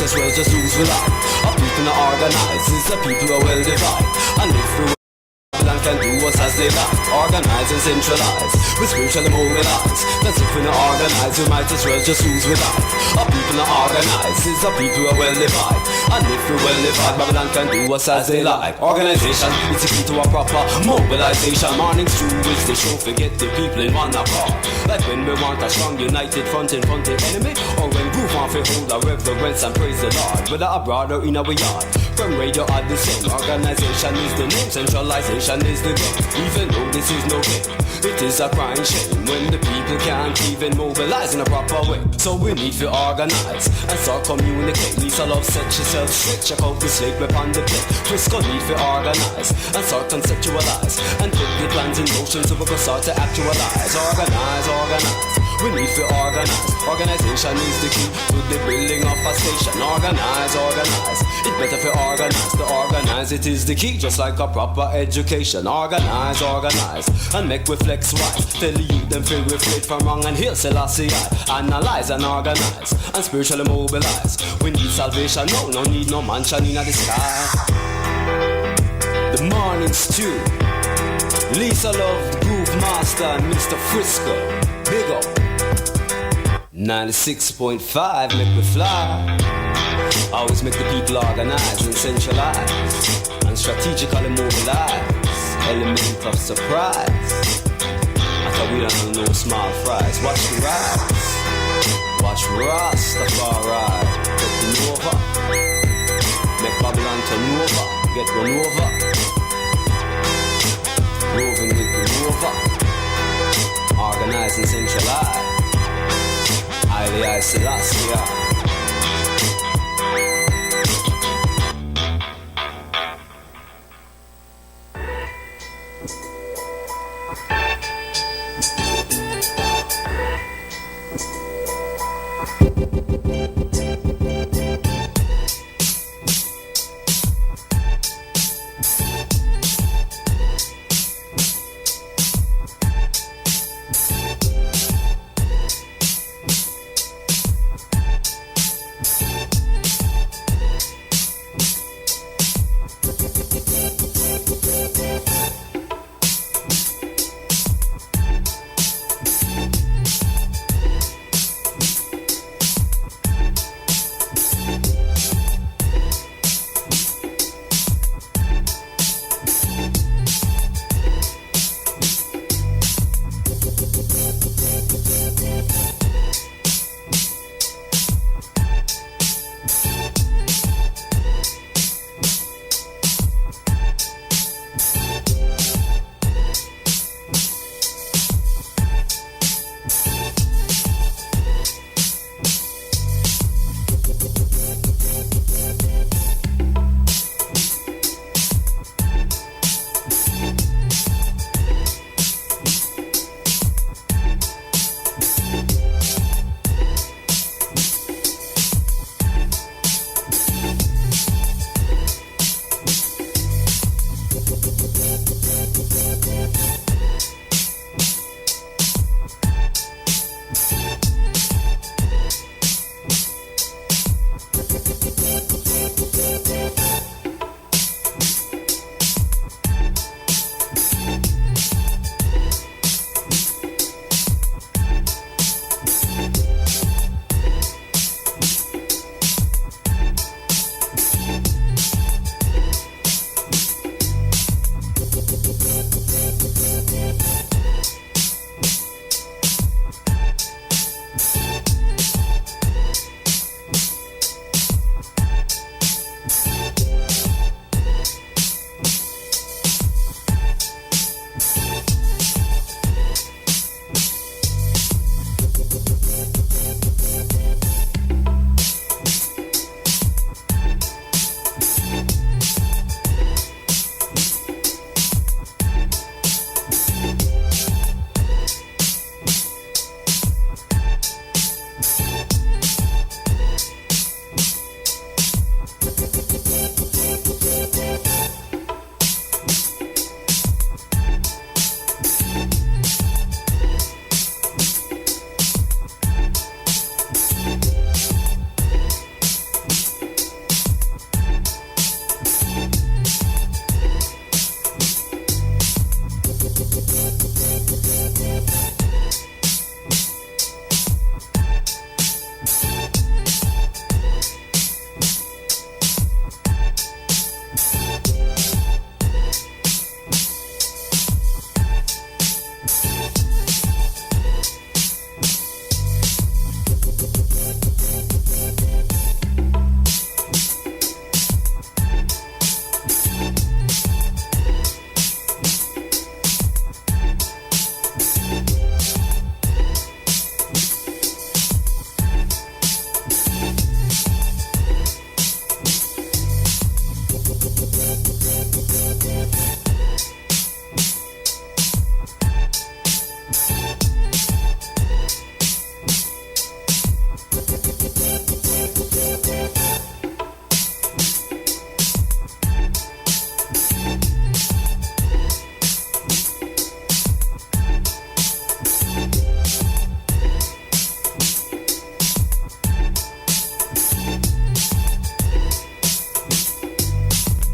as well just lose with life. Our people are organized, is the people are well divided. And if we and can do us as they like, organize and centralize, we spiritually mobilize. Cause if we're not organized, we might as well just lose with life. Our people are organized, is the people are well divided. And if we're well divided, Babylon can do us as they like. Organization is the key to a proper mobilization. Morning Stew is the show, forget the people in one accord. Like when we want a strong united front in front of the enemy, or when groove on we hold our reverence and praise the Lord. Whether abroad or in our yard, from radio are the same. Organization is the name, centralization is the game. Even though this is no game, it is a crying shame when the people can't even mobilize in a proper way. So we need to organize and start communicate. Lisa Love set yourself straight, check out the slate upon the plate. Frisco need to organize and start conceptualize and put the plans in motion so we can start to actualize. Organize, organize. We need to organize. Organization is the key to the building of a station. Organize, organize. It's better for organize. To organize it is the key, just like a proper education. Organize, organize, and make we flex wise. Tell the youth them feel we flip from wrong and heal Selassie I. Analyze and organize and spiritually mobilize. We need salvation, no need no mansion in the sky. The Morning Stew, Lisa Love, the Groove Master, and Mr. Frisco. Big up. 96.5, make we fly. Always make the people organize and centralize and strategically mobilize. Element of surprise. After we don't know small fries. Watch the rise. Watch Rastafari. Get the Nova. Make Babylon turn over. Get run over. Roving with the Nova. Organize and centralize. I Selassie.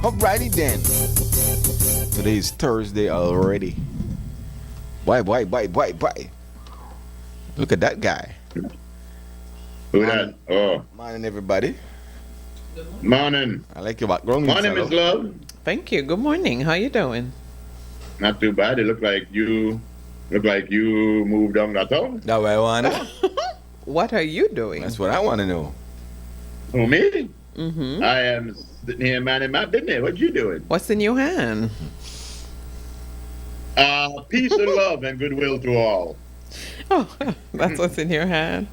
Alrighty then. Today is Thursday already. Why? Look at that guy. Who that? Oh, Morning, everybody. morning. I like your background. Morning, Miss Love. Thank you. Good morning. How you doing? Not too bad. It look like you moved on that town. That's what I want to know. What are you doing? That's what I want to know. Who, me? Mm-hmm. I am sitting here manning my business. What you doing? What's in your hand? Peace and love and goodwill to all. Oh, that's what's in your hand.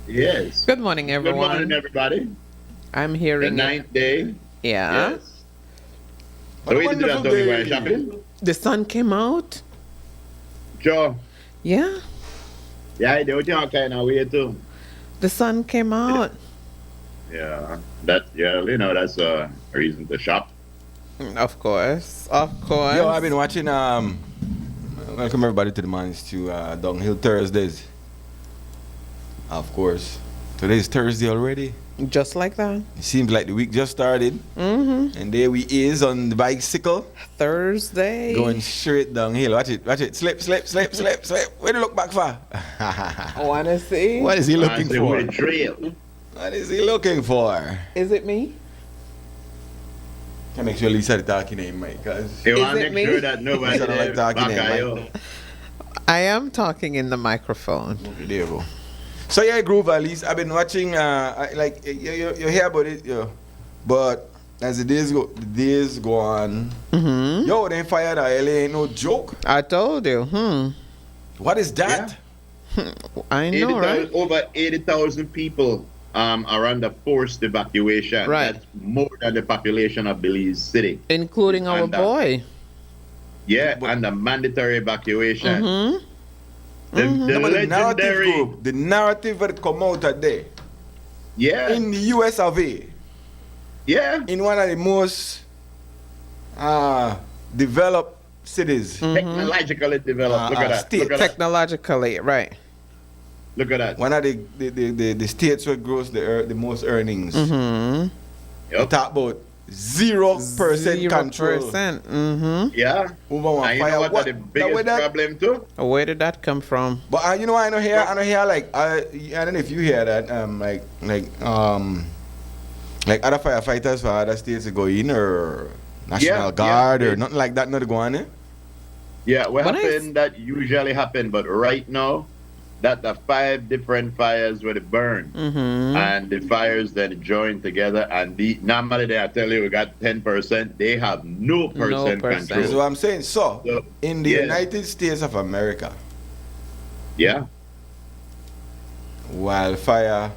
Yes. Good morning, everyone. Good morning, everybody. I'm The hearing. 9th day. Yeah. Yes. So we did that Tony while shopping. The sun came out. Sure. Yeah. Yeah, I do. What you kind of way too. The sun came out. Yeah. That's a reason to shop. Of course. Of course. Yo, I've been watching. Welcome everybody to the Morning Stew Downhill Thursdays. Of course, today's Thursday already. Just like that. It seems like the week just started, Mm-hmm. and there we is on the bicycle, Thursday. going straight downhill. Watch it. Slip. Where do you look back for? I want to see. What is he looking And the for? way trail. What is he looking for? Is it me? Can make sure Lisa talking in mic, cause You Is want to it make me? sure that nobody I don't like talking back in, at man. you. I am talking in the microphone. there you go. So yeah, Groove, at least I've been watching. You hear about it, yo. But as the days go on, Mm-hmm. yo, they fired LA ain't no joke. I told you. What is that? I know, right? Over 80,000 people are under forced evacuation. Right. That's more than the population of Belize City. Including our And, boy. Yeah, under mandatory evacuation. Mm-hmm. The No, but the narrative legendary. group, the narrative that come out today Yeah, in the US of A, yeah. in one of the most developed cities. Technologically developed. Look at that. state. Look at that. Technologically, right. Look at that. One of the states where grows the most earnings. Mm-hmm. We Yep. talk about 0% control 0%. Mm-hmm. Yeah. over one And you fire. know what the biggest problem too? Where did that come from? But you know, I don't hear like I don't know if you hear that like other firefighters for other states to go in or National Yeah, Guard yeah. or nothing like that. Not go on. Yeah, what But happened that usually happen, but right now, that the 5 different fires were burn. Mm-hmm. And the fires then join together, and normally they tell you we got 10%. They have no percent percent. This is control. what I'm saying. So So, in the yes. United States of America, Yeah, wildfire,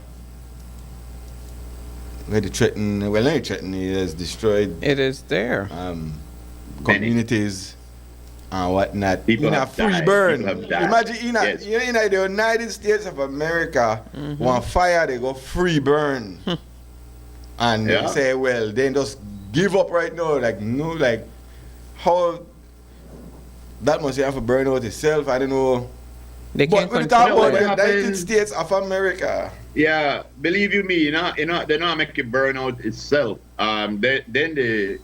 where the threaten, well, not threaten, it has destroyed It is there. communities and whatnot. People in a have free died. burn. People have died. Imagine in Yes. the United States of America, one fire they go free burn, and Yeah. they say, well, then just give up right now. Like how that must have to burn out itself. I don't know. They But can't when we talk control about what the it. happened- United States of America, yeah. Believe you me, they not make it burn out itself. Then they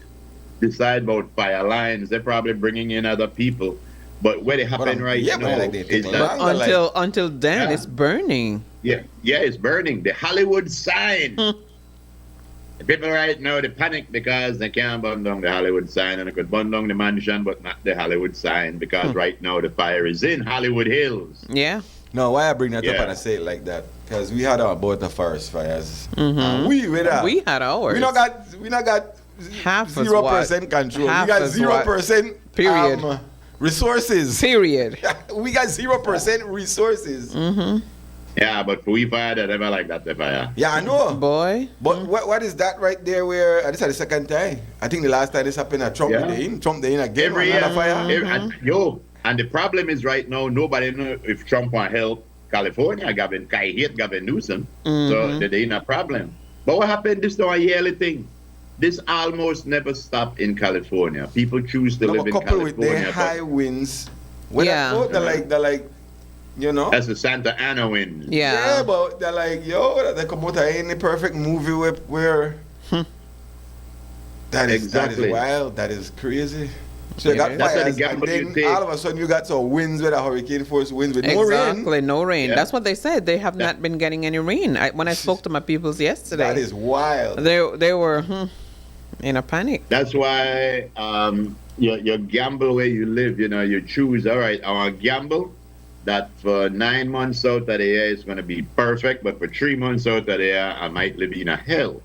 decide about fire lines. They're probably bringing in other people. But what it happened right yeah, but now like they take is a that long- Until then, Yeah. it's burning. yeah, it's burning. The Hollywood sign. The people right now they panic because they can't burn down the Hollywood sign, and they could burn down the mansion, but not the Hollywood sign because right now the fire is in Hollywood Hills. Yeah. no, why I bring that up Yeah. and I say it like that? Because we had our both the forest fires. Mhm. And we with that. We had ours. We not got Half as 0% control. Half we got as 0% Period. resources. Period. We got 0% resources. Mm-hmm. Yeah, but for we fire, they never like that the fire. Yeah, I know. Boy. But what is that right there where this is the second time? I think the last time this happened at Trump Yeah. Trump the in again. Every year, another fire. and the problem is right now nobody know if Trump want help California. I hate Gavin Newsom, so they ain't a problem. But what happened? This is a yearly thing. This almost never stopped in California. People choose to No, live but in coupled with California. the but high winds. When Yeah. they're like, you know. that's the Santa Ana wind. Yeah. But they're like, yo, they come out of any perfect movie where That is Exactly. wild. That is crazy. So you Yeah. got That's how the fires, and gamble you then take. all of a sudden you got some winds with a hurricane force winds with no rain. Exactly, no rain. Yeah. That's what they said. They have not been getting any rain. When I spoke to my peoples yesterday, That is wild. they were in a panic. That's why you gamble where you live. You know, you choose. All right, I want to gamble that for 9 months out of the year is going to be perfect, but for 3 months out of the year, I might live in a hell.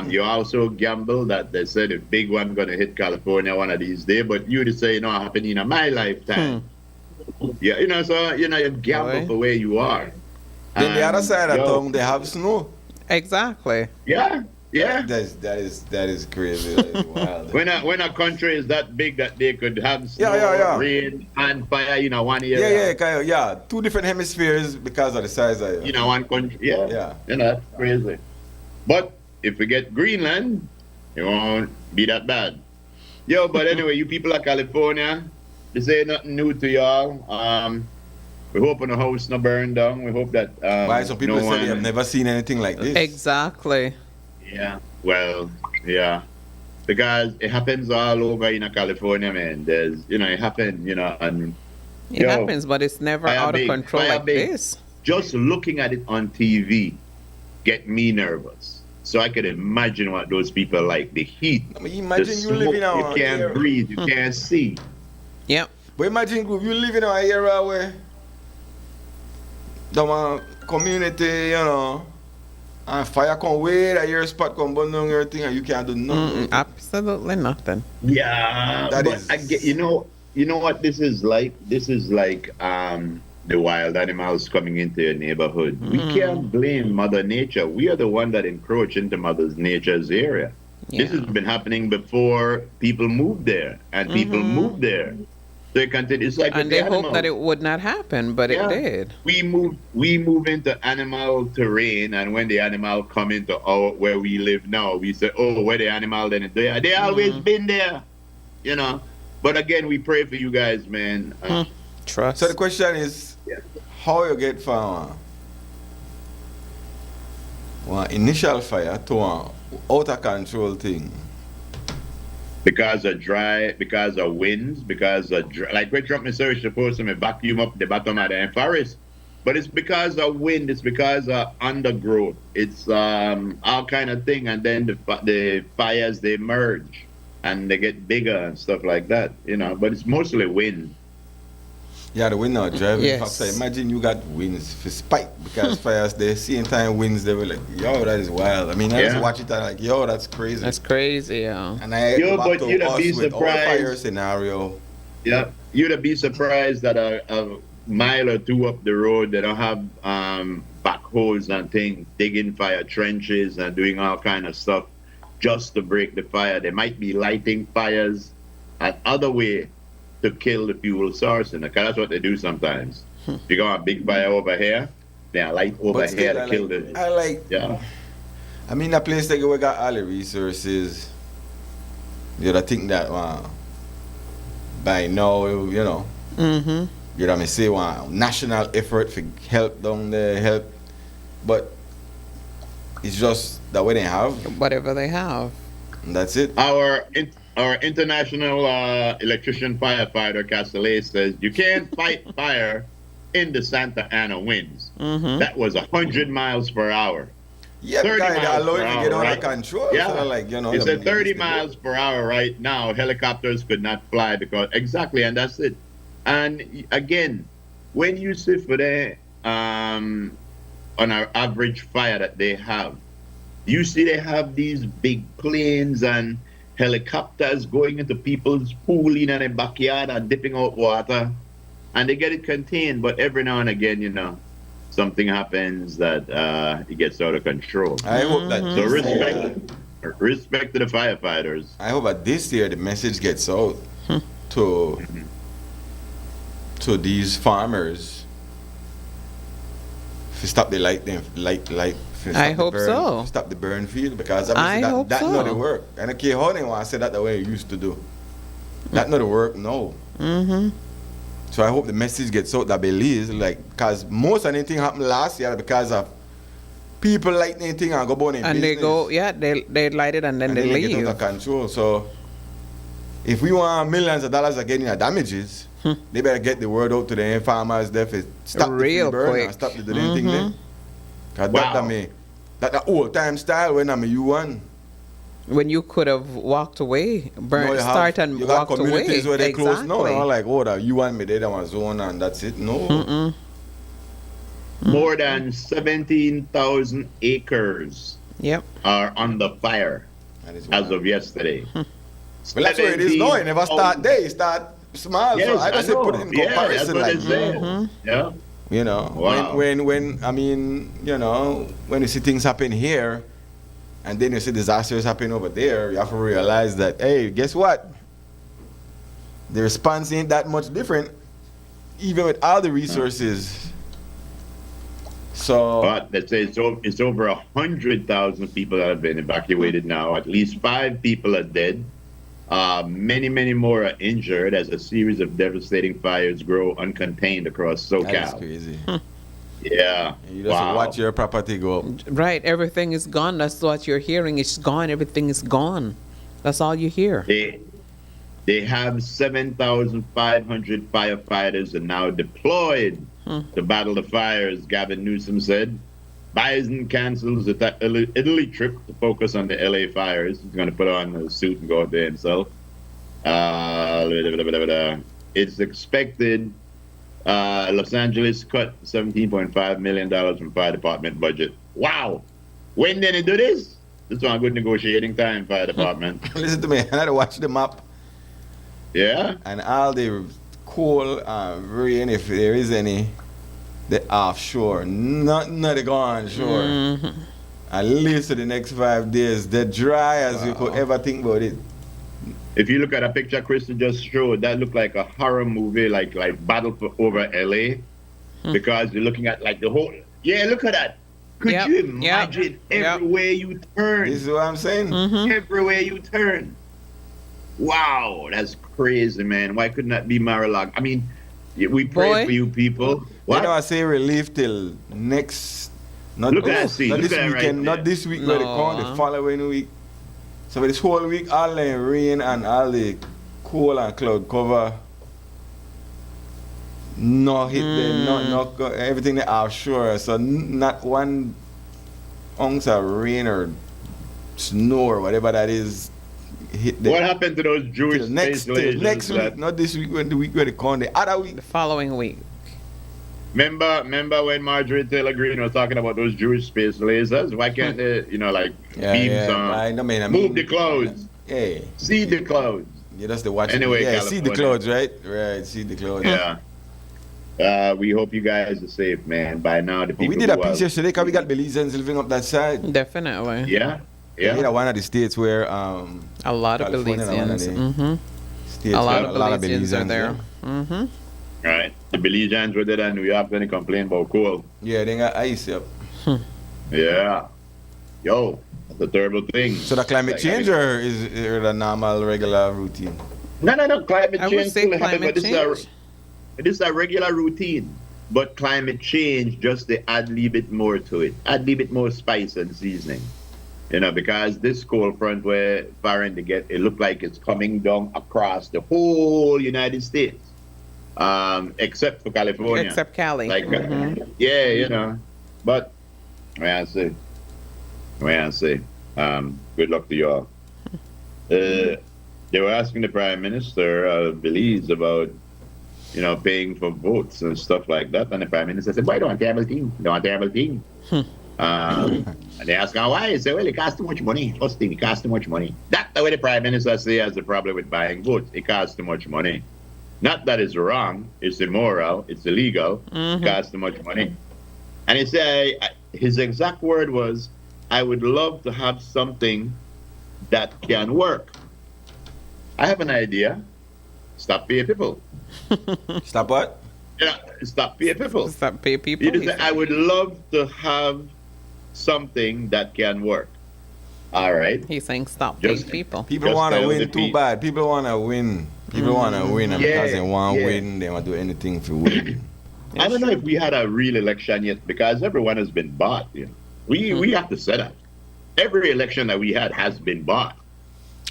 You also gamble that they said a big one going to hit California one of these days, but you just say, you know, happening in my lifetime. Yeah, you know, so you know, you gamble Boy. for where you are. Then the other And, side of yo, town they have snow. Exactly. Yeah, yeah. That is crazy. That is wild. When a country is that big that they could have snow, Yeah. rain, and fire in a one year. Yeah. Two different hemispheres because of the size of it. You know, one country. Yeah. Yeah. You know, that's crazy. But if we get Greenland, it won't be that bad. Yo, but anyway, you people of California, this ain't nothing new to y'all. We hope the house no burn down. We hope that Why some people no say they have one, never seen anything like this. Exactly. yeah. Well, yeah. Because it happens all over in California, man. There's it happens, and It Yo, happens, but it's never fire out of big, control fire like big. this. just looking at it on TV get me nervous. So I could imagine what those people like. The heat, I mean, imagine the you smoke, live in you our can't area. breathe, you can't see. Yep. But imagine you live in an area where the community, and fire come wait at your spot, come burn down your thing, and you can't do nothing. Absolutely nothing. Yeah, That but is- I get, you know what this is like. This is like the wild animals coming into your neighborhood. We can't blame Mother Nature. We are the one that encroach into Mother Nature's area. This has been happening before people moved there, and people moved there. So it continue. It's like And with they the hoped animals. that it would not happen, but Yeah. it did. We move into animal terrain, and when the animal come into where we live now, we say, "Oh, where the animal then? They always been there," But again, we pray for you guys, man. Trust. So the question is, Yeah. how you get from one initial fire to one out of control thing? Because of winds, like when Trump is supposed to vacuum up the bottom of the forest, but it's because of wind, it's because of undergrowth, it's all kind of thing, and then the fires they merge and they get bigger and stuff like that, But it's mostly wind. Yeah, the wind now driving Yes. faster. Imagine you got winds for spike because fires the same time winds they were like, yo, that is wild. I mean, I just Yeah. watch it and like, yo, that's crazy. That's crazy, yeah. And I Yo, go back but to you'd us be with our fire surprised. scenario. Yeah, you'd be surprised that a mile or two up the road they don't have backhoes and things, digging fire trenches and doing all kind of stuff just to break the fire. They might be lighting fires an other way to kill the fuel source, because that's what they do sometimes. You got a big fire over here, they light over But here still, to kill the. I like, Yeah, I mean, a place like we got all the resources. You gotta think that by now, Mm-hmm. you know me say one national effort for help down there, help, but it's just that we didn't have, Whatever they have. and that's it. our international electrician firefighter Castellet says you can't fight fire in the Santa Ana winds. Mm-hmm. That was 100 miles per hour. Yeah, 30 because they miles allow per it to hour, get out right? of control. Yeah. So like, It's I at mean, 30 it's the- miles per hour right now. Helicopters could not fly because exactly, and that's it. And again, when you see for the on our average fire that they have, you see they have these big planes and helicopters going into people's pool in their backyard and dipping out water, and they get it contained. But every now and again, something happens that it gets out of control. I hope that So this year, respect to the firefighters. I hope that this year the message gets out to these farmers to stop the light. To stop I the hope burn, so. Stop the burn field because I obviously hope that so. not the work. And I care how they want to say that the way it used to do. That not the work, no. Mm-hmm. So I hope the message gets out that Belize, because most of anything happened last year because of people light anything and go burn in And business. they go, yeah, they light it and then they Get leave. out of control. So if we want millions of dollars again in damages, they better get the word out to the farmers there for stop Real the free burn quick. and stop the doing thing there. Cause Wow. that the old time style when I'm a U1. When you could have walked away, start and you got walked away. communities where they close now. Exactly. You know, like, oh, the U1 me there, that was zone and that's it. No. More than 17,000 acres Yep. are under fire That is as wild. of yesterday. Well, that's where it is now. It never start 17,000. there. It start small. Yes, so I just say know. put it in Yeah, that's comparison. what Like, they say. Yeah. you know, Wow. when I mean, you know, when you see things happen here, and then you see disasters happen over there, you have to realize that, hey, guess what? The response ain't that much different, even with all the resources. So, But they say it's over 100,000 people that have been evacuated now. At least 5 people are dead. Many more are injured as a series of devastating fires grow uncontained across that is SoCal. crazy. Yeah. You just Wow. watch your property go up. Right. Everything is gone. That's what you're hearing. It's gone. Everything is gone. That's all you hear. They have 7,500 firefighters are now deployed to battle the fires, Gavin Newsom said. Biden cancels the Italy trip to focus on the LA fires. He's going to put on a suit and go out there himself. It's expected Los Angeles cut $17.5 million from fire department budget. Wow. When did they do this? This is a good negotiating time, fire department. Listen to me. I had to watch the map Yeah? and all the coal, rain, if there is any, the offshore. Nothing of the go onshore. At least for the next 5 days, they're dry as you could ever think about it. If you look at a picture Kristen just showed, that looked like a horror movie, like Battle for over LA, because you're looking at like the whole. Yeah, look at that. Could Yep, you yep, imagine yep. everywhere you turn? This is what I'm saying. Everywhere you turn. Wow, that's crazy, man. Why couldn't that be Marilag? I mean, we pray Boy. for you people. You know, What? I say relief till next. Not, Look at that scene. not Look this at that right weekend, there. not this week where they come, the No. following week. So for this whole week, all the rain and all the cool and cloud cover. No hit there, everything they offshore. So not one ounce of rain or snow or whatever that is hit there. What happened to those Jewish Till next, space till lasers next week, that- not this week, when the week where they come, the other week. The following week. Remember when Marjorie Taylor Greene was talking about those Jewish space lasers? Why can't they, beams on? I mean, Move the clouds. Hey, See the clouds. yeah, that's the watch. Anyway, yeah, see the California. clouds, right? Right, see the clouds. Yeah. We hope you guys are safe, man. By now, the But people we did a who piece are- yesterday because we got Belizeans living up that side. Definitely. Yeah. Yeah. Yeah. One of the states where A lot of California, one of Belizeans. the states A lot where of Belizeans are there. yeah. Right. The Belizeans were there in New York, then they complain about cold. Yeah, they got ice up. Yeah. Yo, that's a terrible thing. So the climate Like, change or is it a normal, regular routine? No. Climate I would change say still happen, climate but change. this is a regular routine. But climate change, just they add a little bit more to it. Add a little bit more spice and seasoning. Because this cold front we're firing to get, it looked like it's coming down across the whole United States. Except for California. Except Cali. Like, yeah, But, I say, good luck to y'all. They were asking the Prime Minister of Belize about, paying for votes and stuff like that. And the Prime Minister said, why don't want terrible thing? Don't want terrible thing. And they asked him why. He said, well, it costs too much money. First thing, it costs too much money. That's the way the Prime Minister say has a problem with buying votes. It costs too much money. Not that it's wrong. It's immoral. It's illegal. It costs too much money. And he said, his exact word was, I would love to have something that can work. I have an idea. Stop paying people. Stop what? Stop paying people. Stop pay people. You just he say, said. I would love to have something that can work. All right. He's saying stop Just- paying people. People Just want to tell the win too people. bad. People want to win. People want to win. And because they want to Yeah. win, they want to do anything to win. I don't know if we had a real election yet because everyone has been bought. We have to set up. Every election that we had has been bought.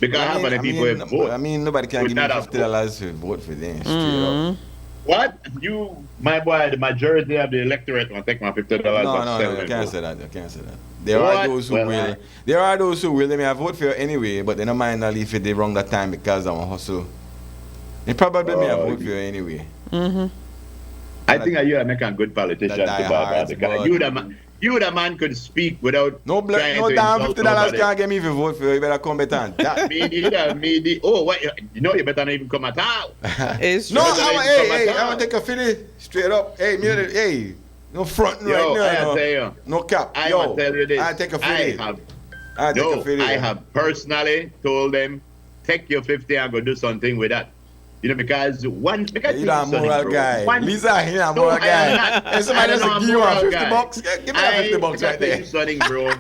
Because how many people have voted? I mean, nobody can Would give me not have $50 to vote for them. Straight up. What? You, my boy, the majority of the electorate will take my $50. No, you can't say that. You can't say that. There are those who will. There are those who will. They may have vote for you anyway, but they don't mind not leave it the wrong that time because they want hustle. They probably may have vote for you anyway. I think you are making a good politician to Baba, because you the man could speak without no damn $50 can't get me if you vote for you. You better come better than that. Oh, what? You know you better not even come at all. It's No, true. I want to take a fitty straight up. Hey, hey, no front Yo, right I now. tell you. No cap. I Yo, will tell you this. I take a fitty. I have personally told them, take your 50 and go do something with that. You know, because you're a moral guy. Lisa, you're a moral guy. And somebody else give you $50. Give me that $50 right there. Sonning, bro.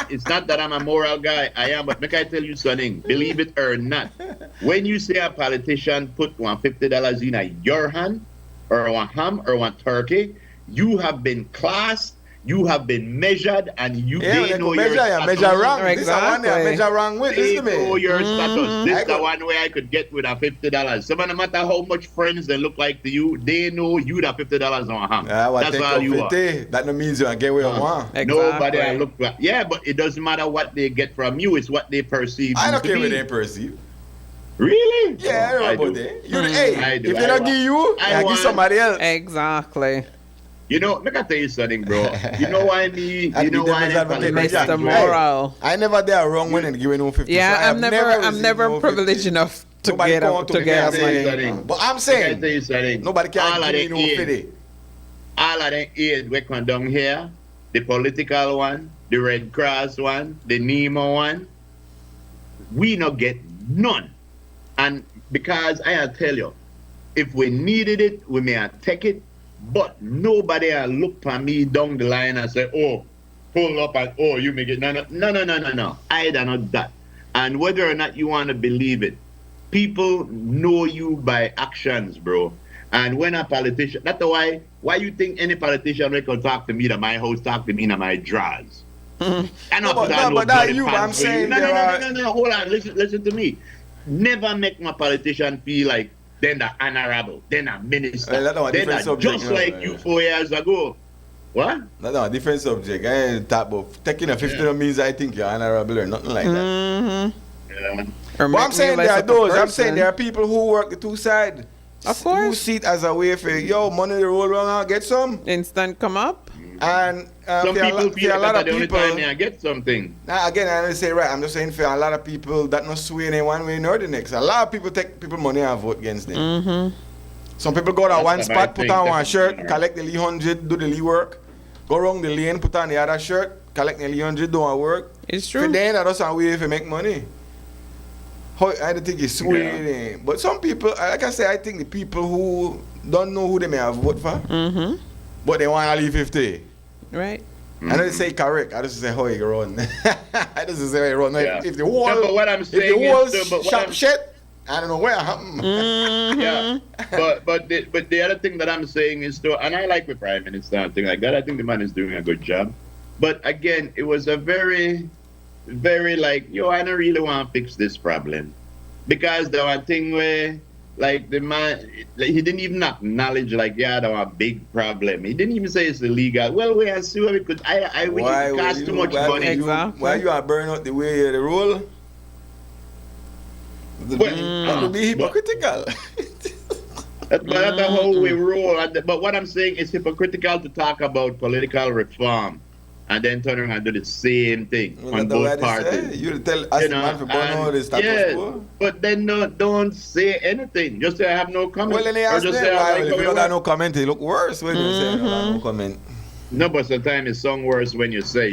It's not that I'm a moral guy. I am, but make I tell you something. Believe it or not, when you say a politician put $50 in your hand, or one ham, or one turkey, you have been classed. You have been measured, and they know your status. Measure wrong. Exactly. This is one day I measure wrong with. They Listen know to me. your status. This is the one way I could get with a $50. So no matter how much friends they look like to you, they know you that $50 on hand. That's all you are. That no means you get where you want. Exactly. Nobody I look like. Yeah, but it doesn't matter what they get from you. It's what they perceive. I don't you to care what be. they perceive. Really? Yeah, I know about that. Hey, do. if they don't give you, I give somebody else. Exactly. You know, let me tell you something, bro. You know why me? You know why Mr. Moral. I never did wrong when and giving no 50. Yeah, so I'm never privileged enough to get money. But I'm saying, tell you something. nobody can give me no 50. All of them aid we come down here, the political one, the Red Cross one, the NEMA one, we not get none. And because I tell you, if we needed it, we may have take it. But nobody look for me down the line and say, oh, pull up and, oh, you make it. No. I do not that. And whether or not you want to believe it, people know you by actions, bro. And when a politician, that's why you think any politician will come talk to me at my house, talk to me in my drawers. But that you, I'm saying no, hold on, listen to me. Never make my politician feel like then the honorable, then a minister, then a just like you 4 years ago. What? No, different subject. I ain't talk about taking a 50 means I think you're honorable or nothing like that. Yeah. But I'm saying there are those. I'm saying there are people who work the two sides. Of course. Who see it as a way for, money to roll around and get some. Instant come up. Some And people feel a lot like of the only people, time they get something. now again, I don't say right. I'm just saying for a lot of people that not sway in one way nor the next. A lot of people take people money and vote against them. Some people go to one spot, put on one shirt, collect the Lee 100, do the Lee work. Go around the lane, put on the other shirt, collect the Lee 100, do our work. It's For true. then, that's a way to make money. I don't think it's swaying. But some people, like I say, I think the people who don't know who they may have voted for, but they want to leave 50. Right. I don't say correct. I just say how you run. I just say how you run. Yeah. If the wall, No, but what I'm saying sharp shit, I don't know where happened. Yeah, but the other thing that I'm saying is though, and I like the Prime Minister and things like that. I think the man is doing a good job. But again, it was a very, very like, I don't really want to fix this problem, because there was a thing where like the man, he didn't even acknowledge like there was a big problem. He didn't even say it's illegal. Well, we are see what we could. I wish it cost too much money. Exactly. Why you are burning out the way the roll? That would be hypocritical. That's how we roll. But what I'm saying is hypocritical to talk about political reform and then turn around and do the same thing on both parties. You tell us the man for burn all this status quo. But then don't say anything. Just say I have no comment. Well, then they ask just them, say if you don't got no comment, it look worse when you say no comment. No, but sometimes it's sound worse when you say,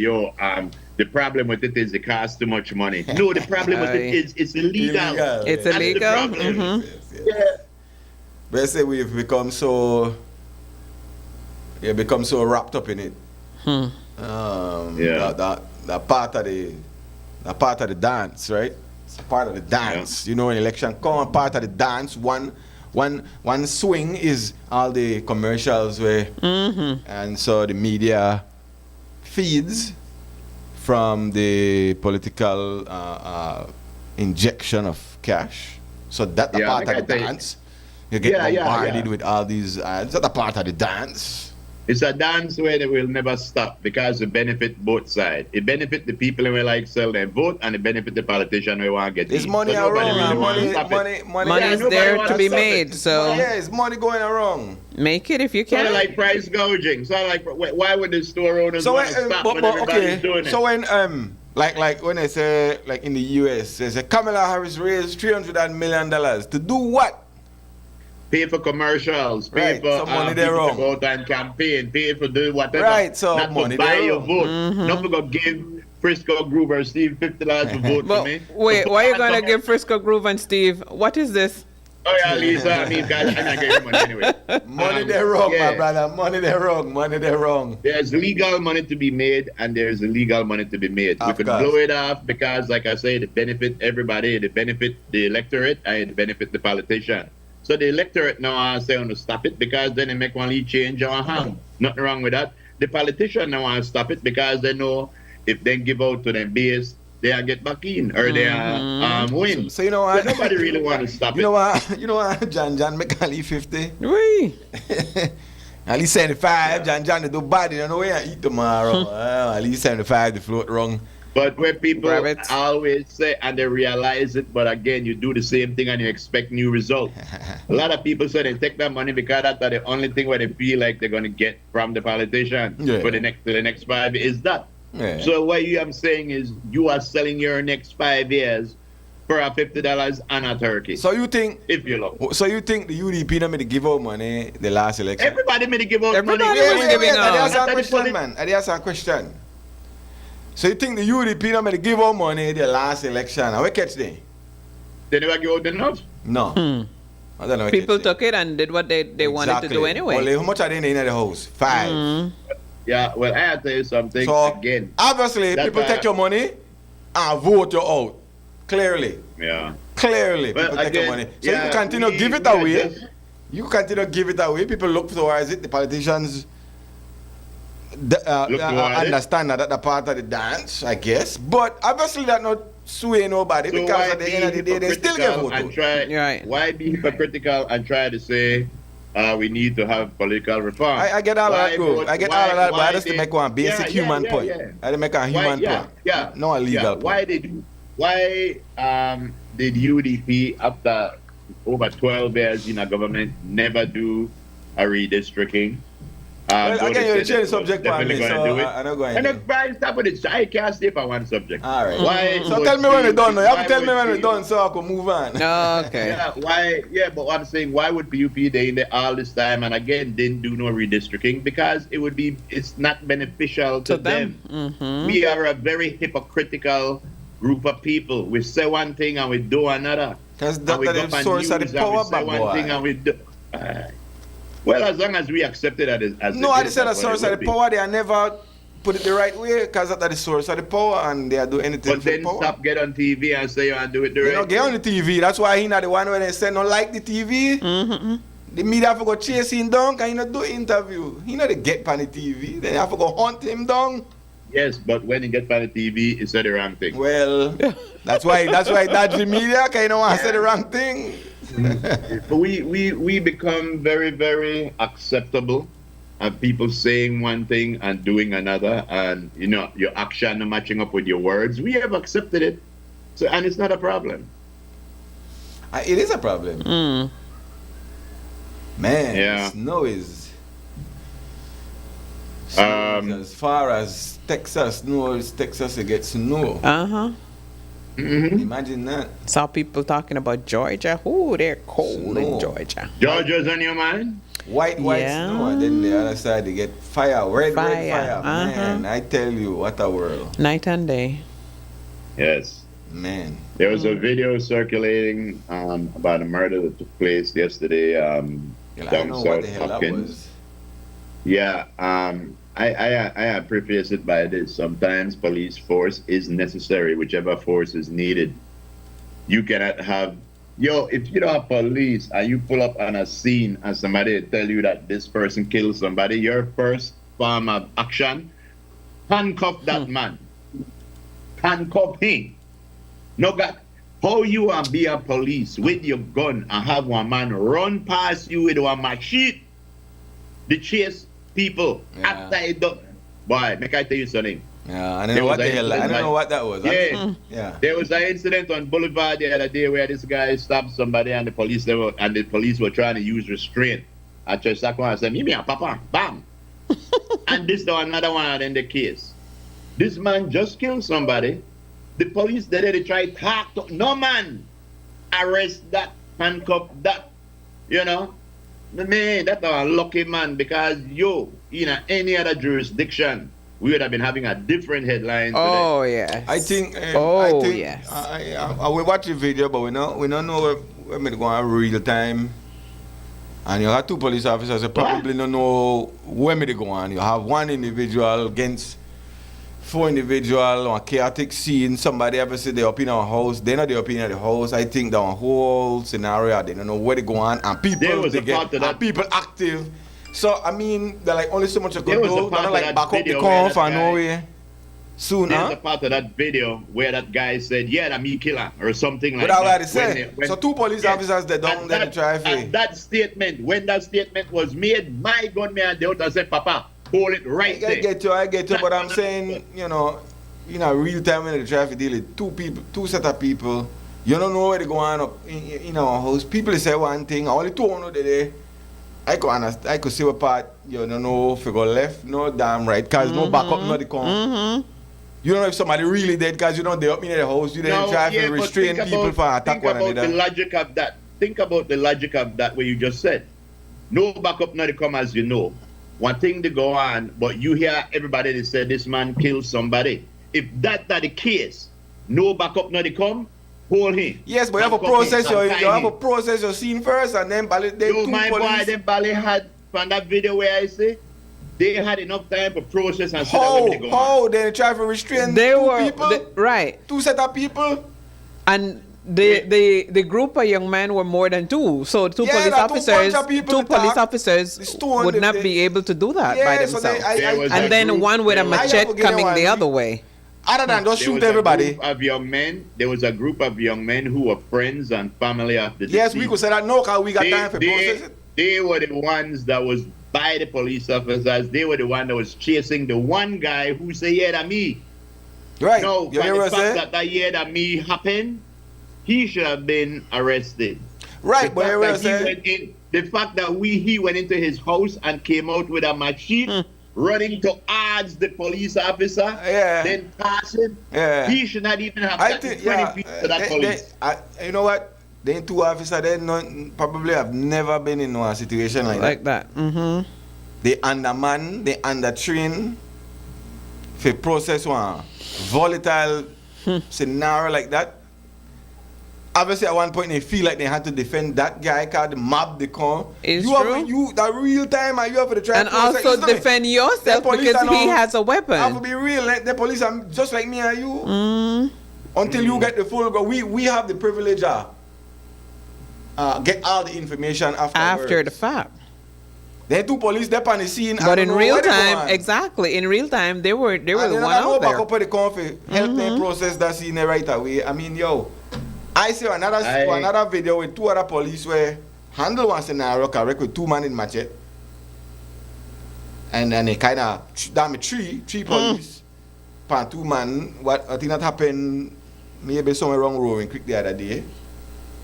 the problem with it is it costs too much money. No, the problem with it is it's illegal. It's That's illegal. the problem. Yeah. But I say we've become so wrapped up in it. That part of the dance, right? It's part of the dance. You know, when election come, part of the dance. One swing is all the commercials where, and so the media feeds from the political injection of cash. So that's the part like of the I say- dance. You get Yeah, bombarded yeah. with all these ads. That's a part of the dance. It's a dance where they will never stop because it benefit both sides. It benefit the people who like sell their vote, and it benefit the politician who want to get It's in. money So nobody around. really want to money, stop it. money, money. Money Yeah, is nobody there wants to be stop it. made, so Yeah, it's money going around. make it if you Sort of can. like price gouging. Sort of like, why would the store owners So want when, to stop when everybody's doing it? So when like when I say like in the US, they say Kamala Harris raised $300 million to do what? Pay for commercials, pay Right, for so money they people wrong. to go out and campaign, pay for do whatever. Right, so not money to buy they your wrong. vote. Not to go give Frisco Groover Steve $50 to vote for But me. wait, To why are you put gonna on give Frisco Groove and Steve? What is this? Oh yeah, Lisa, I mean, guys, I'm not getting money anyway. Money they wrong, yeah. my brother. Money they wrong. Money they wrong. There's legal money to be made, and there's illegal money to be made. We Of could course. blow it off because, like I said, it benefit everybody. It benefit the electorate, and it benefit the politician. So the electorate now are saying to stop it because then they make one lead change or harm. Nothing wrong with that. The politician now want to stop it because they know if they give out to them base, they are get back in or they are win. So you know what? So nobody really want to stop You it. know what? You know what? John make Ali 50. Wee. Ali 75. John they do bad. You know where I eat tomorrow. Ali 75. The float wrong. But where people Rabbits. always say and they realize it, but again, you do the same thing and you expect new results. A lot of people say they take that money because that's the only thing where they feel like they're going to get from the politician Yeah. for the next 5 years is that. Yeah. So what you am saying is you are selling your next 5 years for a $50 and a turkey. So you think? If you look. So you think the UDP not made to give out money the last election? Everybody made to give out Everybody money. was giving out. I ask a That's question, the man. I ask a question. So you think the UDP not made to give out money the last election? How we catch them? They never give out enough. No. I don't know. how People catch them. took it and did what they wanted to do anyway. Only how much are they in the house? 5. Yeah, well, I have to tell you something So again. obviously, That's people why- take your money and vote you out. Clearly. Yeah. Clearly, Well, people take your again, money. So yeah, you continue we- give it we are away. just- You continue give it away. People look towards it. The politicians Look towards it. understand that that's part of the dance, I guess. But obviously, that not sway nobody So because why at the be end of the day, they still get hypocritical voted. and try, Right. Why be hypocritical and try to say we need to have political reform? I get all of Why that, bro. vote- I get why- all of that, but I why just to they- make one basic Yeah, human yeah, point. yeah. I make a human point. Yeah. No illegal point. Why did UDP after over 12 years in a government never do a redistricting? Well, though again, they you said change they were subject for me, definitely so gonna do it. I'm not going And to. then Brian, stop with it. I can't stay for one subject. All right. Why? So would tell me when you're done. You have why to tell me would when you're people- done so I can move on. Okay. Yeah, why? Yeah, but what I'm saying, why would PUP they in there all this time and again didn't do no redistricting? Because it's not beneficial to To them. Mm-hmm. We are a very hypocritical group of people. We say one thing and we do another. Because And that we is go the on source of news the and we power, say bad one thing boy. and we do. Well, as long as we accept it as No, it I is, just said the that's what it source of will the be. power. They are never put it the right way because that's the source of the power and they are doing anything But for the then power. stop, get on TV and say you want to do it the They right don't get way. on the TV. That's why he not the one where they say no like the TV. Mm-hmm. The media have to go chase him down because he not do interview. He not the get on the TV. Then you have to go hunt him down. Yes, but when you get on the TV, you say the wrong thing. Well, that's why that's the media because you don't want to say the wrong thing. But we become very, very acceptable of people saying one thing and doing another, and your action not matching up with your words. We have accepted it, so and it's not a problem. It is a problem. Man, Yeah. snow is. Um, As far as Texas knows, Texas it gets snow. Uh-huh. Imagine that. Saw people talking about Georgia. Ooh, they're cold Snow. in Georgia. Georgia's on your mind? White Yeah. snow, and then the other side they get fire, red Fire, fire. Man, I tell you, what a world. Night and day. Yes. Man. There was a video circulating about a murder that took place yesterday I down don't know what South the hell that Hopkins. was. Yeah, I preface it by this. Sometimes police force is necessary, whichever force is needed. You cannot have, if you don't have police and you pull up on a scene and somebody tell you that this person killed somebody, your first form of action, handcuff that man. handcuff him. No got how you and be a police with your gun and have one man run past you with one machine to chase people after it done. Boy, make I tell you something. Yeah, I don't know what the hell. I don't know what that was. Yeah. There was an incident on Boulevard the other day where this guy stopped somebody and the police were trying to use restraint. I just said, "Me a papa, bam," and this is another one in the case. This man just killed somebody. The police they try to talk to no man. Arrest that, handcuff that. You know, man, that's a lucky man because in any other jurisdiction, we would have been having a different headline. Oh today. yes. I think. Yes. I will watch the video, but we don't know where we go in real time. And you have two police officers. You probably don't know where we go on. You have one individual against 4 individuals on a chaotic scene. Somebody ever said they're up in our house. They're not up in the house. I think the whole scenario, they don't know where they go on. And people active. So, I mean, they're like only so much you could do. They're like back up the conf and nowhere. Soon, There's a part of that video where that guy said, "Yeah, that's me killer," or something like that. What I said. So 2 police officers, they don't let the traffic. That statement, when that statement was made, my gunman and the other said, "Papa, hold it right there." I get you, but I'm saying, in a real time when the traffic deal with 2 set of people, you don't know where they go on up in our house. People say one thing, only 2 know there. I could understand, I could see what part, you don't know if you go left, no damn right, because no backup, no the come. You don't know if somebody really dead because you know they're up in the house. You didn't try to restrain people from attack one another. Think about the logic of that. Think about the logic of that what you just said. No backup, not to come as you know. One thing to go on, but you hear everybody that said this man killed somebody. If that's the case, no backup, not to come, hold him. Yes, but you have a process. You have a process. You're seen first, and then Bali. Boy, then Bali had from that video where I say. They had enough time for process and they try to restrain people? Right. 2 set of people? And the group of young men were more than 2. So 2 police officers would not be able to do that by themselves. And then one with a machete coming the other way. Other than just shoot everybody. There was a group of young men who were friends and family of the deceased. Yes, we could say that no, because we got time for process it. They were the ones that was by the police officers. They were the one that was chasing the one guy who said, "Yeah, that me." Right. No, but the fact that "yeah, that me" happened, he should have been arrested. Right, but the fact that he went into his house and came out with a machine, running to odds the police officer, then passing, he should not even have 20 feet to that police. You know what? They 2 officers, they probably have never been in a situation like that. Mm-hmm. They underman, they undertrain for process one volatile scenario like that. Obviously, at one point they feel like they had to defend that guy because the mob they come. It's true. That real time and you have to try and also defend yourself because he has a weapon. I have to be real. The police are just like me and you. Until you get the full go. We have the privilege of get all the information after the fact. Then 2 police they're on the scene. But in real time, exactly. In real time, they were the one out there. Back up the coffee, help them process that scene right away. I mean, I see another video with 2 other police where handle one scenario correct with 2 men in machete. And then they kind of damn 3 police. 2 men. What I think that happened maybe somewhere wrong rowing quick the other day.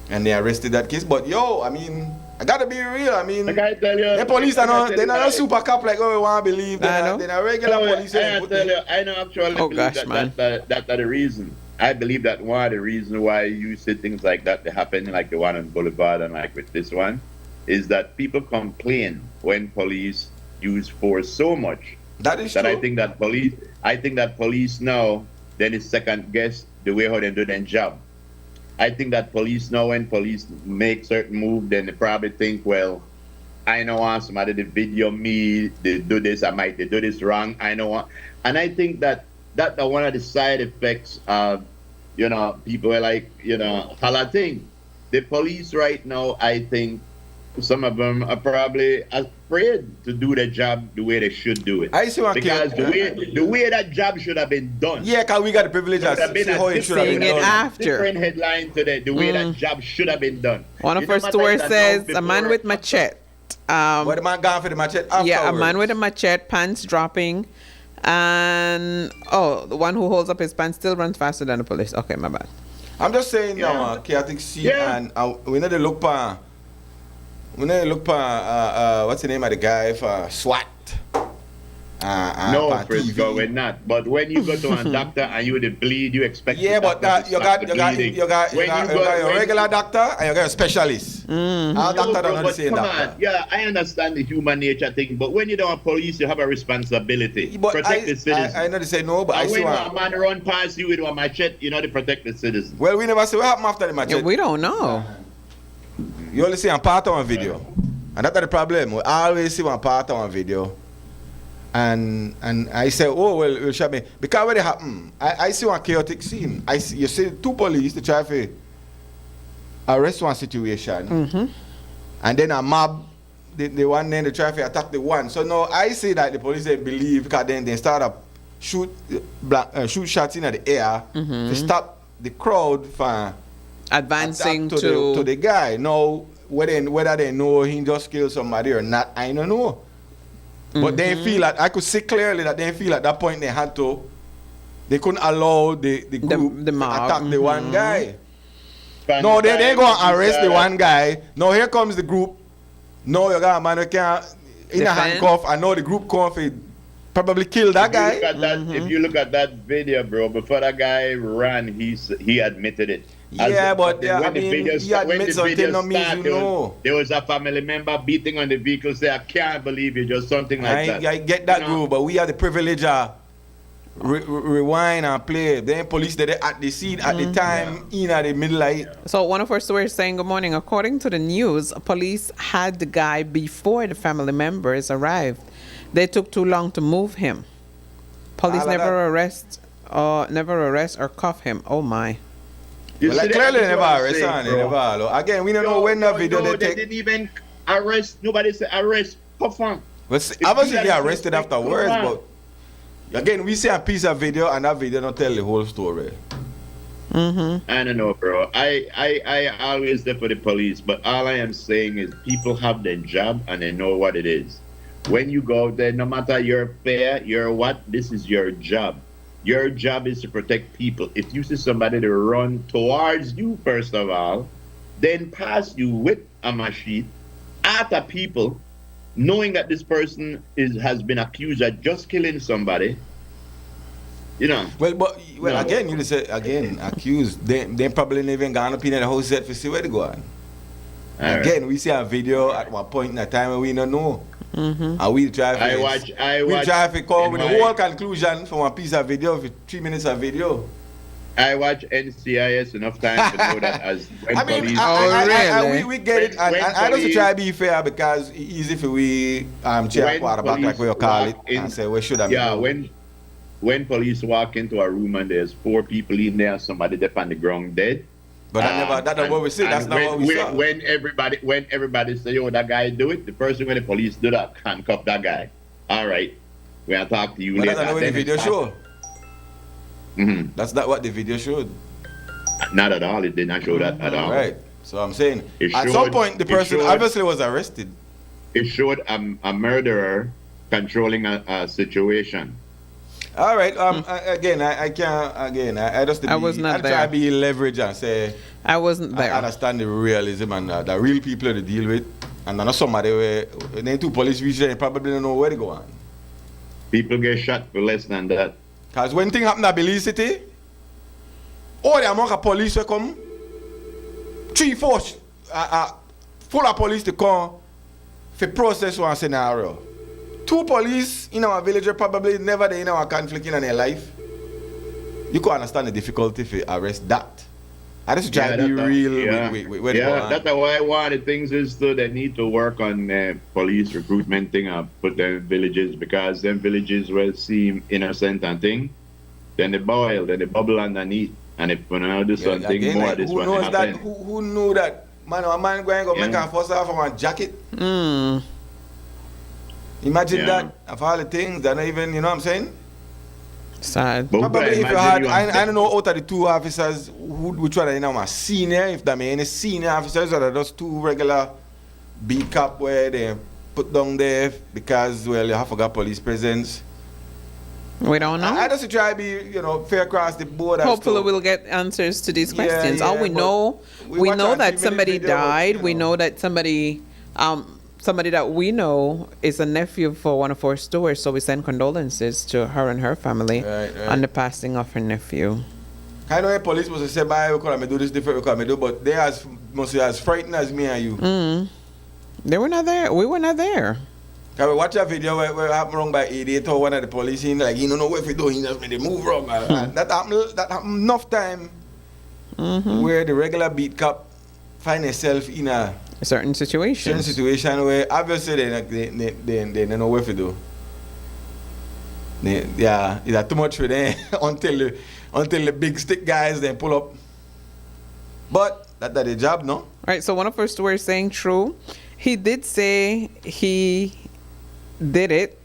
And they arrested that case. But I mean, I gotta be real. I mean, the police are not, they're not a super cop like we want to believe. They're not regular police. I know actually believe that's the reason. I believe that one of the reasons why you see things like that happen, like the one on Boulevard and like with this one, is that people complain when police use force so much. That is true. I think that police now then is second guess the way how they do their job. I think that police now, when police make certain move, then they probably think, well, I know want somebody to video me, they do this, they do this wrong, I know want. And I think that's one of the side effects of, people are like, holla thing. The police right now, I think, some of them are probably afraid to do the job the way they should do it. I see one because the way that job should have been done. Yeah, because we got the privilege of see how it should have been done. After. Different headline today, the way that job should have been done. One of our stores says a man with machete. What the man gone for the machete afterwards? Yeah, a man with a machete, pants dropping, and the one who holds up his pants still runs faster than the police. Okay, my bad. I'm just saying now, chaotic scene, and we need to look for. What's the name of the guy for SWAT? No, Frisco, we're not. But when you go to a doctor and you bleed, you expect. Yeah, but you got your regular doctor and you got a specialist. Our doctor don't know the same doctor. Yeah, I understand the human nature thing, but when you don't have police, you have a responsibility. But protect the citizens. I know they say no, but I see when a man run past you with a machete, you know to protect the citizens. Well, we never see what happened after the machete. Yeah, we don't know. You only see one part of one video, and that's the problem. We always see one part of one video. And I say, we'll show me. Because what happened, I see one chaotic scene. You see two police, they try to arrest one situation. And then a mob, the one then they try to attack the one. So now I see that the police they believe, because then they start up shoot shots in the air to stop the crowd from advancing to the guy. Now, whether they know he just killed somebody or not, I don't know. But they feel that I could see clearly that they feel at that point they couldn't allow the group the mob to attack the one guy. No, they go and arrest the one guy. Now here comes the group. No, you got a man who can't in a handcuff. I know the group come for probably kill that guy. If you look at that video, bro, before that guy ran, he admitted it. Yeah, but he admits something no means you know. There was a family member beating on the vehicle, say, I can't believe you, just something like that. I get that, bro, but we have the privilege of rewind and play. Then police they at the scene at the time in at the middle of it. So one of our stories saying, good morning, according to the news, police had the guy before the family members arrived. They took too long to move him. Police never arrest or cuff him. Oh my. Well, clearly they never arrest him. Again, we don't know when the video they take. They didn't even arrest. Nobody said arrest. Cuff him. But obviously they arrested afterwards. But again, we see a piece of video and that video don't tell the whole story. I don't know, bro. I always there for the police, but all I am saying is people have their job and they know what it is. When you go out there, no matter your fare, your what, this is your job. Your job is to protect people. If you see somebody to run towards you, first of all, then pass you with a machine after people, knowing that this person has been accused of just killing somebody, you know. Well, again, you say accused. They probably never even gone up in the house yet to see where they go on. Again, we see a video at one point in a time where we don't know. And we try to come with the whole conclusion from a piece of video, for 3 minutes of video. I watch NCIS enough time to know that as when police. Really? We get it, and I just try to be fair because it's easy for we chair quarterback like we call it and say we should have. Yeah, when police walk into a room and there's 4 people in there, somebody dead on the ground dead. But that's not what we see. That's not what we saw. When everybody say, "Yo, that guy do it," the person when the police do that, handcuff that guy. All right, we'll talk to you later. That's not what the video showed. That's not what the video showed. Not at all. It did not show that at all. Right. So I'm saying, at some point, the person obviously was arrested. It showed a murderer controlling a situation. All right. Again, I can't. Again, I just. I was not there. I try to be leverage and say. I wasn't there. I understand the realism and the real people to deal with, and not somebody where then 2 police reach there, they probably don't know where to go on. People get shot for less than that. Cause when things happen in Belize City, all the amount of police will come, 3, 4, full of police to come, for process one scenario. 2 police in our village probably never in our conflict in their life. You can understand the difficulty to arrest that. I just try to be real with that's why one of the things is they need to work on police recruitment thing and put them in villages, because them villages will seem innocent and thing. Then they boil, then they bubble underneath. And if we now do something more, this who knows that? Who knew that Man, a man going to go make a fuss off of one jacket. Imagine that, of all the things that not even, you know what I'm saying? Sad. But Probably if you imagine had, I don't know, out of the two officers, which one are now a senior, if there may any senior officers, or are just two regular beat cop where they put down there because, well, you have got police presence. We don't know. I just try to be, you know, fair across the board. Hopefully we'll get answers to these questions. yeah, All we but know, we we watch know on that 3 minute somebody video, but, died. you We know. know that somebody that we know is a nephew for one of our stewards, so we send condolences to her and her family Right. on the passing of her nephew. I know the police must say, bye, we could do this different, we could do, but they must be as frightened as me and you. They were not there. We were not there. Can we watch a video where happened wrong by idiot or one of the police in, like, he don't know what he do, he just made the move wrong. And that happened enough time where the regular beat cop find himself in a Certain certain situations. situation where obviously they don't know what to do. It's too much for them until the big stick guys then pull up. But that's the job, no? All right, so one of our stewards saying true. He did say he did it.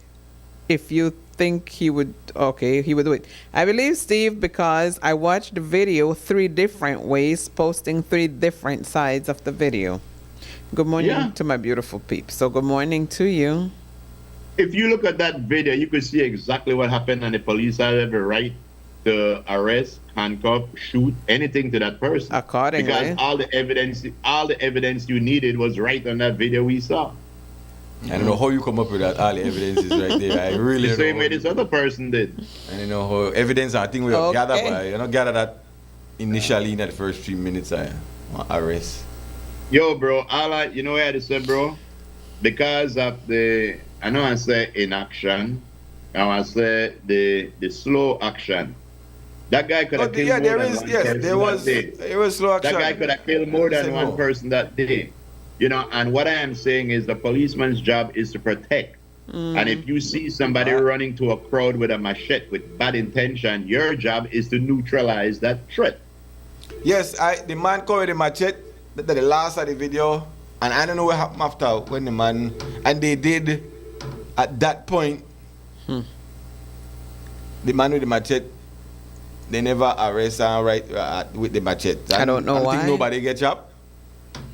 If you think he would, okay, he would do it. I believe Steve because I watched the video 3 different ways, posting 3 different sides of the video. Good morning to my beautiful peeps. So good morning to you. If you look at that video, you could see exactly what happened, and the police had every right to arrest, handcuff, shoot, anything to that person. Accordingly. Because all the evidence you needed was right on that video we saw. I don't know how you come up with that. All the evidence is right there. I really The don't same know way how this other person did. I don't know how evidence I think we have gathered, Okay. but you know, gather that initially in the first 3 minutes I arrest. Yo, bro, you know what I had to say, bro? Because of I know I say inaction, I want to say the slow action. That guy could have killed more than one person there was slow action. That guy could have killed more than Say one more. person that day. You know, and what I am saying is the policeman's job is to protect. And if you see somebody running to a crowd with a machete with bad intention, your job is to neutralize that threat. Yes, the man called the machete, the last of the video, and I don't know what happened after when the man, and they did at that point, the man with the machete, they never arrest him right with the machete. I don't know I why. think nobody get chopped.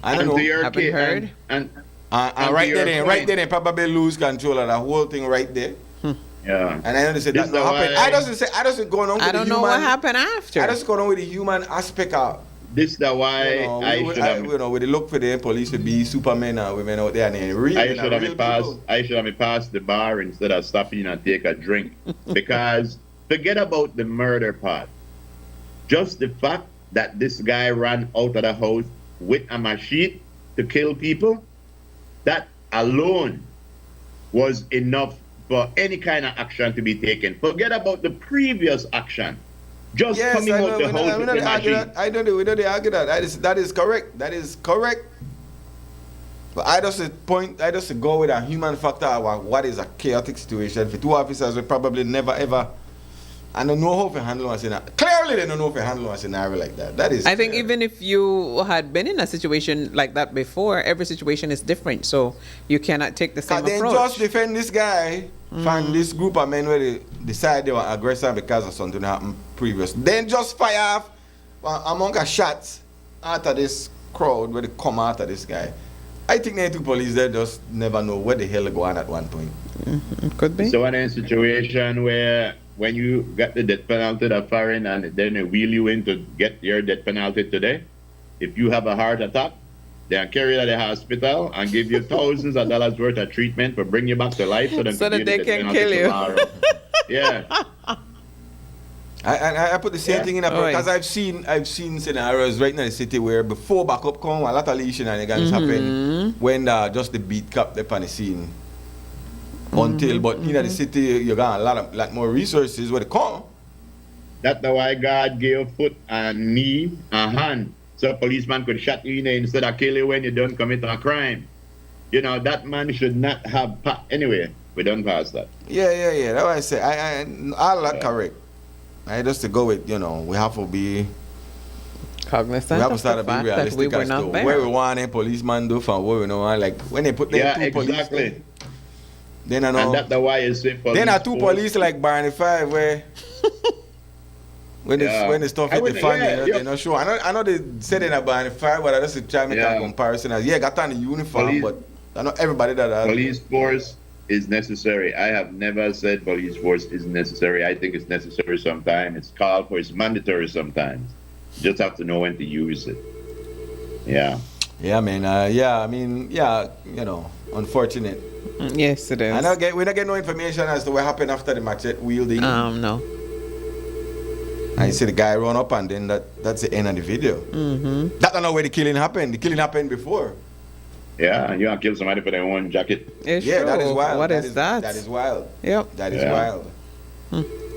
I don't And know. to your Haven't kid- heard. And And to right your there, point- they probably lose control of the whole thing right there. yeah. And I know they said This that is not happened. why- I just going on with I the don't human. know what happened after. I just going on with the human aspect of. This is why I should have. You know, with the look for the police to be supermen and women out there and they really, I should have real me pass. people. I should have me pass the bar instead of stopping and take a drink. Because forget about the murder part. Just the fact that this guy ran out of the house with a machete to kill people, that alone was enough for any kind of action to be taken. Forget about the previous action. Just Yes, coming I out know, the we house don't with the argue machete. that. I don't know. We don't argue that. That is correct. That is correct. But I just go with a human factor of what is a chaotic situation. For 2 officers, we probably never ever. I don't know how to handle a scenario. Clearly, they don't know how to handle a scenario like that. That is. I think clear. even if you had been in a situation like that before, every situation is different, so you cannot take the same Then approach. just defend this guy from this group of men where they decide they were aggressive because of something that happened previous. Then just fire off among a shots after this crowd where they come after this guy. I think the 2 police there just never know where the hell they go on at one point. Could be. So in a situation where when you get the death penalty that foreign and then they wheel you in to get your death penalty today, if you have a heart attack, they'll carry you to the hospital and give you thousands of dollars worth of treatment to bring you back to life so, So that they can can kill you. Yeah. I put the same Yeah. thing in a because I've seen scenarios right now in the city where before backup come, a lot of leash shenanigans happen when just the beat cap up on the scene. But in the city you got a lot more resources where they come. That's why God gave foot and knee and hand. So a policeman could shot you in there instead of kill you when you don't commit a crime. You know, that man should not have anyway, we don't pass that. Yeah. That's why I say all that correct. I just to go with, we have to be Cognizant We have to of start the to be fact that we realistic were as to not where we there. want a policeman do from what we know. Like when they put them Yeah, two police exactly. there, then I And know. that's why you say police Then are two force. police like Barney Five where when Yeah. when the stuff I hit the would- fan, yeah, they're not sure. I know they said in a Barney Five, but I just try to make a Yeah. comparison as yeah, got on the uniform, Police- but I know everybody that has Police force is necessary. I have never said police force is necessary. I think it's necessary sometimes. It's called for. It's mandatory sometimes. You just have to know when to use it. Yeah. Yeah, man. Yeah, I mean, yeah, you know, unfortunate. Yes, it is. We don't get no information as to what happened after the machete wielding. No. And you see the guy run up, and then that's the end of the video. Mm-hmm. That's not where the killing happened. The killing happened before. Yeah, you gonna kill somebody for their one jacket. It's Yeah, true. that is wild. What is that? That is wild. Yep. That is Yeah. wild.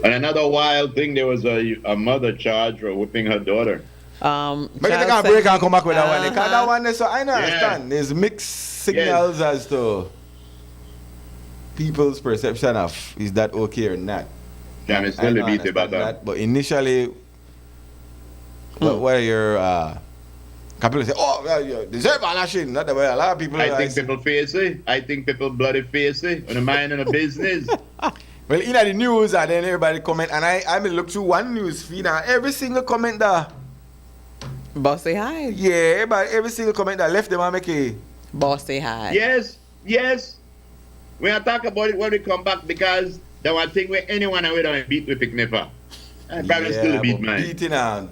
And another wild thing, there was a mother charged for whipping her daughter. Maybe they can break and come back with that one. Because that one, so I know Yeah. understand. There's mixed signals as to people's perception of is that okay or not. Damn, it's I still know, beat the understand bottom. that, but initially, what are your people say, oh, well, you deserve a lashing. Not the way a lot of people. I think people face it. I think people bloody face it. On the mind of the business. Well, in the news, and then everybody comment, and I may look through one news feed, and every single comment there, Bossy hide. yeah, every single comment that left them, I make a. Bossy hide. Yes, yes. We are talk about it when we come back because the one thing where anyone away don't beat with Picnifer. I probably still beat but mine. beating and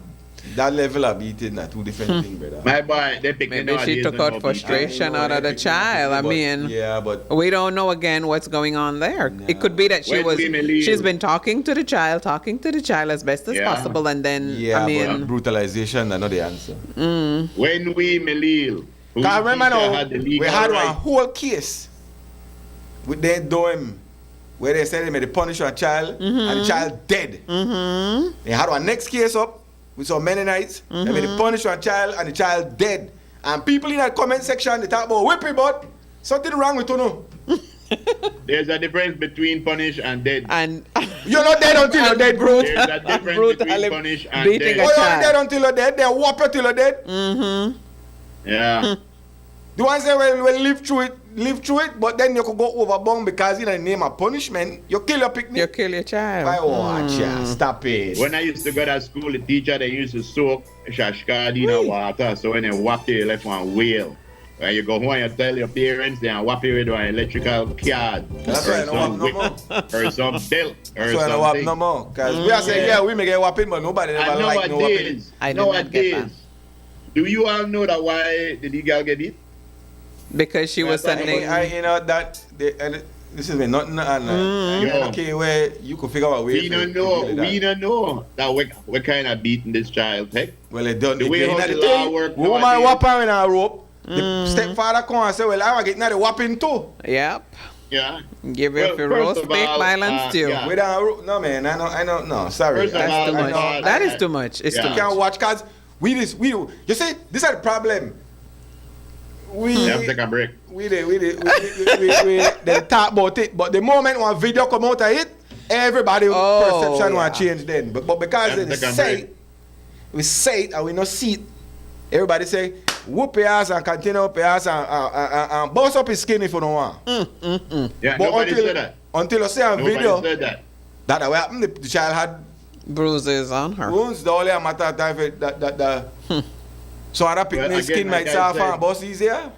that level of beating are two different things, brother. My boy, they pick Maybe she took out frustration out of the child. I mean, yeah, but we don't know again what's going on there. No. It could be that When women leave- she's been talking to the child as best as Yeah. possible, and then yeah, I but mean, brutalization are not the answer. When we Melil, who Cause remember now, had the we legal had right. one whole case with their dome where they said they made a punish a child and the child dead. They had one next case up with some Mennonites. They made a punish a child and the child dead. And people in that comment section they talk about whipping, but something wrong with you know. There's a difference between punish and dead. and You're not dead until you're dead, bro. There's a difference brutally between punish and beating dead. Oh, you're child. not dead until you're dead. They whop you till you're dead. Yeah. The ones say, well, live through it, but then you could go overbound because in the name of punishment, you kill your picnic. you kill your child. Why watch ya? Stop it. When I used to go to school, the teacher they used to soak shashkadi in the water. So when they whap you, you left one whale. When you go home, you tell your parents, they whap you with an electrical card. That's or why I don't some whap no whip, or some belt, or That's why I don't whap something. no more. Because we are saying, yeah, we may get whopping, but nobody And never like no whopping. nowadays, I did not get that. do you all know that why did the girl get it? Because she was That's why sending. You know, this is nothing, Yeah. okay, where you could figure out ways We to don't know. deal with that. We don't know that what kind of beating this child take. Well, they done The it. way They how inna the the law thing, work woman nowadays. whop her in a rope. The stepfather come and say, well, I want to get now the whopping too. Yep. Yeah. Give Well, her for first roast of beef, all, violence stew. yeah. Without a rope. No, man, I know, no, sorry. First of That's all, too I much. know That is too much. It's Yeah. too You can't much. watch because you see, this is the problem. We You have to take a break. we they talk about it, but the moment one video come out of it, everybody perception yeah. will change then. But because You they have to take a say break. we say it and we not see it, everybody say whoop your ass and continue up your ass and bust up his skin if you don't want. Yeah, But nobody said that. until you see a Nobody video said that. that what happened, the child had Bruises on her. wounds. The only matter of time for that. So other picnic again, skin like might I soft said- and bust easier.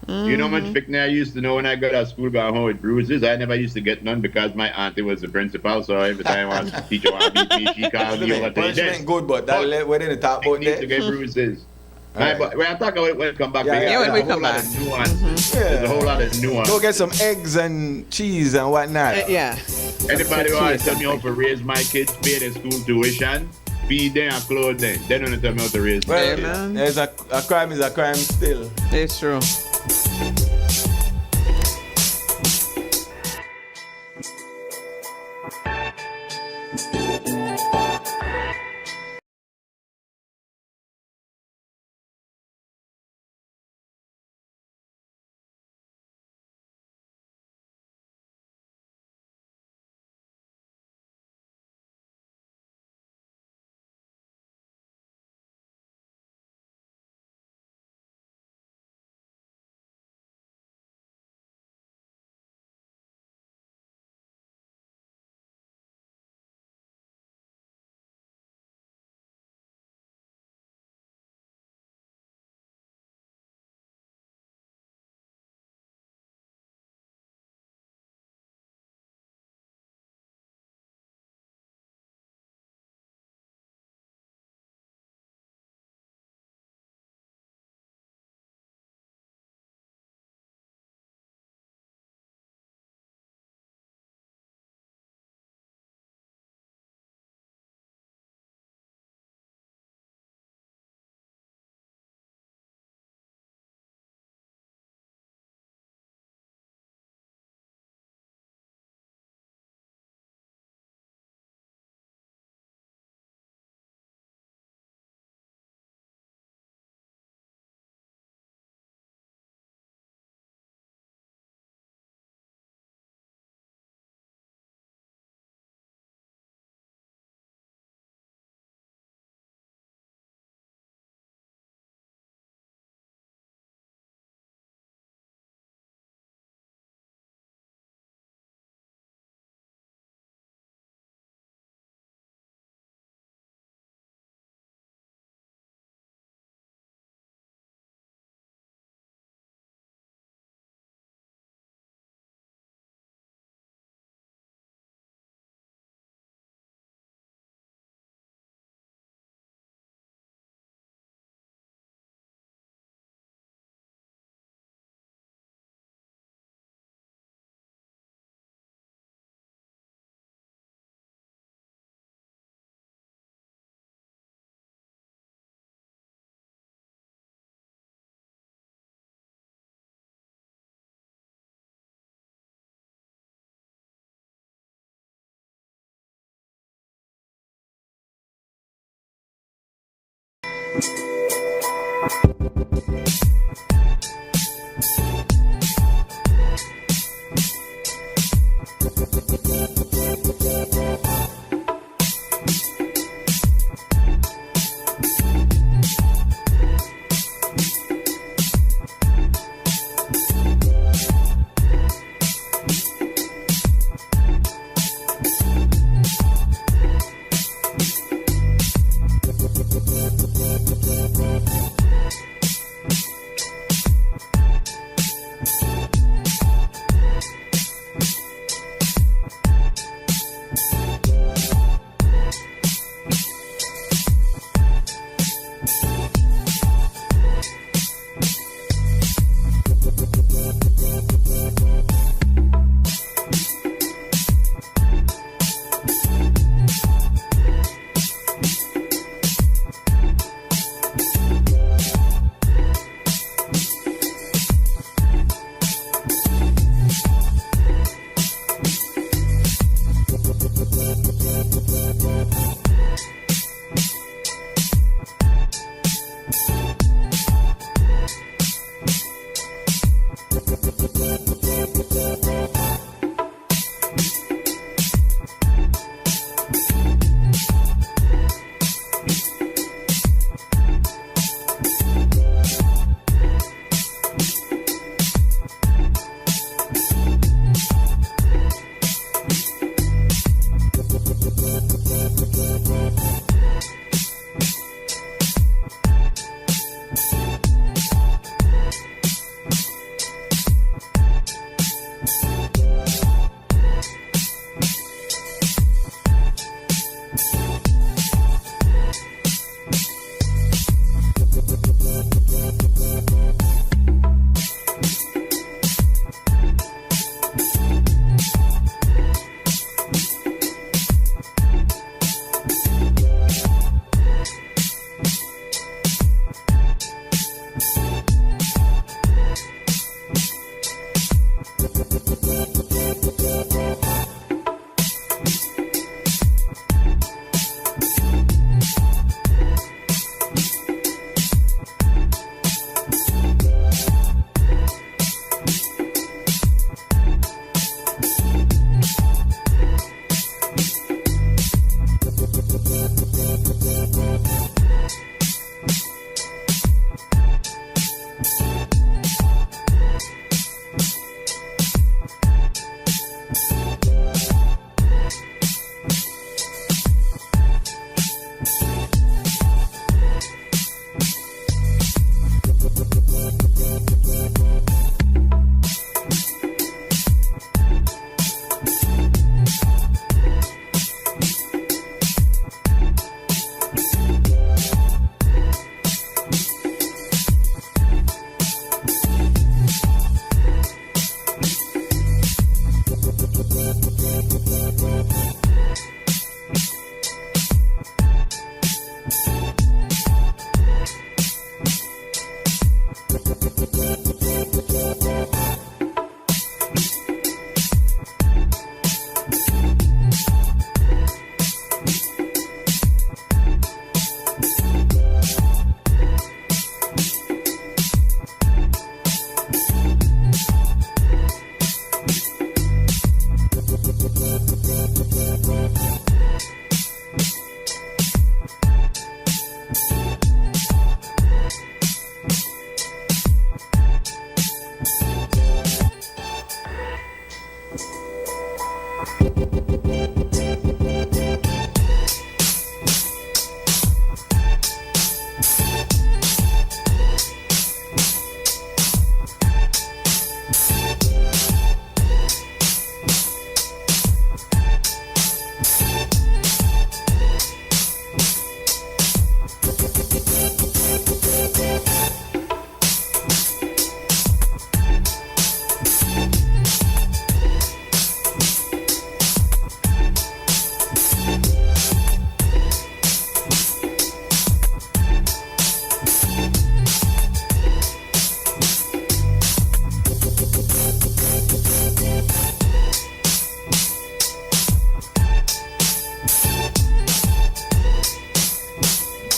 You know how much picnic I used to know when I got to school going home with bruises? I never used to get none because my auntie was the principal. So every time I was the teacher want to beat me, she called me over to the Punishment desk. good, but that where they talk about Need to that. get bruises. Alright. But when I talk about it when I come back, Yeah, because yeah, there's when a we whole come lot back. of nuance. There's a whole lot of nuance. Go get some eggs and cheese and whatnot. Yeah. Anybody who wants Cheese. to tell me how to raise my kids, pay their school tuition, feed them and clothe them, they don't tell me how to raise my Well, kids. man. there's a crime is a crime still. It's true.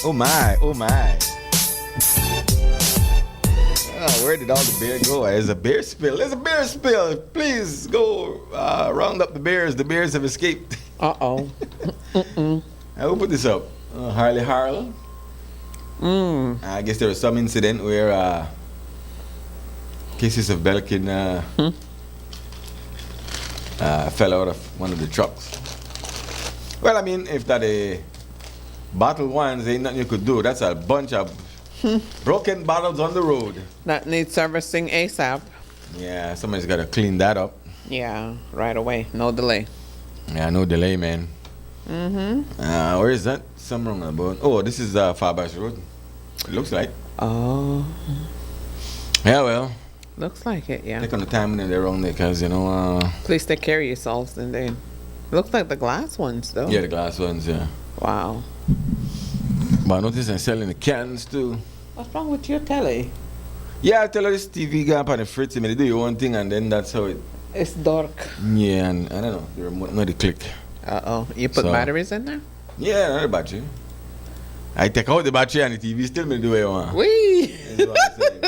Oh my, oh my. Where did all the beer go? There's a beer spill. There's a beer spill. Please go round up the bears. The bears have escaped. Uh-oh. I will put this up. Harley Harl. I guess there was some incident where cases of Belkin fell out of one of the trucks. Well, I mean, if that a bottle ones, ain't nothing you could do. That's a bunch of broken bottles on the road. That needs servicing ASAP. Yeah, somebody's got to clean that up. Yeah, right away. No delay. Yeah, no delay, man. Where is that? Somewhere on the boat. Oh, this is Farbash Road. It looks like. Oh, Yeah, well, looks like it, yeah. take on the time when they're around there, because, you know, Please take care of yourselves and then. Looks like the glass ones, though. yeah, the glass ones, yeah. Wow. But I noticed they're selling the cans, too. What's wrong with your telly? Yeah, I tell her this TV guy up on the fritz, I mean, they do your own thing, and then that's how it, It's dark. yeah, and I don't know, the remote, not the click. Uh-oh. You put So- batteries in there? Yeah, not the battery. I take out the battery and the TV still me do what you want. Wee! That's what I'm saying.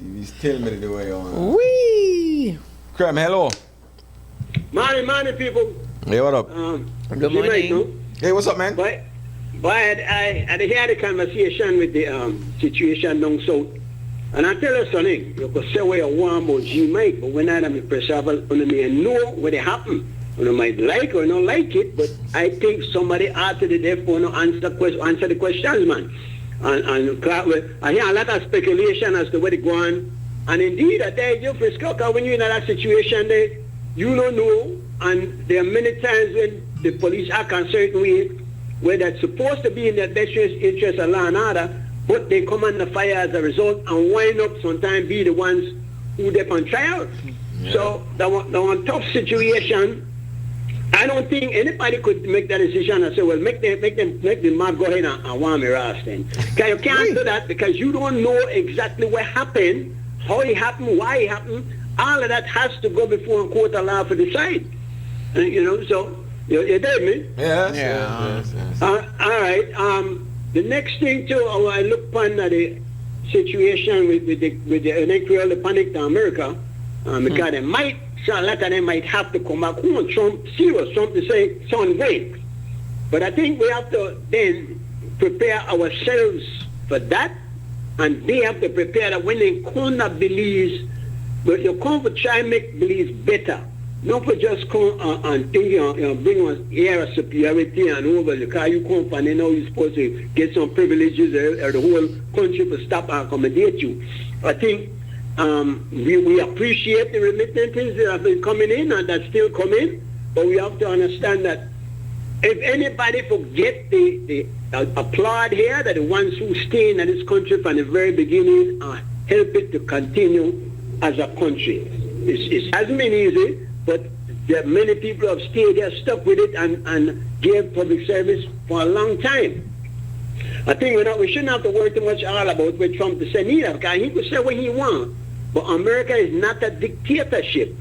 TV still me do what you want. Wee! Cram, hello. Morning, people. Hey, what up? Good morning. Hey, what's up, man? But I had a conversation with the situation down south. And I tell you something, you could say where you want about G-Mike, but when I'm in preserval, you may know what happened. You might like or not like it, but I think somebody after the death for no answer the questions, man. And I hear a lot of speculation as to where they go on. And indeed, I tell you, Frisco, when you're in that situation there, you don't know. And there are many times when the police act a certain way, where they're supposed to be in their best interest of law and order, but they come under fire as a result and wind up sometimes be the ones who they're on trial. Yeah. So that one tough situation. I don't think anybody could make that decision and say, well, make the man go ahead and want me arrest then. Because you can't do that because you don't know exactly what happened, how it happened, why it happened. All of that has to go before a court of law to decide. You know, so you there, me? Yes, Yeah. yes. All right. The next thing too, I look upon the situation with the electoral panic to America, because they might, so a lot of them might have to come back home. Trump to say, sound great. But I think we have to then prepare ourselves for that, and they have to prepare that when they come to believe, but you come to try and make beliefs better. Not for just come and think, bring us air of superiority and over the car you come from, and now you're supposed to get some privileges or the whole country to stop and accommodate you. I think we appreciate the remittances that have been coming in and that's still coming, but we have to understand that if anybody forget the applaud here, that the ones who stay in this country from the very beginning help it to continue as a country. It hasn't been easy, but there are many people who have stayed there, stuck with it, and gave public service for a long time. I think we shouldn't have to worry too much all about what Trump to say either, because he could say what he wants. But America is not a dictatorship.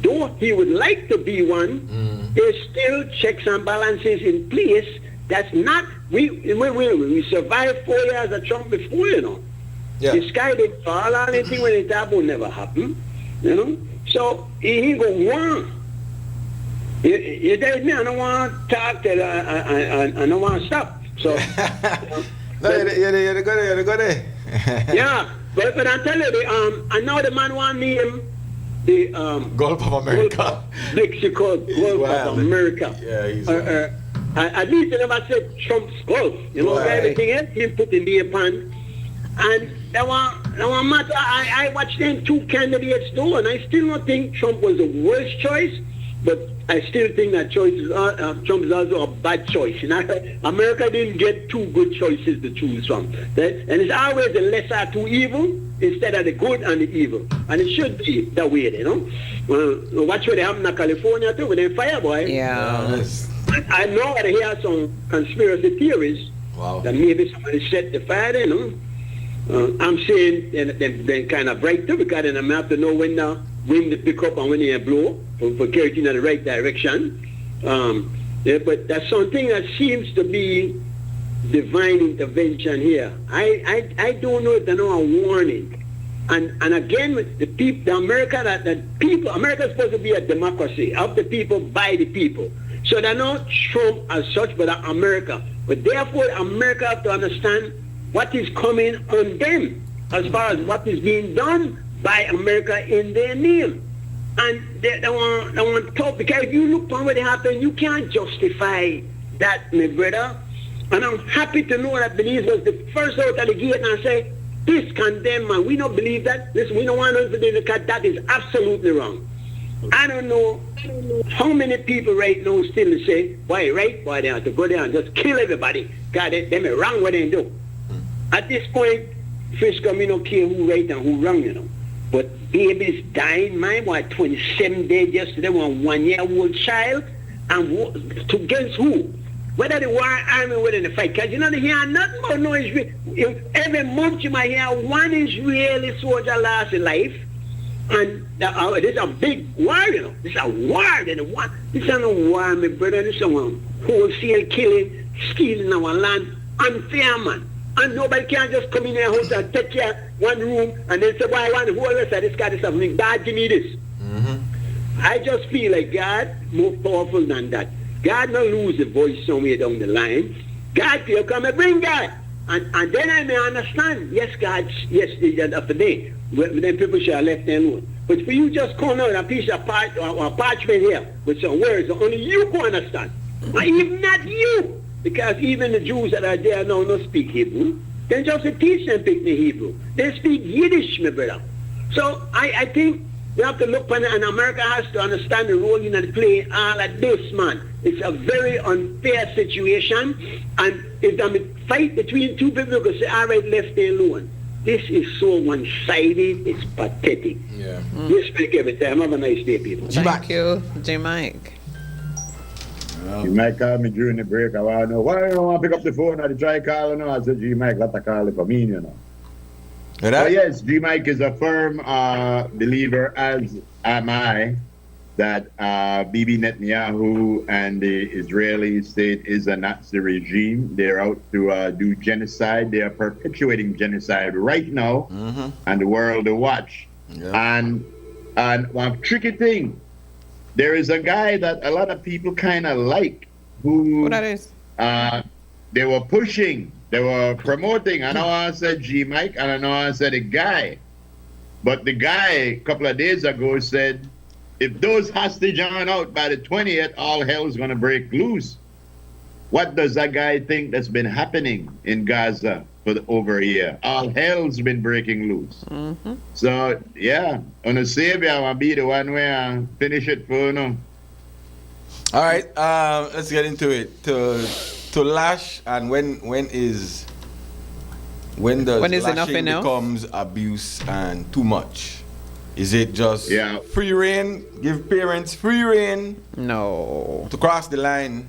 Though he would like to be one, there's still checks and balances in place. That's not, we survived 4 years of Trump before, you know. Yeah. The sky didn't fall, or anything when it happened will never happen, you know. So he go wrong. You tell me I don't want to talk till I don't want to stop. So No, you're good. yeah, but I tell you, I know the man want me the Gulf of America. Mexico Gulf Wow. of America. Yeah, he's at least they never said Trump's Gulf. You know, Right. everything else he put in the pan. And that one matter. I watched them two candidates do, and I still don't think Trump was the worst choice, but I still think that Trump is also a bad choice. You know? America didn't get two good choices to choose from. And it's always the lesser two evil instead of the good and the evil. And it should be that way, you know. Watch what they have in California too with them fire, boy. Yeah. Yes. I know that I hear some conspiracy theories Wow. that maybe somebody set the fire, you know. I'm saying they kind of bright too, because then I'm have to know when the wind to pick up and when they blow for carrying in the right direction. But that's something that seems to be divine intervention here. I don't know if there's no warning. And again, with the people, the America, that people, America is supposed to be a democracy of the people, by the people. So they're not Trump as such, but America. But therefore, America have to understand what is coming on them as far as what is being done by America in their name. And they want to talk, because if you look on what happened, you can't justify that, my brother. And I'm happy to know that Belize was the first out of the gate and say, this condemn, man. We don't believe that. Listen, we don't want to do the cut. That is absolutely wrong. I don't know how many people right now still say, why, right? Why they have to go there and just kill everybody. God, them are wrong what they do. At this point, Frisco, me don't care who right and who wrong, you know. But babies dying, my boy, 27 days yesterday, one 1-year-old child, and to against who? Whether the war army or whether the fight. Because you know, they hear nothing about no Israel. Every month you might hear one Israeli soldier lost his life. And this is a big war, you know. This is a war. This is not a war, my brother. This is a wholesale killing, stealing our land. Unfair, man. And nobody can just come in their house and take care one room and then say, why I want the whole rest of this guy, this something. God, give me this. Mm-hmm. I just feel like God more powerful than that. God not lose the voice somewhere down the line. God will come and bring God. And then I may understand, yes, God, yes, after day, then people shall left them alone. But for you just come out a piece of parchment here with some words that only you can understand. Or even not you. Because even the Jews that are there now don't speak Hebrew. They just teach them speak the Hebrew. They speak Yiddish, my brother. So I think we have to look on it, and America has to understand the role in the play all at this, man. It's a very unfair situation, and if there's a fight between two people, who say, all right, left them alone. This is so one-sided, it's pathetic. Yeah. You speak every time. Have a nice day, people. Thank you, J. Mike. You might call me during the break. I want to know why you don't want to pick up the phone or try calling. I said, G Mike, let the call it for me, you know. Oh, yes, G Mike is a firm believer, as am I, that Bibi Netanyahu and the Israeli state is a Nazi regime. They're out to do genocide. They are perpetuating genocide right now, and the world to watch. Yeah. And one tricky thing, there is a guy that a lot of people kind of like, who that is? They were pushing. They were promoting. I know I said G Mike, and I know I said a guy. But the guy a couple of days ago said, if those hostages aren't out by the 20th, all hell is going to break loose. What does that guy think that's been happening in Gaza for over a year? All hell's been breaking loose. So, yeah, on the savior, I want to be the one where I finish it for you. All right, let's get into it. To lash, and when does lashing becomes abuse and too much? Is it just free reign? Give parents free reign? No. To cross the line.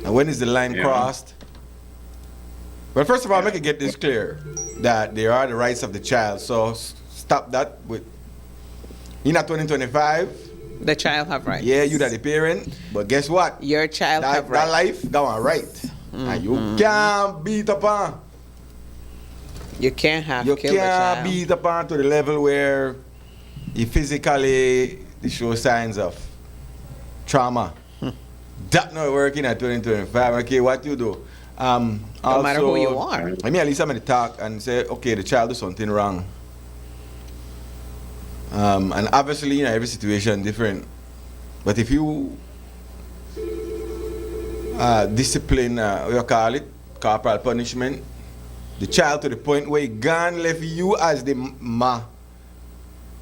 And when is the line crossed? But first of all, make it get this clear, that there are the rights of the child. So stop that with, in 2025. The child have rights. Yeah, you that the parent, but guess what? Your child have rights. That life go on right. And you can't beat upon. You can't have you kill the child. Beat upon to the level where you physically show signs of trauma. That not working at 2025. Okay, what you do? No matter who you are. I mean, at least somebody talk and say, okay, the child do something wrong. And obviously, every situation different. But if you discipline, what you call it, corporal punishment, the child to the point where he gone left you as the ma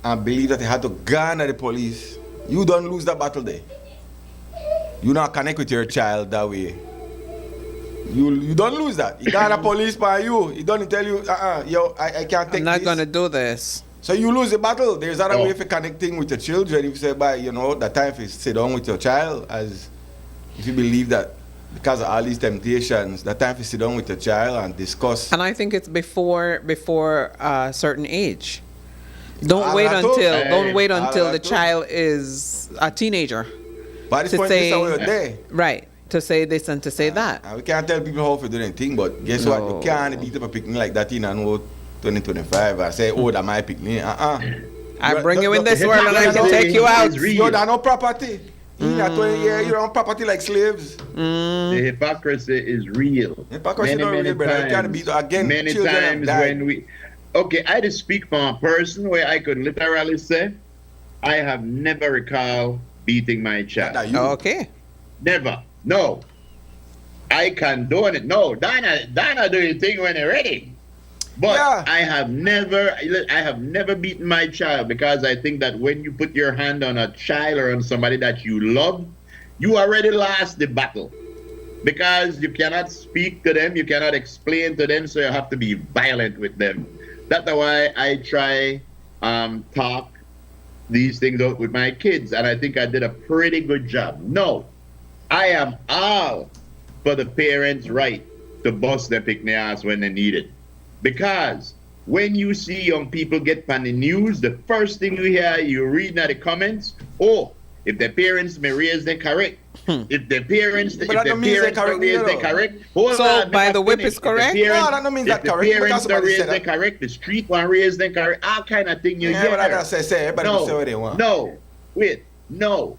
and believe that he had to gone at the police, you don't lose that battle there. You not connect with your child that way. You don't lose that. He got a police by you. He don't tell you, yo, I can't take this. I'm not going to do this. So you lose the battle. There's other way for connecting with your children. If you say, that time to sit down with your child, as if you believe that because of all these temptations, that time to sit down with your child and discuss. And I think it's before a certain age. Don't wait until the child is a teenager. By this point, this is how you're there. Right. To say this and to say that. We can't tell people how to do anything, but guess what? You can't beat up a picnic like that in and 2025 and say, oh, that my picnic. I bring you in this the world and I can take you out. It's real. Yo, that no property. In that 20 years, you're on property like slaves. The hypocrisy is real. Hypocrisy not real, brother. It can't be again. Many children have times died. when we, okay, I just speak from a person where I could literally say, I have never recalled beating my child. That you. Okay. Never. No. I condone it. No, Dana do your thing when you're ready. But Yeah. I have never beaten my child because I think that when you put your hand on a child or on somebody that you love, you already lost the battle. Because you cannot speak to them, you cannot explain to them, so you have to be violent with them. That's why I try talk these things out with my kids, and I think I did a pretty good job. No, I am all for the parents' right to bust their picnic ass when they need it. Because when you see young people get on the news, the first thing you hear, you read in the comments, oh, if the parents may raise them correct. If the parents, But that don't mean they correct, raise them correct. Hold So on, by let the me whip finish. is correct? If the No, that don't mean if that the correct. Because parents don't somebody raise said them that. correct, the street one raise them correct, all kind of thing you Yeah, hear. but I gotta say, everybody can say what they want. No, wait, no.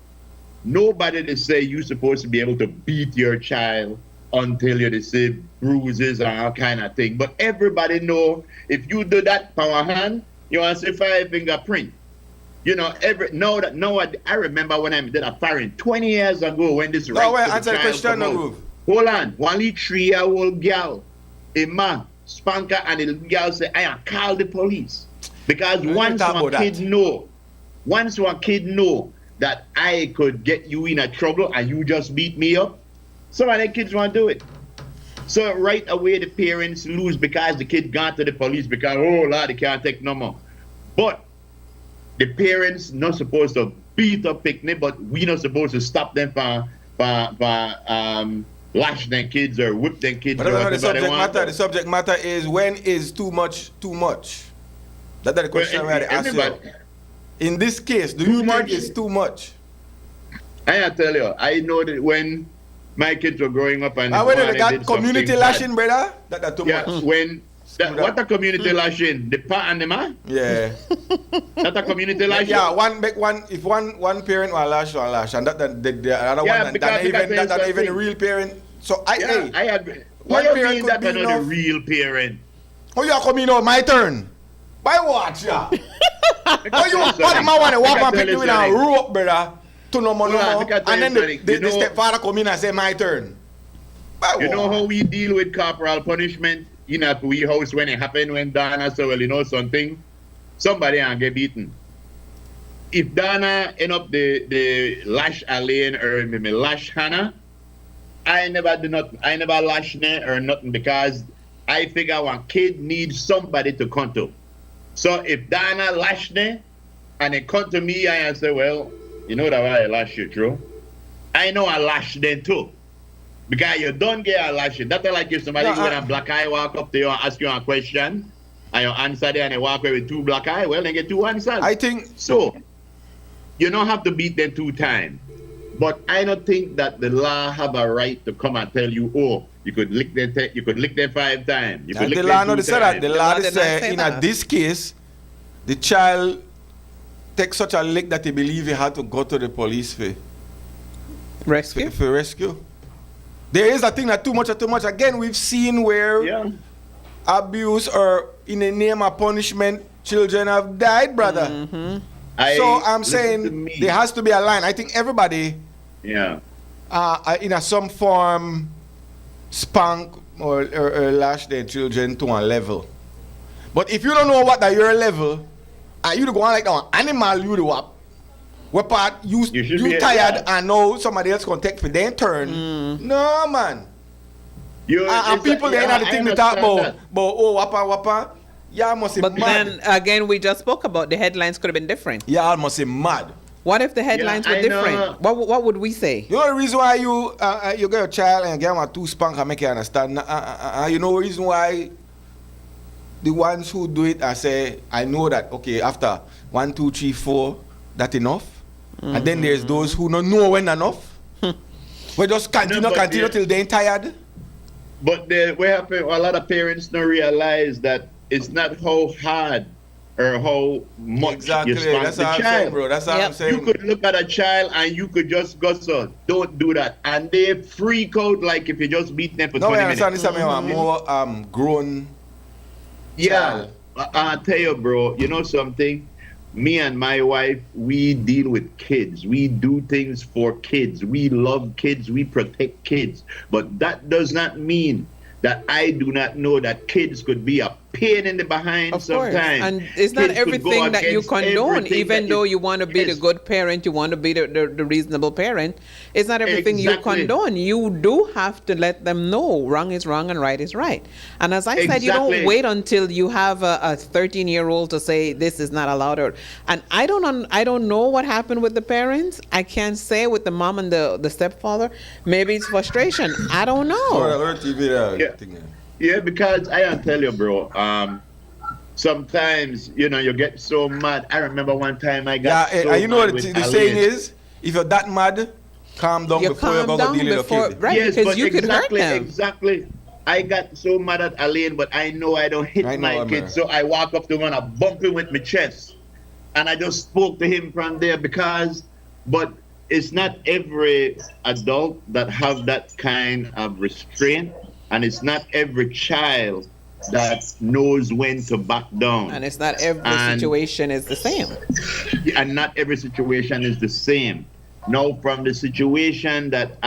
Nobody to say you're supposed to be able to beat your child until you receive bruises and all kind of thing. But everybody know if you do that power hand, you want to say 5 fingerprint. You know, I remember when I did a firing 20 years ago when this right wait, to the answer the child question, come no, out. Groove. Hold on, only 3-year-old girl, a man, spank her, and the girl say, I call the police. Because We once talk one about kid that. know that I could get you in a trouble and you just beat me up, some of the kids won't do it. So right away the parents lose because the kid gone to the police because, oh Lord, they can't take no more. But the parents not supposed to beat up picnic, but we not supposed to stop them from lash their kids or whip their kids. But or that's not the whatever they subject want. matter. The subject matter is when is too much too much? That's the question Well, we had to ask you. everybody- In this case, do Too you think much? it's too much? I tell you, I know that when my kids were growing up and And when one they did got something community bad. lashing, brother, that's too Yeah, much. when Screw what that. a community lashing, the pa and the man, Yeah. not a community lashing. Yeah, if one parent will lash, and that the other Yeah, one because that even something. the real parent. So Yeah, I agree. one What you parent mean could that be another enough. real parent? Oh, you are coming out, my turn. By what, yeah? Oh, you Tell you what something. am I want to walk I can and pick tell you you in a something. rope, brother? To no more, no Hold on, more. I can tell And then you the something. You know- stepfather come in and say, my turn. By You know what? how we deal with corporal punishment in a we house when it happened when Dana said, well, you know something, somebody and get beaten. If Dana end up the lash Alain or maybe lash Hannah, I never lash her or nothing because I figure one kid needs somebody to come to. So if Dana lash her and they come to me and I say, well, you know that why I lash you, true? I know I lash them too. Because you don't get a lash. That's like if somebody No, with a black eye walk up to you and ask you a question and you answer there and they walk away with 2 black eye, well, they get 2 answers. I think So, you don't have to beat them 2 times. But I don't think that the law have a right to come and tell you, oh, you could lick them 5 times. You could lick the them law 2 not say that. The times. law did not say say in that. this case, the child takes such a lick that he believe he had to go to the police Rescue? for rescue. There is a thing that too much. Again, we've seen where Yeah. abuse or in the name of punishment, children have died, brother. So I'm listen to saying me. there has to be a line. I think everybody, Yeah. in a some form, spank or lash their children to a level. But if you don't know what that your level, and you go on like that one animal, you do up. What part you should be- tired yeah. and know somebody else can take for their turn? No, man. And people they ain't the thing to talk about. But oh, wapa. Yeah, I must say But mad. then again, we just spoke about the headlines could have been different. Yeah, I must say mad. What if the headlines were I know. different? What would we say? You know the reason why you get your child and get him a 2 spank and make you understand? You know the reason why the ones who do it and say, I know that, okay, after 1, 2, 3, 4, that enough? And then there's those who don't know when enough. We just continue till they're tired. But a lot of parents don't realize that it's not how hard or how much Exactly. you spank That's the what I'm child. saying, bro. That's what Yep. I'm saying. You could look at a child and you could just go, so don't do that. And they freak out like if you just beat them for No, 20 I minutes. understand this. I mean, more grown. Yeah, I tell you, bro, you know something? Me and my wife, we deal with kids. We do things for kids. We love kids. We protect kids. But that does not mean that I do not know that kids could be a pain in the behind Of course. sometimes. And it's not Kids could go everything that you against condone, everything even that though you want to be the Yes. good parent, you want to be the reasonable parent. It's not everything Exactly. you condone. You do have to let them know wrong is wrong and right is right. And as I said, you don't Exactly. wait until you have a 13-year-old to say this is not allowed. And I don't know what happened with the parents. I can't say with the mom and the stepfather. Maybe it's frustration. I don't Oh, know. that TV there. Yeah. Thing there. Yeah, because I tell you, bro, sometimes, you know, you get so mad. I remember one time I got Yeah, so and you know mad what with the saying Alain. is? If you're that mad, calm down You before you're calm going to down deal with before, your kid. right? Yes, Because but you could hurt exactly, them. exactly. I got so mad at Alain, but I know I don't hit I know, my man. kid, so I walk up to him and I bump him with my chest. And I just spoke to him from there but it's not every adult that have that kind of restraint, and it's not every child that knows when to back down. And it's not every And- situation is the same. And not every situation is the same. Now, from the situation that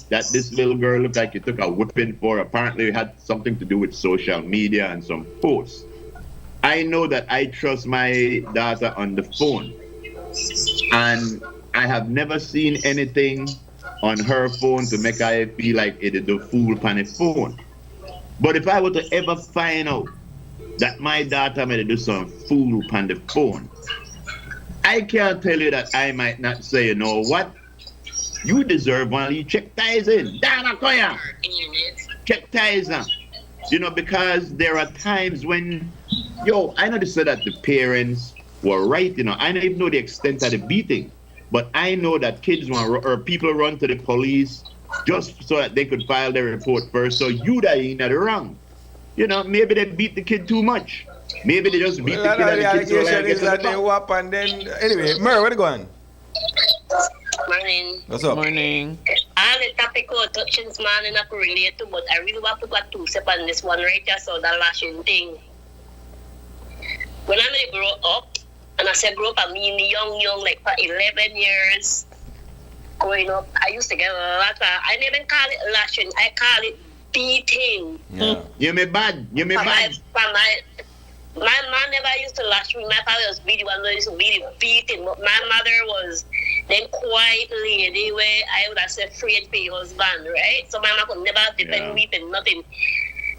this little girl looked like you took a whipping for, apparently it had something to do with social media and some posts. I know that I trust my daughter on the phone. And I have never seen anything on her phone to make her feel like it is the fool on the phone. But if I were to ever find out that my daughter may do some fool on the phone, I can't tell you that I might not say, you know what? You deserve one of you check ties in. Dana Koya. Check ties in. You know, because there are times when, I know they said that the parents were right, you know. I don't even know the extent of the beating. But I know that kids or people run to the police just so that they could file their report first. So you that ain't not wrong. You know, maybe they beat the kid too much. Maybe they just beat the kid and the kid so allegation like is that they whop and then... Anyway, Mer, where you going? Morning. What's up? Morning. All the topic of touching man and I could relate to, but I really want to put two steps on this one right there, so that lashing thing. When I grow up, and I said grow up, I mean young, like for 11 years growing up, I used to get a lot of, I never call it lashing, I call it beating. Yeah. You me bad. My mom never used to lash me. My father was really one that used to really beating, but my mother was then quiet lady where I would have said afraid for your husband, right? So my mom could never defend me for nothing.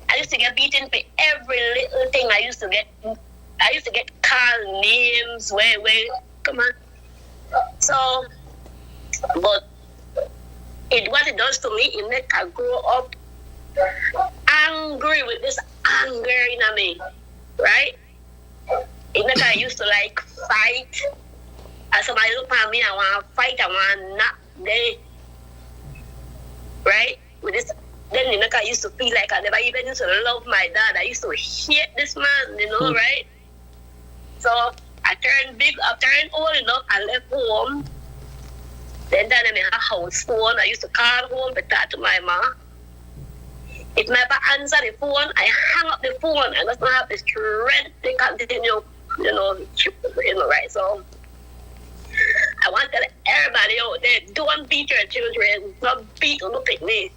I used to get beaten for every little thing. I used to get called names where come on. So but what it does to me, it make I grow up angry with this anger in me. Right? It make I used to like fight. As somebody look at me, I want to fight, I want to knock them. Right? With this, then it make I used to feel like I never even used to love my dad. I used to hate this man, right? So I turned old enough, I left home. Then I had a house phone. I used to call home to talk to my mom. If my never answer the phone, I hang up the phone. I just don't have this strength to continue, right? So I want to tell everybody out there, don't beat your children. Don't beat or look at me.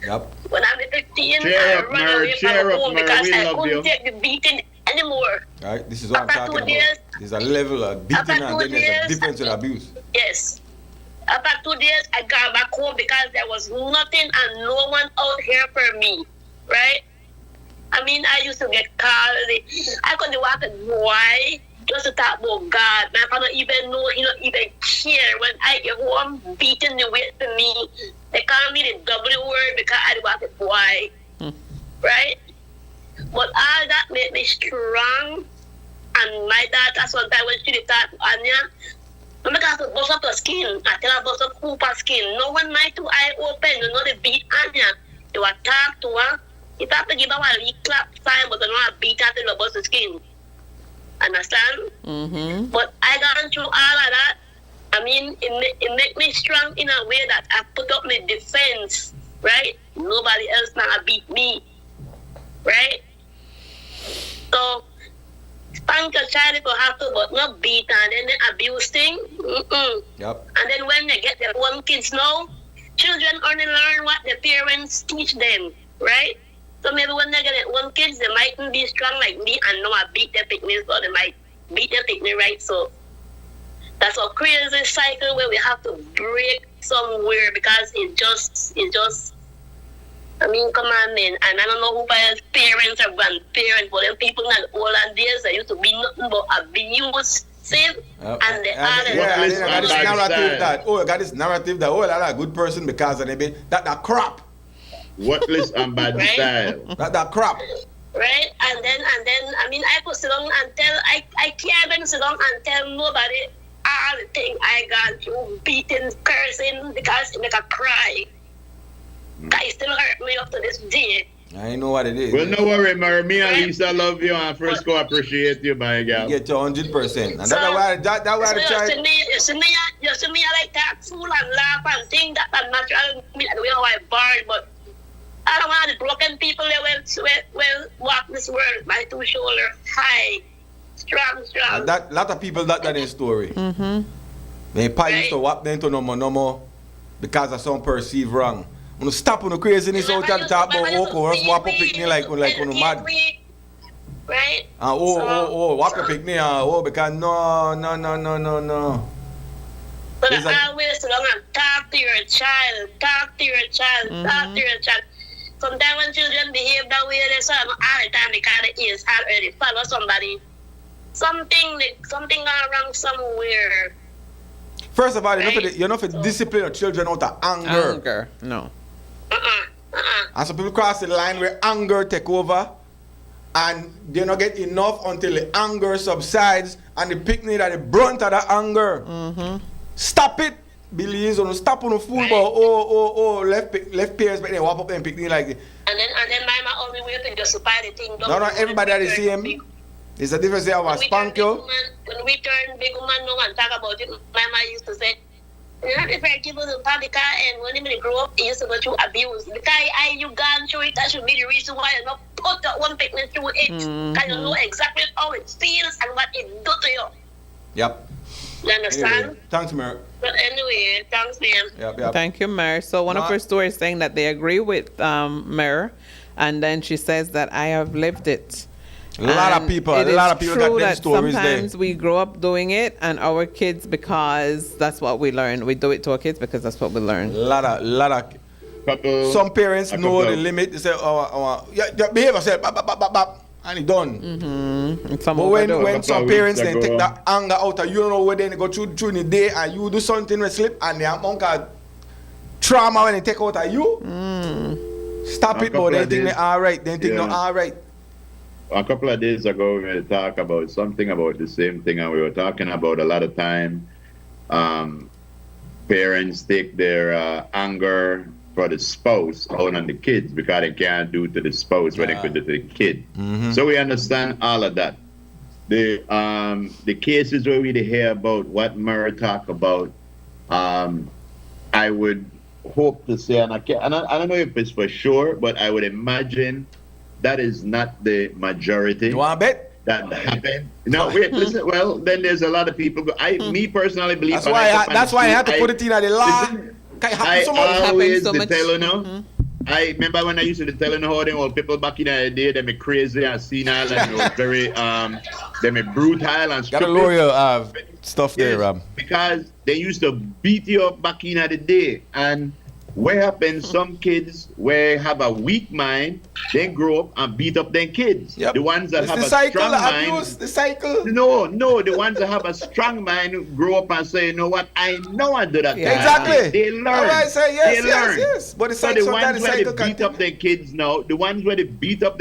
Yep. When I'm 15, Cheer I up, ran Mer, away cheer from up, home Mer, because we I love couldn't you. take the beating anymore. Right? This is what I'm After talking 2 about. days- There's a level of beating After and 2 then there's a days- difference with abuse. Yes. After 2 days, I got back home because there was nothing and no one out here for me, right? I mean, I used to get called. I couldn't walk and why? Just to talk about God. My father even know, he don't even care. When I get home, beating the weight to me, they call me the W word because I walk and why, right? But all that made me strong. And my daughter, sometimes when she talk to Anya, I have to bust up her skin. I tell her bust up Cooper's skin. No one my two eye open, they beat Anya. They will talk to her. If I have to give her a clap sign, but they don't beat skin. Understand? Mm-hmm. But I gone through all of that. I mean, it make me strong in a way that I put up my defense, right? Nobody else now beat me, right? So, spank a child if you have to, but not beat and then the abuse thing. Yep. And then when they get their own kids now, children only learn what their parents teach them, right? So maybe when they get their own kids, they mightn't be strong like me and know I beat their picnics, or they might beat their picnic, right? So that's a crazy cycle where we have to break somewhere because it just I mean, come on, man. And I don't know who by parents or grandparents, but them people in the olden days, they used to be nothing but abuse, and they are the got this narrative that, I got this narrative that, I'm a good person because of them. That crap. Worthless and bad Right? style. That crap. right? And then, I mean, I could sit down and tell, I can't even sit down and tell nobody all the thing I got through, beating, cursing, because it make a cry. That still hurt me up to this day. I know what it is. Well, no worry, Mary. Me and Lisa love you and Frisco appreciate you, my girl. You get your 100%. And So, that's why the you child. see me, I like that fool and laugh and think that I'm natural, me, the way how I born, but I don't want the broken people that will walk this world by two shoulders high, strong. And that lot of people that in story. Mm-hmm. They pa used to whap them to no more because of some perceived wrong. When you stop on the craziness out there, talk about just whap up picnic like when you mad. Right? Whap up picnic, because no. But There's I always sit down and talk to your child. Sometimes when children behave that way, they say all the time because the ears already follow somebody. Something gone wrong somewhere. First of all, you know for discipline of children out of anger. No. And some people cross the line where anger take over and they don't get enough until the anger subsides and the picnic at the brunt of the anger. Mm-hmm. Stop it, Billy. So stop on the football. Left pairs, but they whap up and picnic like that. And then my only way to justify the thing. No, everybody that is same. It's a difference there. I was spank you. When we turn big woman no and talk about it, my mom used to say, you know, different people in public and when they grow up, he used to go through abuse. Because you gone through it, that should be the reason why you not put that one picnic through it. Because you know exactly how it feels and what it do to you. Yep. You understand? Anyway, thanks, Mer. But anyway, thanks, man. Yep. Thank you, Mary. So one of her stories saying that they agree with Mary, and then she says that I have lived it. A lot of people got them stories there. Sometimes we grow up doing it, and our kids, because that's what we learn. We do it to our kids because that's what we learn. A lot of. Some parents know the limit. They say, behave yourself, and it's done. Mm-hmm. But when some parents then take that anger out of you, don't know where they go through the day, and you do something with slip, and the amount of trauma when they take out of you. Stop it, but they think they're alright. They think they're alright. A couple of days ago, we were talking about something about the same thing, and we were talking about a lot of time parents take their anger for the spouse out on the kids because they can't do to the spouse what they could do to the kid. Mm-hmm. So we understand all of that. The cases where we hear about what Murray talk about, I would hope to say, and I don't know if it's for sure, but I would imagine that is not the majority. You want to bet? That happened. No, wait, listen. Well, then there's a lot of people. Me personally believe. That's why I had to put it in the law. I always so much. tell you know. I remember when I used to tell you how them old people back in the day, they be crazy and senile and very they be brutal and stupid. Got a lawyer stuff there, Rob. Because they used to beat you up back in the day. And what happens, some kids where have a weak mind, they grow up and beat up their kids. Yep. The ones that have a strong mind. The cycle. No, the ones that have a strong mind grow up and say, you know what, I know I do that. Yeah. Exactly. They learn. I say yes, they learn. yes. But So the ones where they beat up their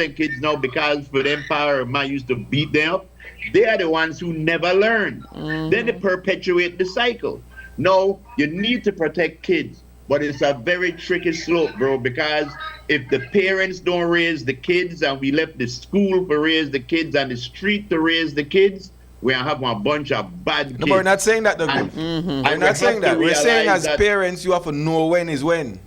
kids now, because for them power man used to beat them up, they are the ones who never learn. Then they perpetuate the cycle. No, you need to protect kids. but it's a very tricky slope, bro, because if the parents don't raise the kids and we left the school to raise the kids and the street to raise the kids, we have a bunch of bad kids. No, but we're not saying that, though. We're not saying that. We're saying as parents, you have to know when is when.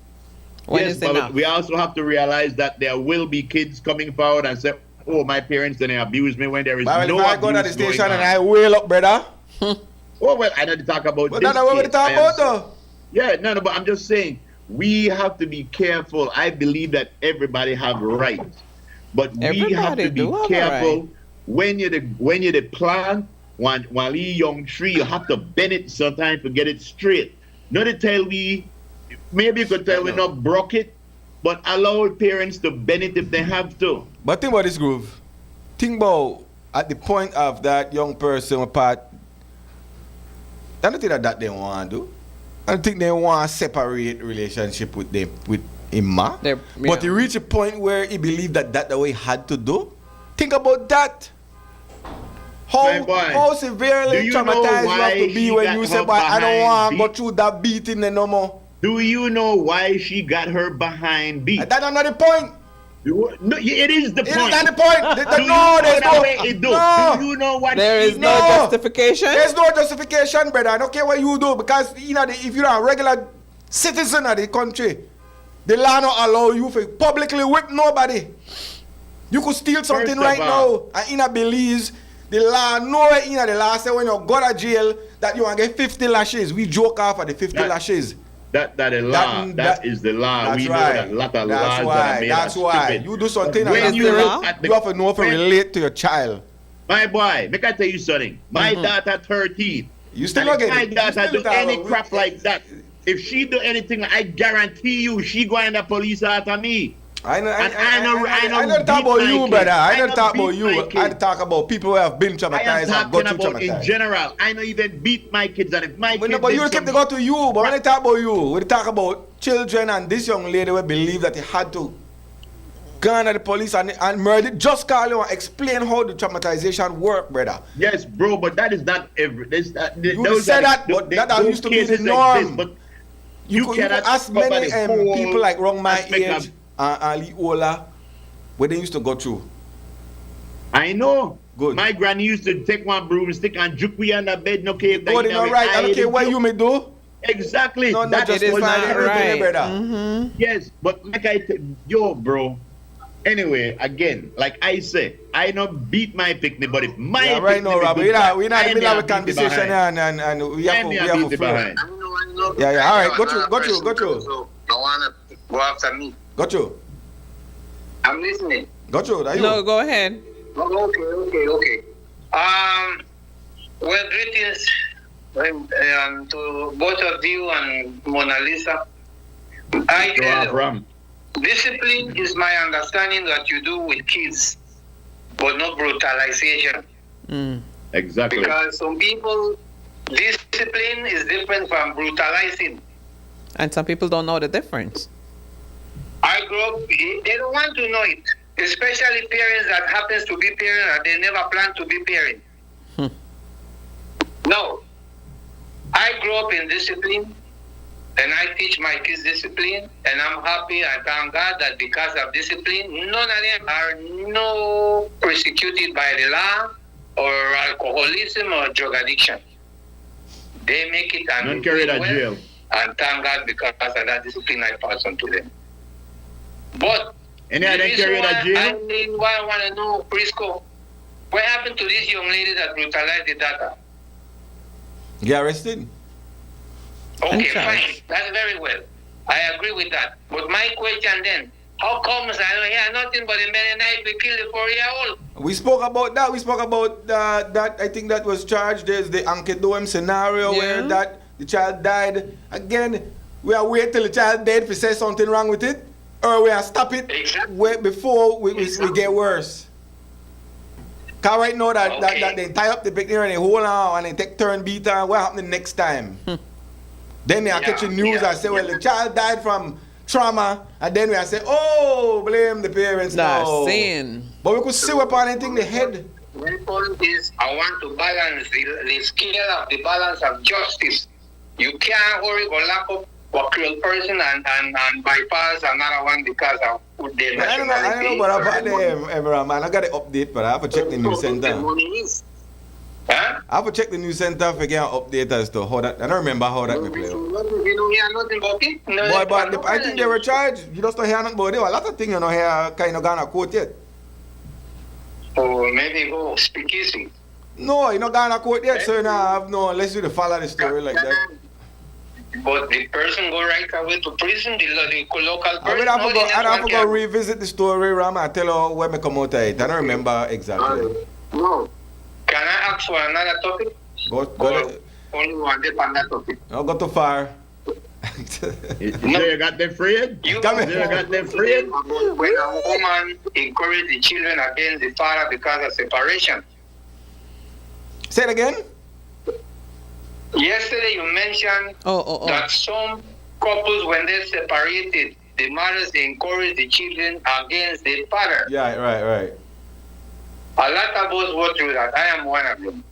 When yes, is but enough? we also have to realize that there will be kids coming forward and say, oh, my parents didn't abuse me when there is Well, no if I go to the abuse going station on. and I wail up, brother. Oh, well, I don't talk about But this that's not what we're case. talking about, though. Yeah, no, but I'm just saying, we have to be careful. I believe that everybody have rights. But we have Everybody to be do have a careful right. when you're the plant, while you young tree, you have to bend it sometimes to get it straight. Not to tell we, maybe you could tell we not broke it, but allow parents to bend it if they have to. But think about this, Groove. Think about at the point of that young person apart. I don't think that they want to do. I don't think they want to separate relationship with them with him, ma. But he reached a point where he believed that that's the way he had to do. Think about that. How severely traumatized you have to be when you say, "But I don't want to go through that beating no more." Do you know why she got her behind beat? That's not the point. No, it is the point. It is not the point. Do you know Do you know what There is no justification. There's no justification, brother. I don't care what you do, because you know, if you're a regular citizen of the country, the law not allow you to publicly whip nobody. You could steal something right now, and in a Belize, the law nowhere in the law say when you go to jail that you want to get 50 lashes. We joke off of the 50 lashes. That is the law. That's We know right. that a lot of laws That's that why. are made That's why. stupid. You do something When and you look at you have to know how to relate to your child. My boy, make I tell you something. My daughter 13. You still And not if getting my daughter do any crap like that, if she do anything, I guarantee you she going to police after me. I know don't talk about you, brother. I don't talk about beat you. my I kids. talk about people who have been I am traumatized and talking got through about in traumatized. general. I know even beat my kids, and if my But, kids no, but you did keep to some- go to you. But when I talk about you, we talk about children and this young lady will believe that he had to go at the police and murder. Just call you and explain how the traumatization work, brother. Yes, bro, but that is not every. You say that, but that used to be the norm. But You could ask many people like around my age and Ola, where they used to go through. I know. Good. My granny used to take one broomstick and juke me on the bed. No care. Good, all right. I don't care what you may do. Exactly. No, That just was not everything, right. brother. Yes, but like yo, bro. Anyway, again, like I say, I not beat my picnic, but if my Yeah, right now, Robert. We're not in the middle of a conversation and we have to flow. behind. Yeah. All right. Go through. So don't wanna go after me. Go through. I'm listening. Go through. Are you? No, go ahead. Oh, okay. Well, greetings to both of you and Mona Lisa. I tell you, discipline is my understanding that you do with kids, but not brutalization. Exactly. Because some people, discipline is different from brutalizing. And some people don't know the difference. I grew up, they don't want to know it. Especially parents that happens to be parents and they never plan to be parents. No. I grew up in discipline and I teach my kids discipline, and I'm happy and thank God that because of discipline, none of them are no persecuted by the law or alcoholism or drug addiction. They make it and None carried to jail. And thank God because of that discipline I pass on to them. But any other carried to jail? Why I want to know, Frisco, what happened to this young lady that brutalized the daughter? Get arrested? Okay, fine. That's very well. I agree with that. But my question then, how comes I don't hear nothing but a man knife to kill the 4-year-old? We spoke about that. We spoke about that. I think that was charged. There's the Ankedoem scenario where that the child died. Again, we are wait till the child dead to say something wrong with it, or we are stop it before we get worse. Cause right now that they tie up the picture and they hold on and they take turn beat on. What happened the next time? Then they are catching news and say, well, the child died from trauma, and then we are say, oh, blame the parents now. Sin. But we could see upon anything the head. My point is, I want to balance the scale of the balance of justice. You can't hurry go lock up what kill person and bypass another one because of food their I don't nationality. know, but about them, man. I got the update, but I have to check the news center. Huh? I have to check the news center for get an update as to how that. I don't remember how that we play. We don't hear nothing about it. No, Boy, but I think they were charged. You just don't hear nothing about it. A lot of things you don't hear kind of gonna court yet. So maybe go speak easy. No, you not gonna court yet, so you don't have no unless you follow the story like that. But the person go right away to prison, the local person. I mean, I have to go revisit the story, Ram, and tell her when I come out of it. I don't remember exactly. No. Can I ask for another topic? Go Only one day on that topic. I'll go too far. You got them freed? You Come You got them freed? when a woman encourages the children against the father because of separation. Say it again. Yesterday you mentioned that some couples, when they separated, the mothers encourage the children against the father. Yeah, right. A lot of us go through that. I am one of them.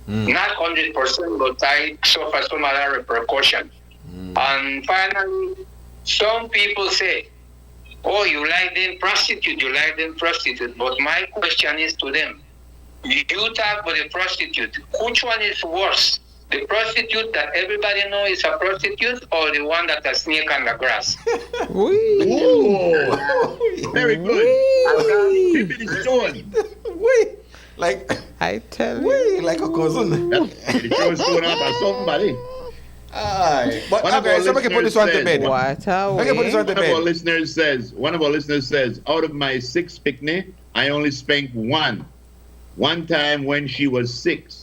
Not 100%, but I suffer some other repercussion. And finally, some people say, oh, you like them prostitute. But my question is to them, you talk about the prostitute. Which one is worse? The prostitute that everybody knows is a prostitute, or the one that's a snake on the grass? Ooh. Very good. Keep it stone. Wait, like I tell you. like a cousin. The show is going out by somebody. Aye. But One of okay, our so we can put this one to listeners bed. What a We can put this way. one to One of bed. our listeners says, out of my 6 picnic, I only spanked one. One time when she was 6.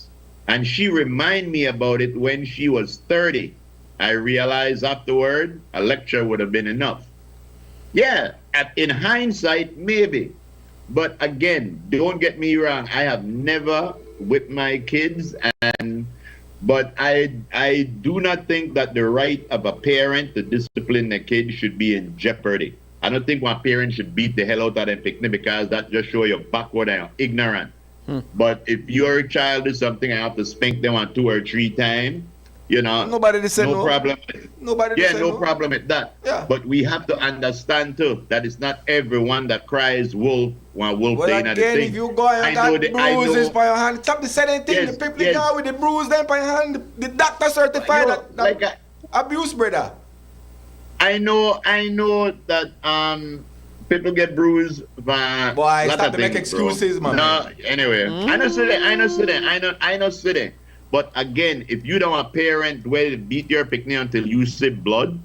And she reminded me about it when she was 30. I realized afterward, a lecture would have been enough. Yeah, in hindsight, maybe. But again, don't get me wrong. I have never whipped my kids, but I do not think that the right of a parent to discipline a kid should be in jeopardy. I don't think one parent should beat the hell out of them picnic because that just shows you're backward and ignorant. But if your child is something, I have to spank them on 2 or 3 times. You know, Nobody said no. problem. Nobody Yeah, said no problem with that. Yeah. But we have to understand too that it's not everyone that cries wolf when wolf Well, playing at the again, thing. if you go and got bruises by your hand, stop the same thing. Yes, The people yes. go with the bruise then by your hand. The doctor certified No, that like abuse, brother. I know that people get bruised by Boy, lot stop of to make things, bro. excuses, man. No, anyway, I know say that. But again, if you don't a parent where beat your picnic until you see blood,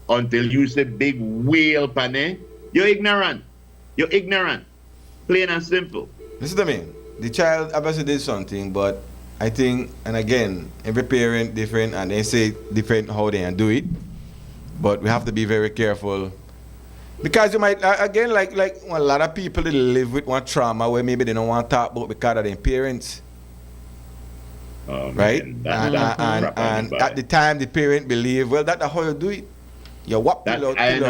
until you see big whale pane, you're ignorant. You're ignorant. Plain and simple. Listen to me. The child obviously did something, but I think, and again, every parent different, and they say different how they can do it. But we have to be very careful. Because you might, again, like a lot of people, they live with one trauma where maybe they don't want to talk about because of their parents. Right? Man, And at the time, the parent believe, well, that's how you do it. You walk till you're tired. I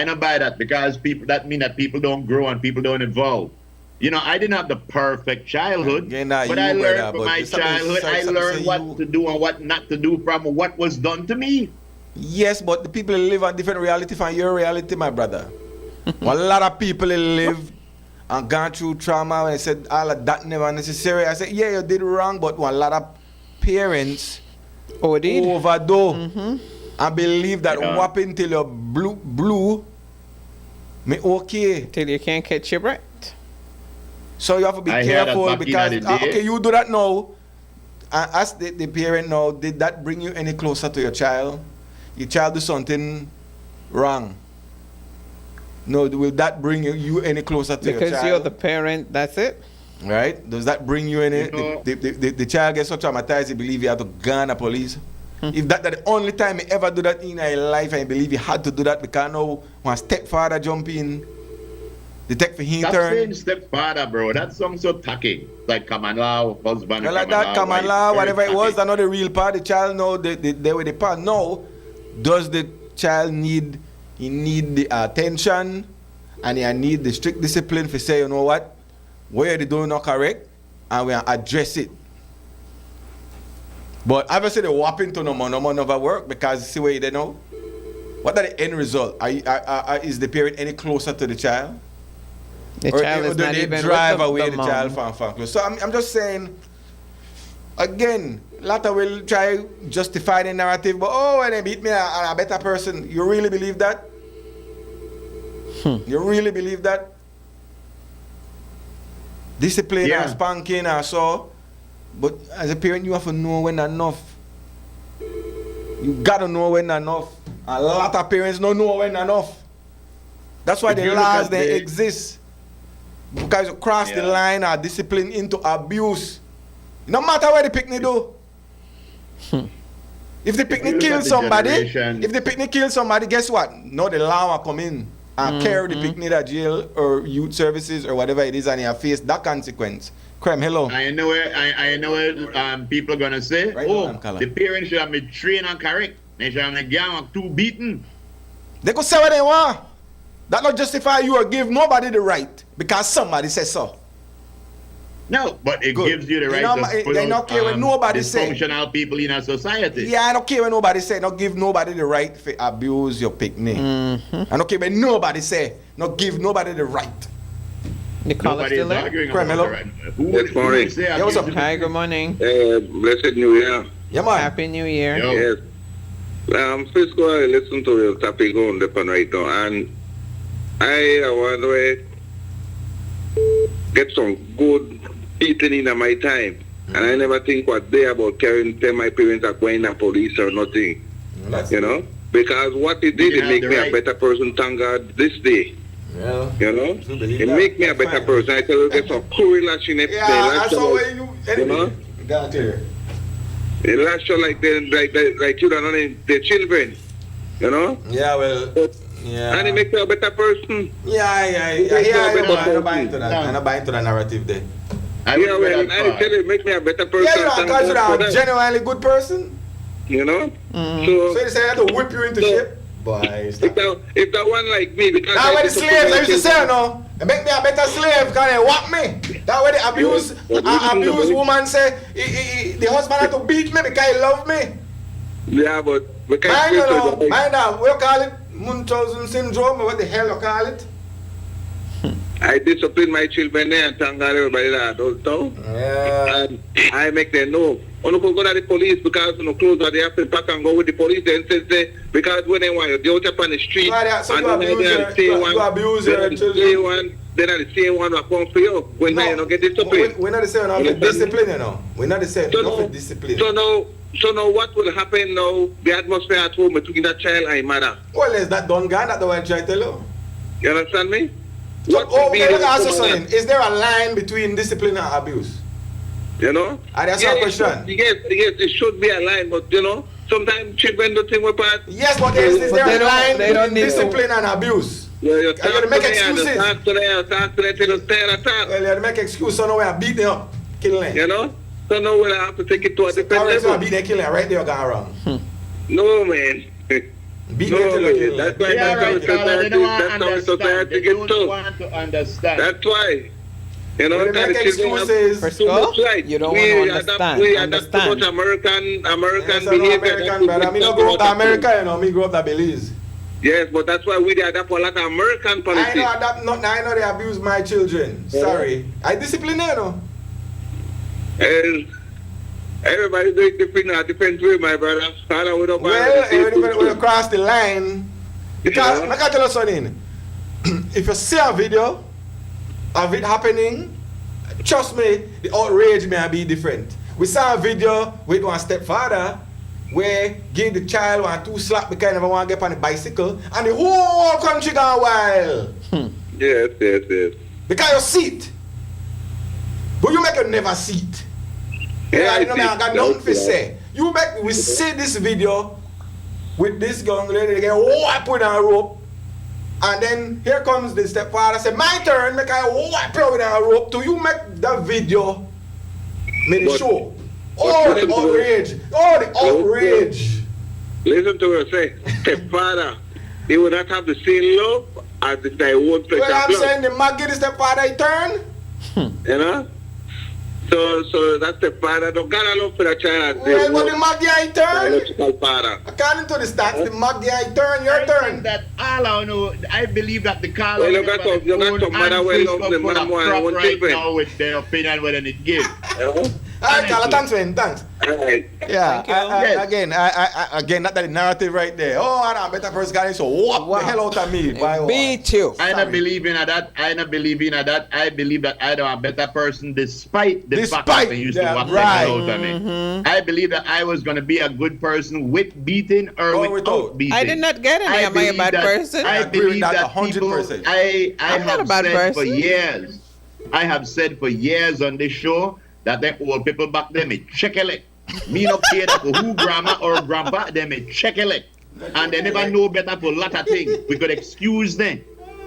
don't buy that because that mean that people don't grow and people don't evolve. You know, I didn't have the perfect childhood, Again, but I learned from my childhood. I learned what to do and what not to do from what was done to me. Yes, but the people live on different reality from your reality, my brother. A lot of people live and gone through trauma. When I said all of that never necessary, I said, yeah, you did wrong, but a lot of parents overdo and believe that whopping till you're blue me okay. Till you can't catch your breath. So you have to be careful because, okay, you do that now. Ask the parent now, did that bring you any closer to your child? Your child do something wrong. No, will that bring you any closer to your child? Because you're the parent, that's it. Right? Does that bring you any? The child gets so traumatized, he believe he had to gun the police. If that's the only time he ever do that in his life, and he believe he had to do that because now when stepfather jump in, they take for him Stop turn. saying stepfather, bro. That sounds so tacky. Like common law, husband. Well, like that, common law, whatever it was, I know the real part. The child know they were the part. No, does the child need the attention and he need the strict discipline for say, you know what, where they doing not correct, and we address it. But obviously the whopping to no more never work because see where they know. What are the end result? Is the parent any closer to the child? The child is do not they even drive with away the the mom. child from close? So I'm just saying, again, Lata will try justify the narrative, but when they beat me, I'm a better person. You really believe that? You really believe that? Discipline or spanking or so. But as a parent, you have to know when enough. You gotta know when enough. A lot of parents don't know when enough. That's why If the you look laws at they the- exist. Because you cross the line or discipline into abuse. No matter what the picnic do. If the picnic look at kills the somebody, generation- if the picnic kills somebody, guess what? No, the law will come in and carry the picnic to jail or youth services or whatever it is, and you face that consequence. Creme, hello. I know where people are gonna say, Right oh, now, Colin. the parents should have been trained and correct. They should have been gang too beaten. They could say what they want. That not justify you or give nobody the right because somebody says so. No, but it Good. gives you the They right don't- to they don't care what nobody say. dysfunctional people in a society. Yeah, I don't care what nobody say. Don't give nobody the right to abuse your picnic. I don't care what nobody say. Don't give nobody the right. The caller Nobody still is there? arguing Creme, about hello. the right. Who would morning. say Yeah, what's up? Hi, good morning. Blessed New Year. Yeah, man. Happy New Year. Yo. Yes. Frisco, I listen to the topic on the phone right now, and I want to get some good beating in my time. And I never think what they about carrying, tell my parents are going to police or nothing. You know? Because what it did, You it have make the me right. a better person, thank God, this day. Yeah. You know? So believe It that. make me a That's better fine. person. I tell you, get some cool lashing it. Yeah, I saw where you. Anyway, know? you got clear. They lash out like you don't know their children. You know? Yeah, well. And it Yeah. makes you a better person. Yeah. I'm not buying to that. I'm not buying to that narrative there. I Yeah, would go well, that I far. tell you, it make me a better person. Yeah, you know, than because you're for a them, genuinely good person. you know? So they say I have to whip you into shape. Boy, If that one like me, because now when the used to slaves, put I used to my say, no, they make me a better slave because they whop me. That way the abuse woman say, the husband had to beat me because he love me. Yeah, but we can't Mind you say know, so. mind that, what you call it? Munchausen syndrome, or what the hell you call it? I discipline my children there and thank God everybody that does so. Yeah. And I make them know. You can go to the police because you know clothes that they have to pack and go with the police then say because when they want you, they out up on the street So you and then abuse they your- are the same you one. abuse Then your the children. same one. Then are the same one that come for you when you don't get discipline. We're not the same enough You with understand? discipline, you know. We're not the same So enough now, with discipline. so now what will happen now? The atmosphere at home between that child and mother. Well, is that done gone? That's the way I try to tell you. You understand me? So, What will be okay, let me the ask you outcome of something. Is there a line between discipline and abuse? You know? And that's our question. Yes, it should be a line, but you know, sometimes children don't think we're part. Yes, but is But there they a don't- line they don't between need to. discipline and abuse? You Are you gonna make excuses? Talk to them till you tear attack. Well, you have to make excuse so now we are beating up, killing. You know? So now we'll have to take it to a different Alright, so level. beat them, killing. Right there, you gone wrong. No, man. Beat No, them till you man. kill That's them. why Yeah, right, Carla, they don't want to that's how understand. society They gets don't to. want to understand. That's why. You know, When you kind make of children have excuses, too much right. You don't We want to adapt- We adapt too understand. much American yes, I know behavior. American, brother. Me not grow up in America, you know. Me grow up in Belize. Yes, but that's why we adapt a lot of American I politics. know that. I know they abuse my children. Sorry, I discipline them, you know. And everybody doing different way, my brother. Father, we don't Well, when you cross the line, because Yeah. I can tell you something. If you see a video of it happening, trust me, the outrage may be different. We saw a video with one stepfather where give the child 1-2 slap because he never want to get on the bicycle, and the whole country gone wild Yes. because you see it, but you make you never see it. Yeah, You know, I got nothing to Yeah. say. You make we see this video with this young lady, they get whap with a rope, and then here comes the stepfather say, "My turn, make I whap her with a rope." Do you make that video? Make it But- show. but Oh, the listen to outrage! Oh, the outrage! Listen to her say, stepfather, he will not have the same love as thy own flesh Well, and I'm blood. saying the mag give the stepfather a turn. You know? So that's the father. Don't gotta look for the child. Well, but the Magyar turn. Biological father. According to the stats, the Magyar turn. Your I turn. think that all I know, I believe that the call Well, you got some mother well known the man one right children. now with their opinion whether it give. All right, Carla, thanks, man. Thanks. Alright. Yeah, Thank you. Yes. again, not that the narrative right there. Oh, I'm a better person, guy, so what the hell out of me? By what? Beat you. I don't believe in that. I don't believe in that. I believe that I am a better person despite the fact that they used to walk the hell out of me. I believe that I was going to be a good person with beating or Or without without. beating. I did not get any. Am I a believe bad that- person? I agree with believe that that 100%. people, I I'm not a have bad said for person. years, I have said for years on this show that them old people back then, me check a lick. Me no care that who grandma or grandpa, they may check a lick. And they never know better for a lot of things. We could excuse them.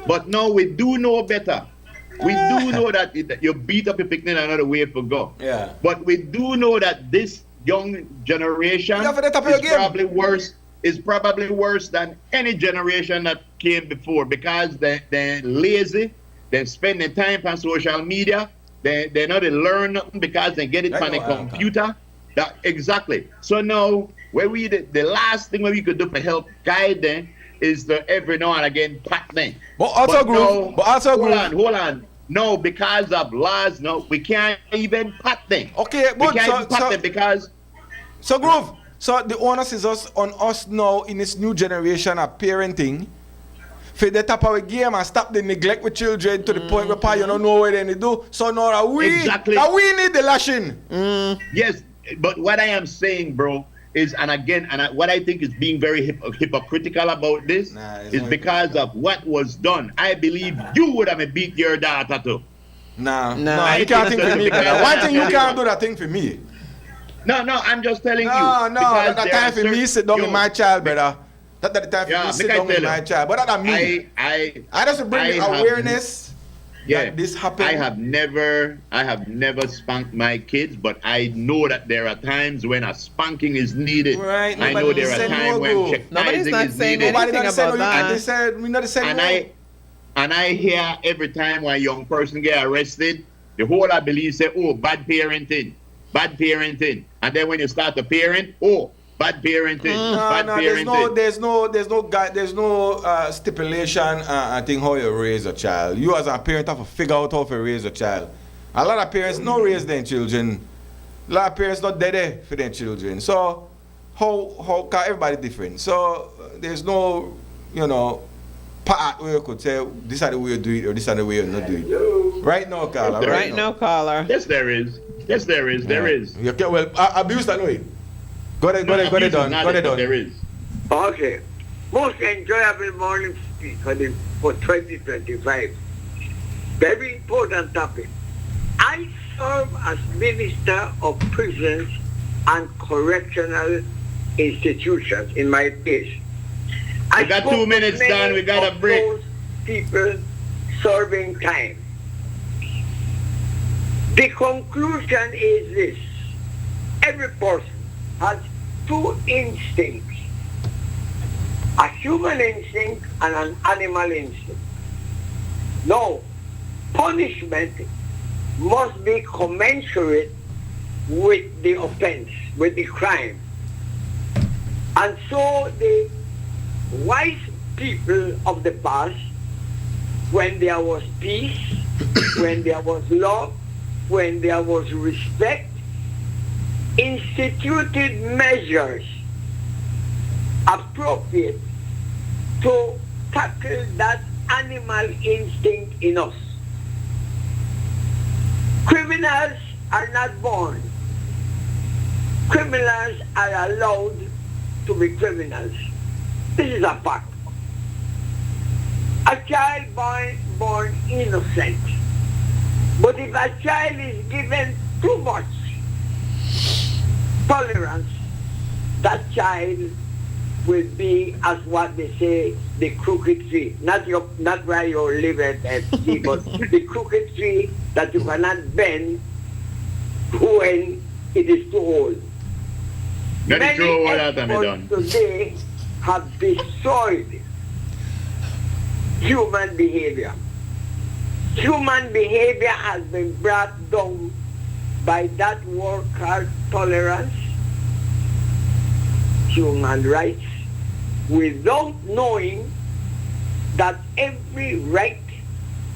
But now we do know better. We do know that you beat up a picnic another way to go. Yeah. But we do know that this young generation Yeah, for the top of your is game. probably worse than any generation that came before because they're lazy, they're spending time on social media, they're not learn nothing because they get it I on the know, computer. That exactly. So now where the last thing we could do to help guide them is to every now and again pat them. But also, Groove. Hold on. No, because of laws, no, we can't even pat them. Okay, We but can't even pat them because So Groove, so the onus is on us now in this new generation of parenting for the top of the game and stop the neglect with children to the point where you don't know what they do. So now that we need the lashing. yes, but what I am saying, bro, is what I think is being very hypocritical about this is because of what was done. I believe you would have beat your daughter too. No, I you can't think think for me. because One thing you can't do that thing for me. No, I'm just telling you. No, because that there time are for me certain- sit down with my child, brother. That the time for Yeah, me sit because down with tell my you, child. But that me. I just bring the have- awareness Yeah, that this happened. I have never spanked my kids, but I know that there are times when a spanking is needed. Right, I know nobody there are said times no when go. Nobody's chastising not is saying needed. anything Nobody said about no, that. they said we not saying And I hear every time when a young person get arrested, the whole I believe say, oh, bad parenting. And then when you start to parent, oh, bad parenting, bad parenting. There's no stipulation. I think how you raise a child. You as a parent have to figure out how to raise a child. A lot of parents don't raise their children. A lot of parents not there for their children. So how can everybody different? So there's no part where you could say this is the way you do it or this is the way you not do it. Right now, Carla. Right now, caller. Yes, there is. There is. You can, well, abuse that way. Go ahead, done. There is. Okay. Most enjoyable morning speech for 2025. Very important topic. I serve as Minister of Prisons and Correctional Institutions in my case. We got 2 minutes done. We got a break. Those people serving time. The conclusion is this. Every person has two instincts. A human instinct and an animal instinct. No, punishment must be commensurate with the offense, with the crime. And so the wise people of the past, when there was peace, when there was love, when there was respect, instituted measures appropriate to tackle that animal instinct in us. Criminals are not born. Criminals are allowed to be criminals. This is a fact. A child born innocent. But if a child is given too much tolerance, that child will be, as what they say, the crooked tree. Not where you live at sea, but the crooked tree that you cannot bend when it is too old. Many experts today have destroyed human behavior. Human behavior has been brought down by that word called tolerance, human rights, without knowing that every right,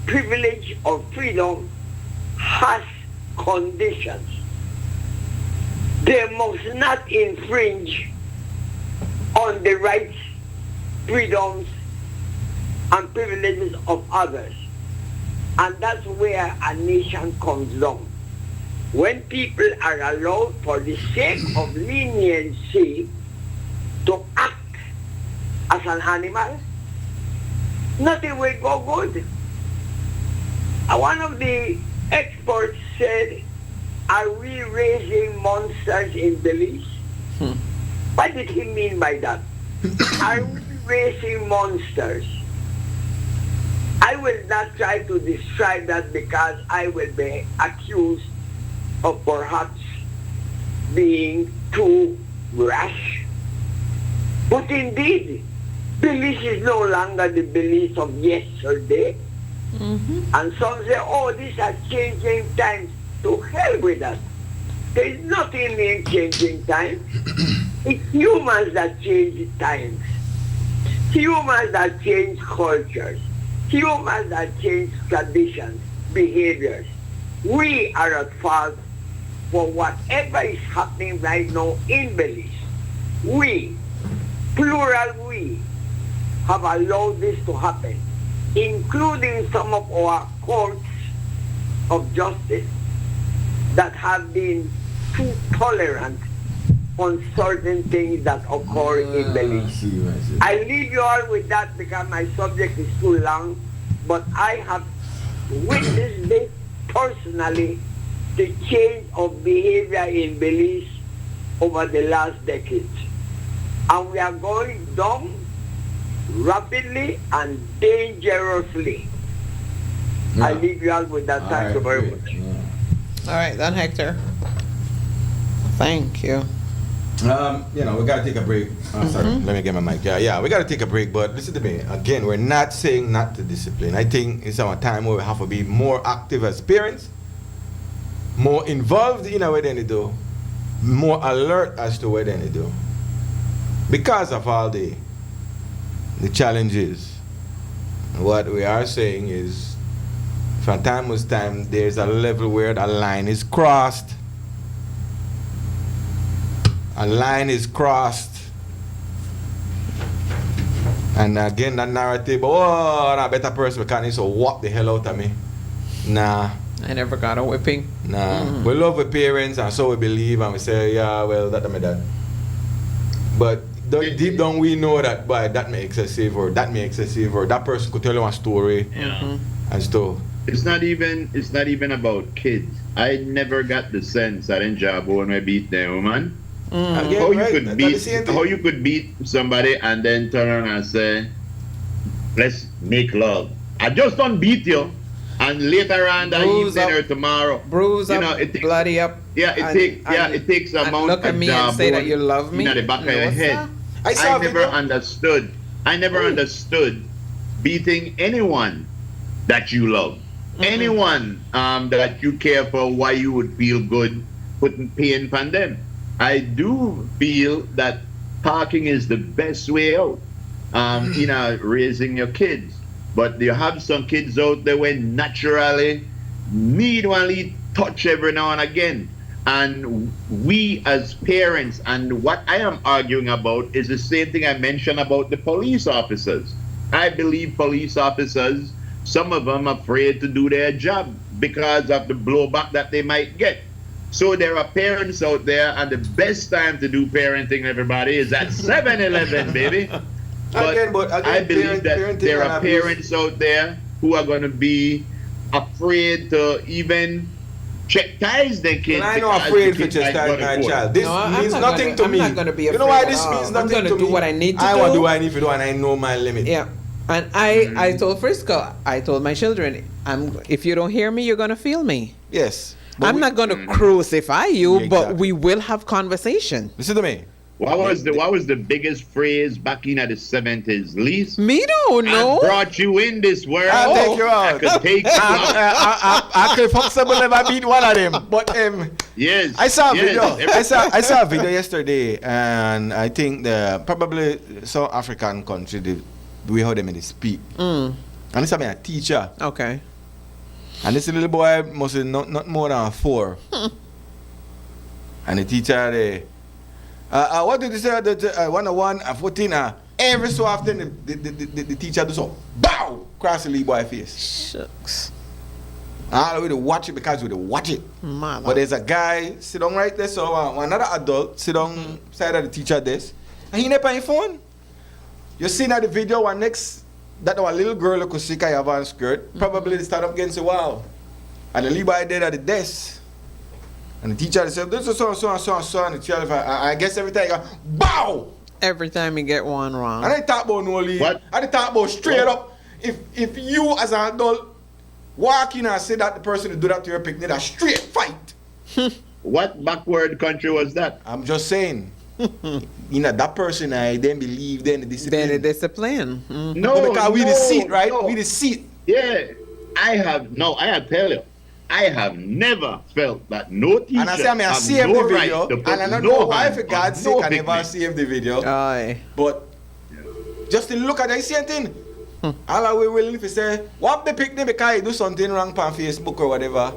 privilege, or freedom has conditions. They must not infringe on the rights, freedoms, and privileges of others. And that's where a nation comes down. When people are allowed, for the sake of leniency, to act as an animal, nothing will go good. One of the experts said, are we raising monsters in Belize? What did he mean by that? Are we raising monsters? I will not try to describe that because I will be accused of perhaps being too rash. But indeed, Belize is no longer the Belize of yesterday. And some say, oh, these are changing times. To hell with that. There is nothing in changing times. It's humans that change times. Humans that change cultures. Humans that change traditions, behaviors. We are at fault for whatever is happening right now in Belize. We, plural we, have allowed this to happen, including some of our courts of justice that have been too tolerant on certain things that occur in Belize. I leave you all with that because my subject is too long, but I have witnessed this personally, the change of behavior in Belize over the last decades. And we are going down rapidly and dangerously. I leave you all with that. Thank you very much. All right, then, Hector. Thank you. We gotta take a break. Sorry, let me get my mic. Yeah, we gotta take a break. But listen to me. Again, we're not saying not to discipline. I think it's our time where we have to be more active as parents, more involved in what they do, more alert as to what they do, because of all the challenges. What we are saying is, from time to time, there's a level where the line is crossed. A line is crossed. And again, that narrative, oh, that better person can't so whop the hell out of me. Nah. I never got a whipping. Nah. We love our parents and so we believe and we say, yeah, well, that. But deep down we know that, boy, that may excessive or that person could tell you a story. And stuff. It's not even about kids. I never got the sense that in Jabo when I beat them, woman. How you could beat somebody and then turn around and say, let's make love. I just don't beat you, and later on that evening or tomorrow, bruise up, bloody up. Yeah, it takes a amount look at me and say that you love me in the back of your head. I never understood beating anyone that you love. Anyone that you care for, why you would feel good putting pain on them. I do feel that talking is the best way out, raising your kids. But you have some kids out there where naturally need one touch every now and again. And we as parents, and what I am arguing about is the same thing I mentioned about the police officers. I believe police officers, some of them are afraid to do their job because of the blowback that they might get. So there are parents out there, and the best time to do parenting, everybody, is at 7-Eleven, baby. But I believe that there are parents out there who are going to be afraid to even chastise their kids. I'm not afraid to chastise my child. This means nothing to me. I'm not going to be afraid. You know why this means nothing to me? I'm going to do what I need to do. I want to do what I need to do, and I know my limit. Yeah. And I told Frisco, I told my children, if you don't hear me, you're going to feel me. Yes. I'm not going to crucify you, but we will have conversation. Listen to me. What was the biggest phrase back in the 70s, Lise? Me don't know. I brought you in this world. I'll take you out. I could take you out. I could possibly never beat one of them. But yes. I saw a yes. video. I saw a video yesterday, and I think probably some African country the way how they speak. And this is a teacher, Okay. and this little boy must be not more than 4. And the teacher, what did you say? The 101 and 14. Every so often the teacher do so, bow, cross the little boy face. Shucks. I will watch it because we watch it. Mother. But there's a guy sit down right there, so another adult sit down side of the teacher desk, and he never on his phone. You see now the video one next that our little girl could see have on skirt. Probably they start up against the wall, and the little boy there at the desk, and the teacher said, "This is so and the teacher, I guess every time you go, bow. Every time you get one wrong. And I talk about no leave. What? I talk about straight up. If you as an adult walk in and say that the person who do that to your picnic, a straight fight. What backward country was that? I'm just saying. That person, I then believe then the discipline. Then the discipline. No, because we the seat, right? no. We the seat. Yeah, I tell you, I have never felt that no teacher And I say, I have save no the right video. to And put I don't no know why, hand for on God's no sake, I never picnic. save the video. Aye. But just to look at the same thing. All I will willing to say, what the picnic because you do something wrong on Facebook or whatever.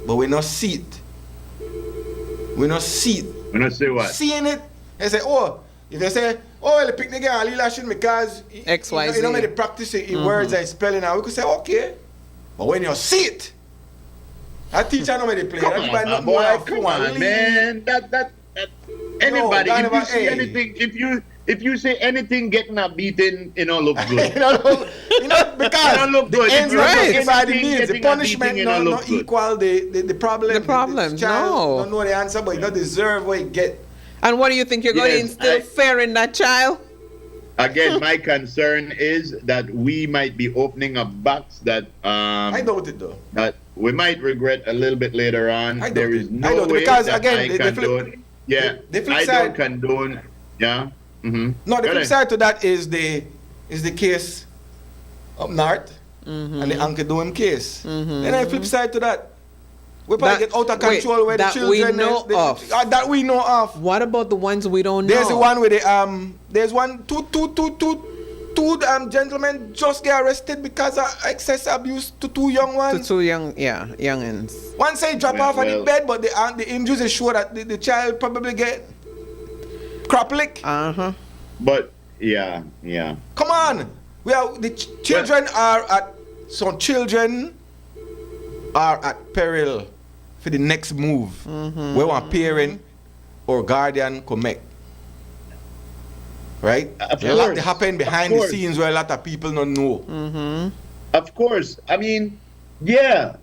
But we not see it. We not see it. When I say what? Seeing it, they say, if they say, the picnic and Lila shouldn't because XYZ. you know, the practice in words and spelling, and we could say, okay. But when you see it, that teacher know the play. Come Everybody on, not more boy, like come on, man. That anybody, No, if you see hey. anything, if you say anything getting a beating, looks good. because look the good. ends Right. not justify the Anything means. The getting a punishment beating, not look good. equal the problem. The problem, The child no. don't know the answer, but you don't deserve what you get. And what do you think? You're going to Yes, instill fear in that child? Again, my concern is that we might be opening a box that I doubt it though. that we might regret a little bit later on. I doubt There it. is I no doubt it way because, that again, I the flip- condone. Yeah, the flip I side- don't condone. Yeah. Mm-hmm. No, the Go flip ahead. side to that is the case up north and the Uncle Doing case. Then the flip side to that, we probably That- get out of wait, control where the that children we know of. that we know of. What about the ones we don't know? There's the one with the there's one two gentlemen just get arrested because of excess abuse to 2 young To ones. 2 youngins. One say drop Well, off on the well. bed, but the injuries is sure that the child probably get crop lick. Uh-huh. But yeah. Come on, children are at peril for the next move where one parent or guardian could make. Right? Of A lot course, happen behind of the course. scenes where a lot of people don't know. Of course. I mean, yeah.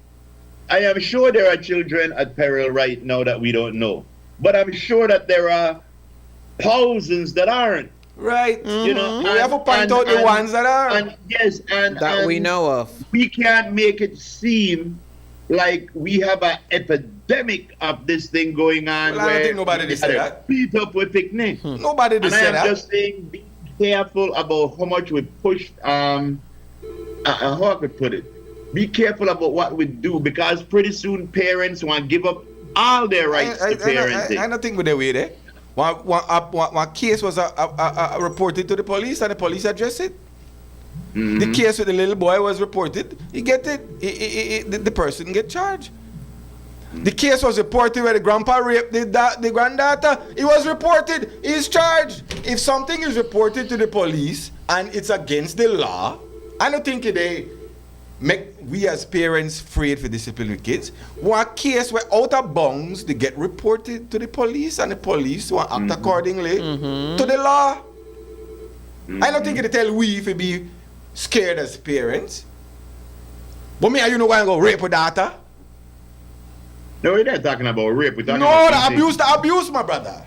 I am sure there are children at peril right now that we don't know. But I'm sure that there are thousands that aren't. Right. You know, We have to point out the ones that are. And yes, That we know of. we can't make it seem like we have an epidemic of this thing going on. Well, I don't where think nobody did say they're that. Beat up with picnic. Nobody did And I say am that. just saying, be careful about how much we push. How I could put it? Be careful about what we do because pretty soon parents want to give up all their rights to parenting. I don't think we're the way there. One case was reported to the police and the police addressed it. The case with the little boy was reported. He get it. The person get charged. The case was reported where the grandpa raped the granddaughter. It was reported. He's charged. If something is reported to the police and it's against the law, I don't think they make we as parents afraid for discipline with kids. One case where out of bounds they get reported to the police and the police will act accordingly to the law. I don't think they tell we if we be scared as parents. But me and you know why I go rape a daughter? No, we're not talking about rape. We're talking No, about the abuse, my brother.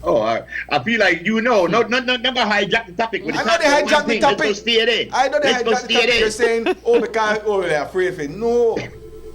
Oh, I feel like never hijack the topic. I know they hijack the topic. Let's stay there. I know they Let's hijack the stay topic. there. You're saying, because they're afraid of it. No.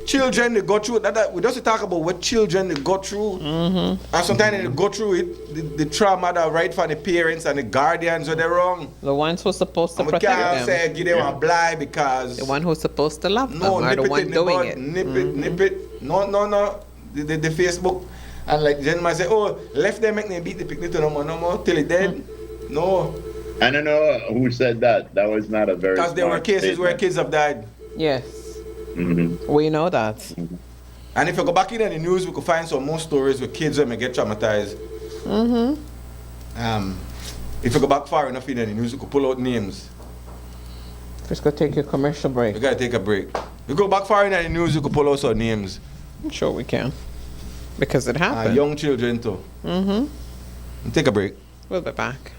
Children, they go through that. We just talk about what children they go through. And sometimes they go through it, the trauma that right for the parents and the guardians are they wrong. The ones who's supposed to And we protect can't them. say give them a blind because The one who's supposed to love them no, are nip the it one in the doing bud, it. nip it. No. the Facebook, and like the gentleman say, oh, left them make them beat the picnic to no more till it dead. No. I don't know who said that. That was not a very. Because there were smart cases where statement. kids have died. Yes. Mhm. We know that. And if you go back in the news, we could find some more stories where kids may get traumatized. If you go back far enough in the news, we could pull out names. Frisco, take your commercial break. We gotta take a break. You go back far in the news, you could pull out some names. I'm sure we can. Because it happened. Young children too. Take a break. We'll be back.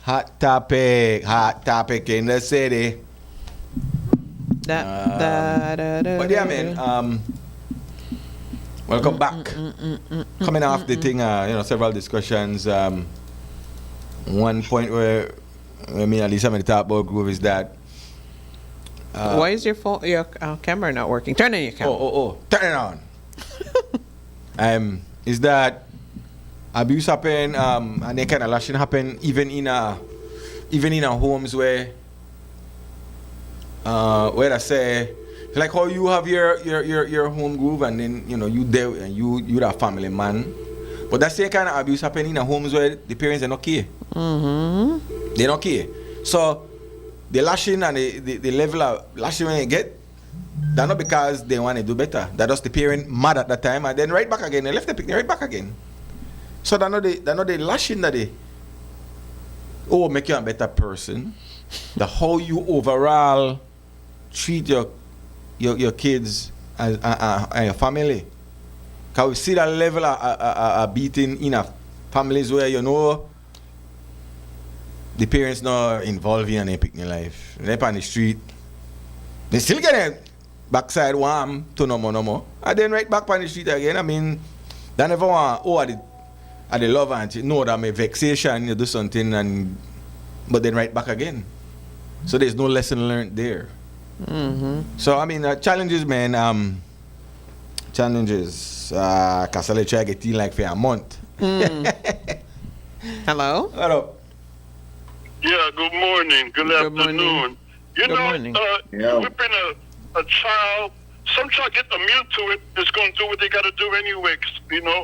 Hot topic in the city. But yeah, man. Welcome back. Coming off the thing, several discussions. One point where me and Lisa talk about groove is that. Why is your phone, your camera not working? Turn on your camera. Turn it on. Is that abuse happen? And they kind of lashing happen even in homes where I say. Like how you have your home groove and then you there and you're a family man, but that same kind of abuse happening in homes where the parents are not care. They don't care. So the lashing and the level of lashing when they get, that's not because they want to do better. That's just the parent mad at that time and then right back again. They left the picnic right back again. So that's not the lashing that they make you a better person. The how you overall treat your kids and your family. Because we see that level of beating in families where the parents not involved in their picnic life. They're on the street. They still get a backside warm to no more. And then right back on the street again. I mean, they never want, I the love and know that my vexation, you do something but then right back again. So there's no lesson learned there. So I mean challenges, man. Challenges. Casale try to get in like for a month. Hello. What up? Yeah. Good morning. Good afternoon. Morning. Good morning. Whipping a child. Some child get immune to it. It's going to do what they got to do anyway.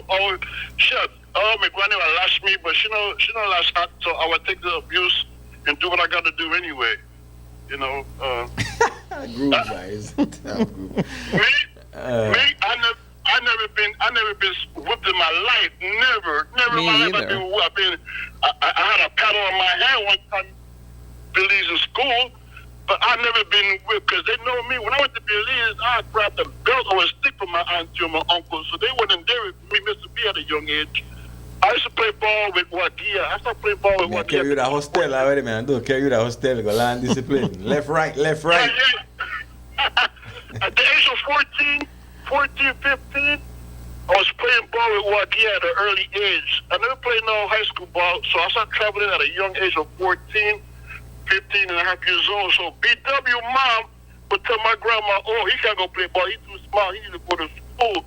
Oh shit. Oh, my granny will lash me, but she don't lash out. So I will take the abuse and do what I got to do anyway. Groove guys. Me, I never been whipped in my life. Never Me in my life either. I've been whipped. I had a paddle on my hand one time, Belize in school, but I never been whipped because they know me. When I went to Belize, I grabbed a belt or a stick from my auntie or my uncle, so they wasn't there with me, Mr. B, at a young age. I used to play ball with Wagia. I started playing ball with Wagia. Carry you to the hostel already, man. Don't carry you to the hostel. Go learn discipline. Left, right. Yeah. At the age of 14, 15, I was playing ball with Wagia at an early age. I never played no high school ball, so I started traveling at a young age of 14, 15 and a half years old. So BW mom would tell my grandma, he can't go play ball. He's too small. He need to go to school.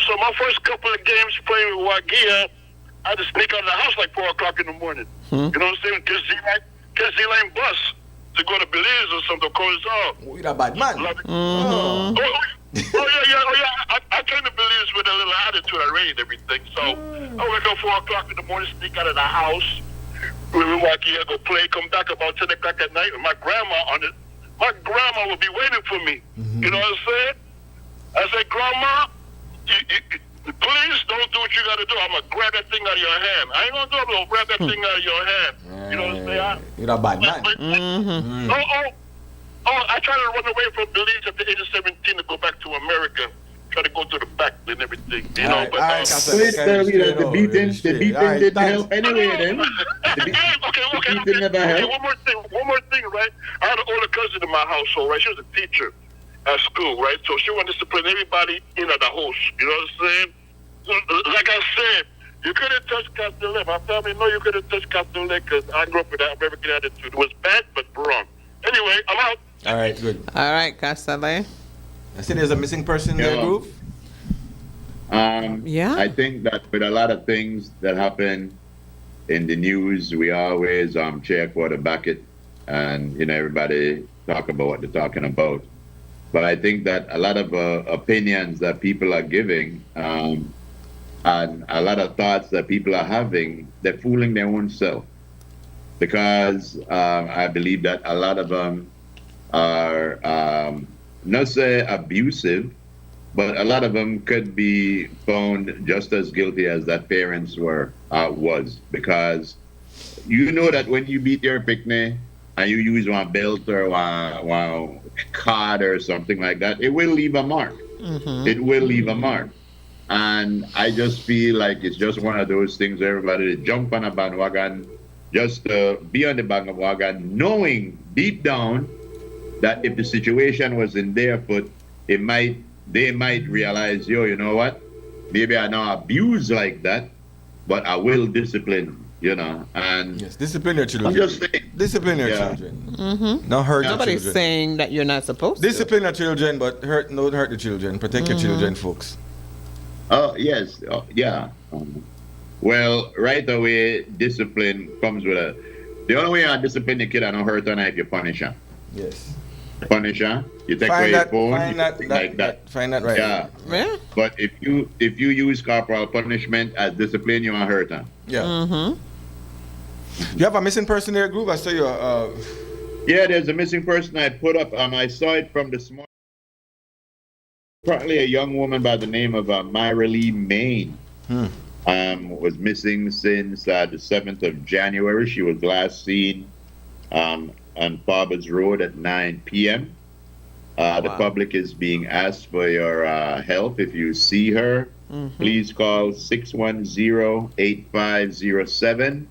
So my first couple of games playing with Wagia, I had to sneak out of the house like 4 o'clock in the morning. You know what I'm saying? Because Z-Line bus to go to Belize or something. You're a bad man. Oh, yeah. I came to Belize with a little attitude. I rated everything. So I wake up 4 o'clock in the morning, sneak out of the house. We Wagia, go play, come back about 10 o'clock at night with my grandma on it. My grandma would be waiting for me. You know what I'm saying? I said, Grandma, please don't do what you got to do. I'm going to grab that thing out of your hand. I ain't going to do it. I'm going to grab that thing out of your hand. You know what I'm saying? You're a bad man. I tried to run away from Belize at the age of 17 to go back to America. Try to go to the back and everything. The beating didn't help anyway then. Okay. One more thing, right? I had an older cousin in my household, right? She was a teacher at school, right? So she wanted to discipline everybody in at the house. You know what I'm saying? Like I said, you couldn't touch Castellet. My family know you couldn't touch Castellet because I grew up with that American attitude. It was bad, but wrong. Anyway, I'm out. All right, good. All right, Castellet. I see there's a missing person in the group. Yeah. I think that with a lot of things that happen in the news, we always check for the bucket and everybody talk about what they're talking about. But I think that a lot of opinions that people are giving and a lot of thoughts that people are having, they're fooling their own self. Because I believe that a lot of them are not say abusive, but a lot of them could be found just as guilty as that parents was. Because you know that when you beat your picnic and you use one belt or one card or something like that, it will leave a mark. It will leave a mark. And I just feel like it's just one of those things where everybody jump on a bandwagon just be on the back of wagon, knowing deep down that if the situation was in their foot, they might realize, you know what? Maybe I not abuse like that, but I will discipline, and Yes, discipline your children. I'm just saying. Discipline your children. Not hurt your Nobody's children. saying that you're not supposed Discipline your children, but don't hurt the children. Protect your children, folks. Oh, yes. Oh, yeah. Well, right away, discipline comes with the only way I discipline the kid, I don't hurt her if you punish her. Yes. Punish her, you take away your phone, Find that right. Yeah. to. Yeah. But if you use corporal punishment as discipline, you won't hurt her. Yeah. You have a missing person there, group. I saw you. Yeah, there's a missing person I put up. I saw it from this morning. Probably a young woman by the name of Myra Lee Main. Was missing since the 7th of January. She was last seen on Farbers Road at 9 p.m. The public is being asked for your help. If you see her, please call 610-8507.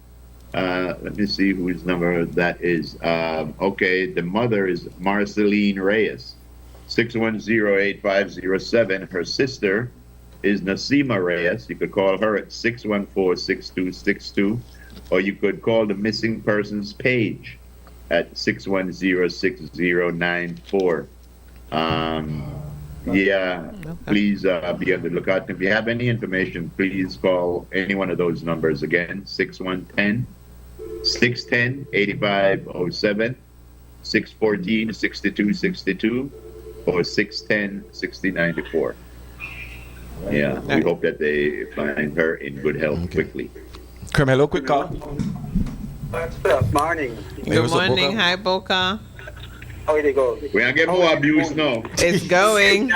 Let me see whose number that is. Okay, the mother is Marceline Reyes. 610-8507. Her sister is Nasima Reyes. You could call her at 614-6262, or you could call the missing persons page at 610-6094. Please be on the lookout. If you have any information, please call any one of those numbers again, 610-8507, 614-6262, or 610-6094. Yeah, we hope that they find her in good health quickly. Hello, quick call. What's up? Morning. Good morning. Hi, Boca. How did it go? We are getting more abuse now. It's going.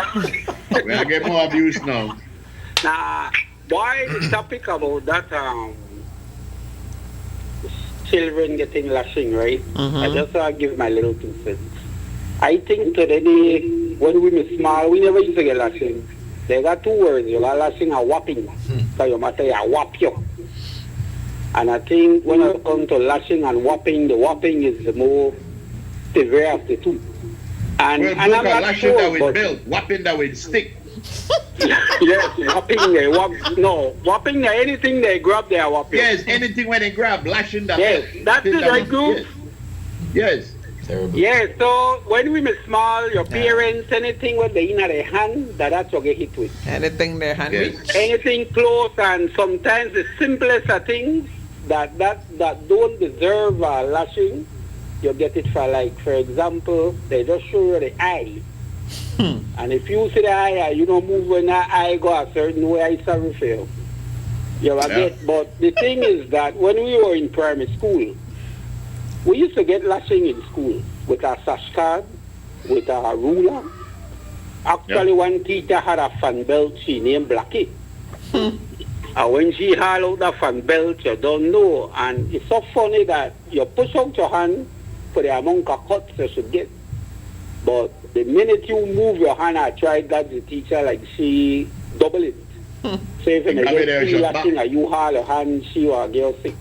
We are getting more abuse now. Now, why the topic about that children getting lashing, right? I just want to give my little 2 cents. I think today, when we were small, we never used to get lashing. They got 2 words. You got lashing and whopping. So you must say, I whop you. And I think when it comes to lashing and whopping, the whopping is the more severe of the 2. And I'm not lashing sure, that with belt, whopping that with stick. Yes, whopping they whop. No, whopping they anything they grab, they are whopping. Yes, anything when they grab, lashing that. Yes, that's it, right, group? Yes. Terrible. Yeah, so when we were small, your parents, anything with the in their hand, that's what get hit with. Anything their hand Yes. reach. Anything close, and sometimes the simplest of things that don't deserve lashing, you get it for example, they just show you the eye. And if you see the eye, you don't move when that eye go a certain way, I sorry for you. You get, but the thing is that when we were in primary school, we used to get lashing in school with a sash card, with a ruler. Actually, one teacher had a fan belt, she named Blackie. And when she hauled out the fan belt, you don't know. And it's so funny that you push out your hand for the amount of cuts you should get. But the minute you move your hand, I tried that the teacher, like she double it. So if you get 3 lashing and you haul your hand, she will give 6.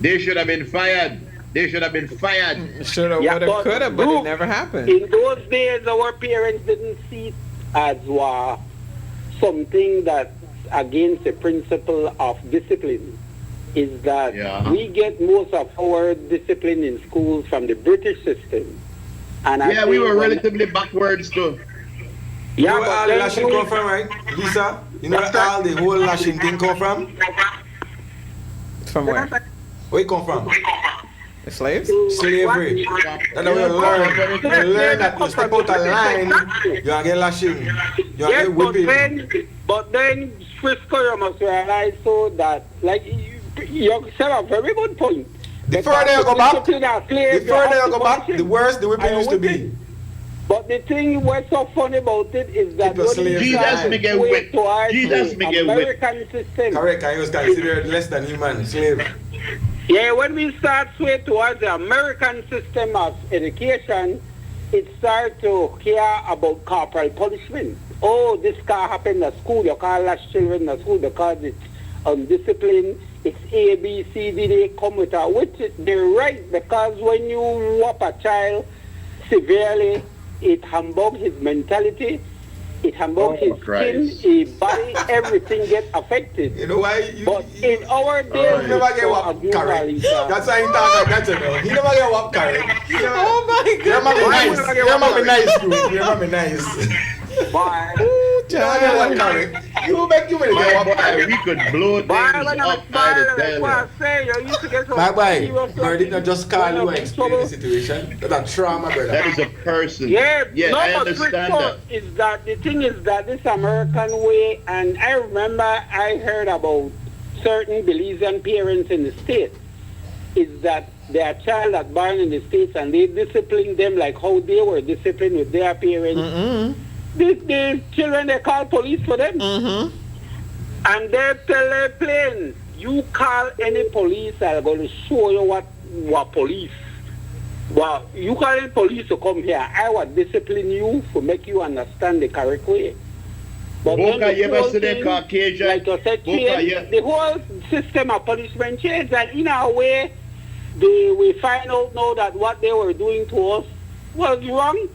They should have been fired. They should have been fired. Should have, would have, could have, but it never happened. In those days, our parents didn't see it as something that's against the principle of discipline. Is that we get most of our discipline in schools from the British system. And we were relatively backwards too. You know where all the lashing come from, right? Lisa? You know where all the whole lashing thing come from? From where? Where it come from? The slaves? Slavery. That's how we learn. You learn that you step out a line, you gonna get lashing. You gonna get whipping. But then, Frisco, you must realize so that, like, you said a very good point. The further you go back, the worse the whipping used to be. But the thing what's so funny about it is that when Jesus may get whipped. Jesus may get whipped. American system. Correct, I was considered less than human, slave. Yeah, when we start sway towards the American system of education, it starts to care about corporal punishment. Oh, this can happen at school. You can't lash children at school because it's undisciplined. it's A, B, C, D, they come with a which they're right, because when you whop a child severely, it humbugs his mentality, it humbugs his skin, his body, everything gets affected. You know why? But in our days, he never get whopped carrot. That's why he talk like that, you know. He never get whopped carrot. Oh my God. Your mama nice. Your mama nice, dude. Your mama nice. Bye. You make you really get whopped carrot. We could blow things up by the tail. My boy, brother did not just call you and explain the situation. That's a trauma, brother. That is a person. Yeah, no, I understand Frisco that. Is that the thing is that this American way, and I remember I heard about certain Belizean parents in the States, is that their child that born in the States and they discipline them like how they were disciplined with their parents. The children, they call police for them. And they tell their plain, you call any police, I'm going to show you what police. Well, you call any police to come here, I will discipline you to make you understand the correct way. But Boca, then you ever see the Caucasian? like you said, the whole system of punishment changed, and in a way, we find out now that what they were doing to us was wrong.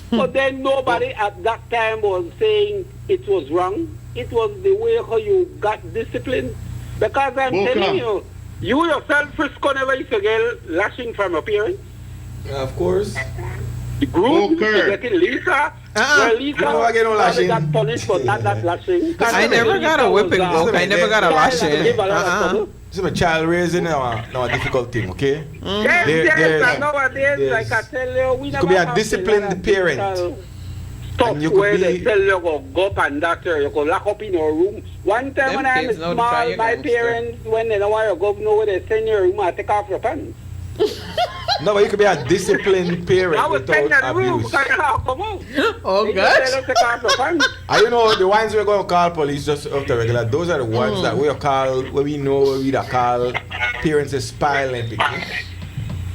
But then nobody at that time was saying it was wrong. It was the way how you got disciplined. Because I'm telling you, you yourself, Frisco, never used to get lashing from your parents. Of course. The group getting Lisa. Well, Lisa got punished, but not that lashing. I never got a whipping book. I never got a lashing. This is a child raising now a difficult thing, okay? Yes, nowadays, like I tell you, we never could be a disciplined parent. Stuff where they tell you go up and doctor, you go lock up in your room. One time when I was small, my parents, when they don't want to go nowhere, they send you a room and take off your pants. No, but you could be a disciplined parent without abuse. Oh, gosh. You know, the ones we're going to call police just after regular, those are the ones that we call, where we know we call parents is spying picking.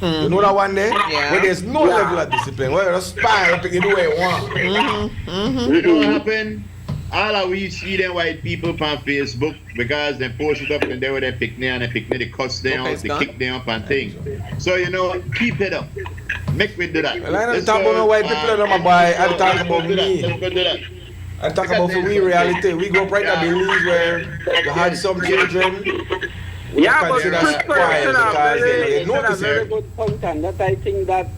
You know that one there? Yeah. Where there's no level of discipline, where you're spying picking the way you want. You know what happened? All of we see them white people on Facebook because they post it up and they were there picnic and they cuss them out, they kick them up and things. So, you know, keep it up. Make me do that. Well, I don't talk about no white people, my boy. I talk about me. I talk about for we reality. We go right now Belize where you had some children. Yeah, but that's a very good point, and that I think that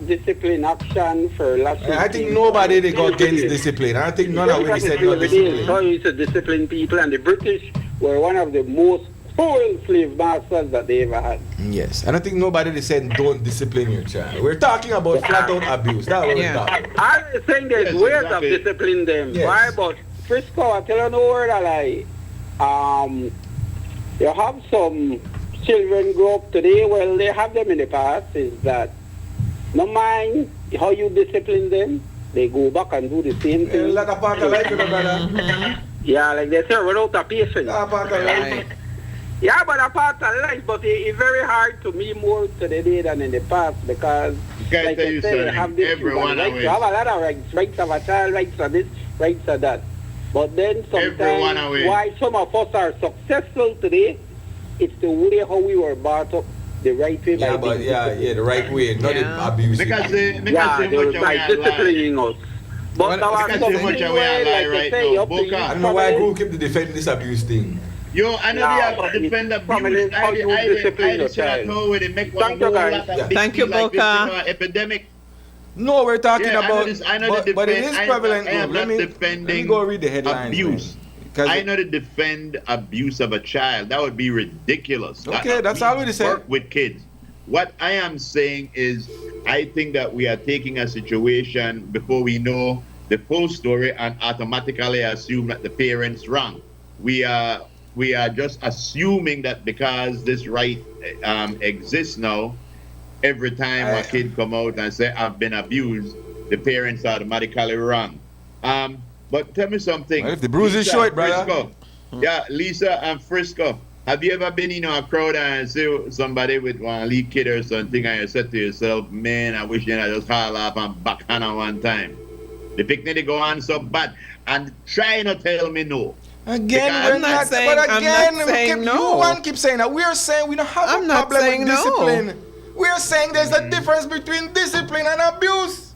discipline action for last I think nobody they got against discipline. I think none of them said no discipline. So it's a disciplined people, and the British were one of the most cruel slave masters that they ever had. Yes, and I think nobody they said don't discipline your child. We're talking about flat out abuse. That's what we're talking about. I'm saying there's ways of disciplining them. Yes. Why? But Frisco, I tell you no word I lie. You have some children grow up today, well, they have them in the past, is that no mind how you discipline them, they go back and do the same thing. Like a part of life, you know, brother. Yeah, like they say, run out of patience. A part of life. Yeah, but a part of life, but it's very hard to me more today than in the past because, like I say, you have this human rights. You have a lot of rights, rights of a child, rights of this, rights of that. But then sometimes why some of us are successful today, it's the way how we were brought up the right way. Yeah, but the right way, not the abusing. Because they by disciplining us. But because too much away lie right now. Boca. I don't know why group keep defending this abuse thing. Yo, I know they have defend abuse. I know where they make one more lot of Thank you, Boca. Epidemic. No, we're talking about, but it is prevalent. Let me go read the headlines. Abuse. I know to defend abuse of a child. That would be ridiculous. Okay, that's all we say. Work with kids. What I am saying is, I think that we are taking a situation before we know the full story and automatically assume that the parents wrong. We are just assuming that because this right exists now, every time a kid come out and say, I've been abused, the parents are automatically wrong. But tell me something. Well, if the bruise is short, brother. Frisco. Yeah, Lisa and Frisco. Have you ever been in a crowd and see somebody with one little kid or something and you said to yourself, man, I wish I just haul off and backhand at one time. The picnic they go on so bad. And try not tell me no. Again, Because we're I'm not not, saying- but I'm again, not saying you no. one keep saying that. We are saying we don't have I'm a not problem saying with no. discipline. We are saying there's a difference between discipline and abuse.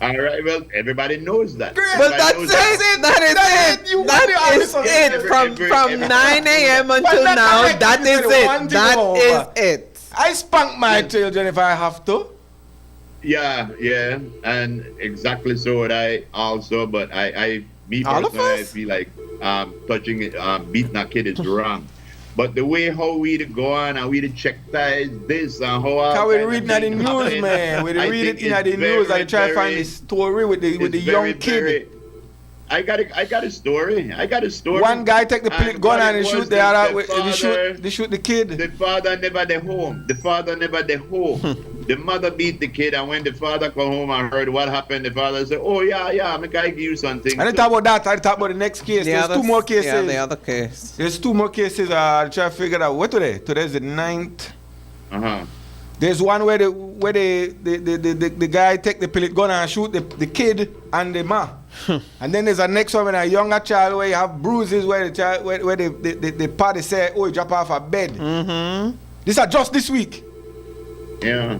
all right, well, everybody knows that. Great. But Everybody that's knows it. That is That's it. it. You That want to is argue it. something. From 9 a.m. until that's now, correct. that You is said one it. thing That over. is it. I spank my children if I have to. Yeah, and exactly so would I also, but me All of personally, I us? feel like touching it, beating a kid is wrong. But the way how we to go on and we to check ties this and how all Because we kind of reading at the things news, happen, man. We I read it think in at it's the news very, and try to find very- the story with the it's young very, kid. very- I got a story. One guy take the And gun what and it he shoot was the that other. the father- They shoot the kid. The father never the home. The father never the home. The mother beat the kid, and when the father come home and heard what happened, the father said, "Oh yeah, I'm gonna give you something." And I talk about that. I talk about the next case. There's two more cases. Yeah, the other case. There's two more cases. Try to figure out what today. Today's the 9th. Uh-huh. There's one where the guy take the pellet gun and shoot the kid and the ma. And then there's a next one with a younger child where you have bruises where the child where the party say, "Oh, he drop off a bed." Mm-hmm. These are just this week. Yeah.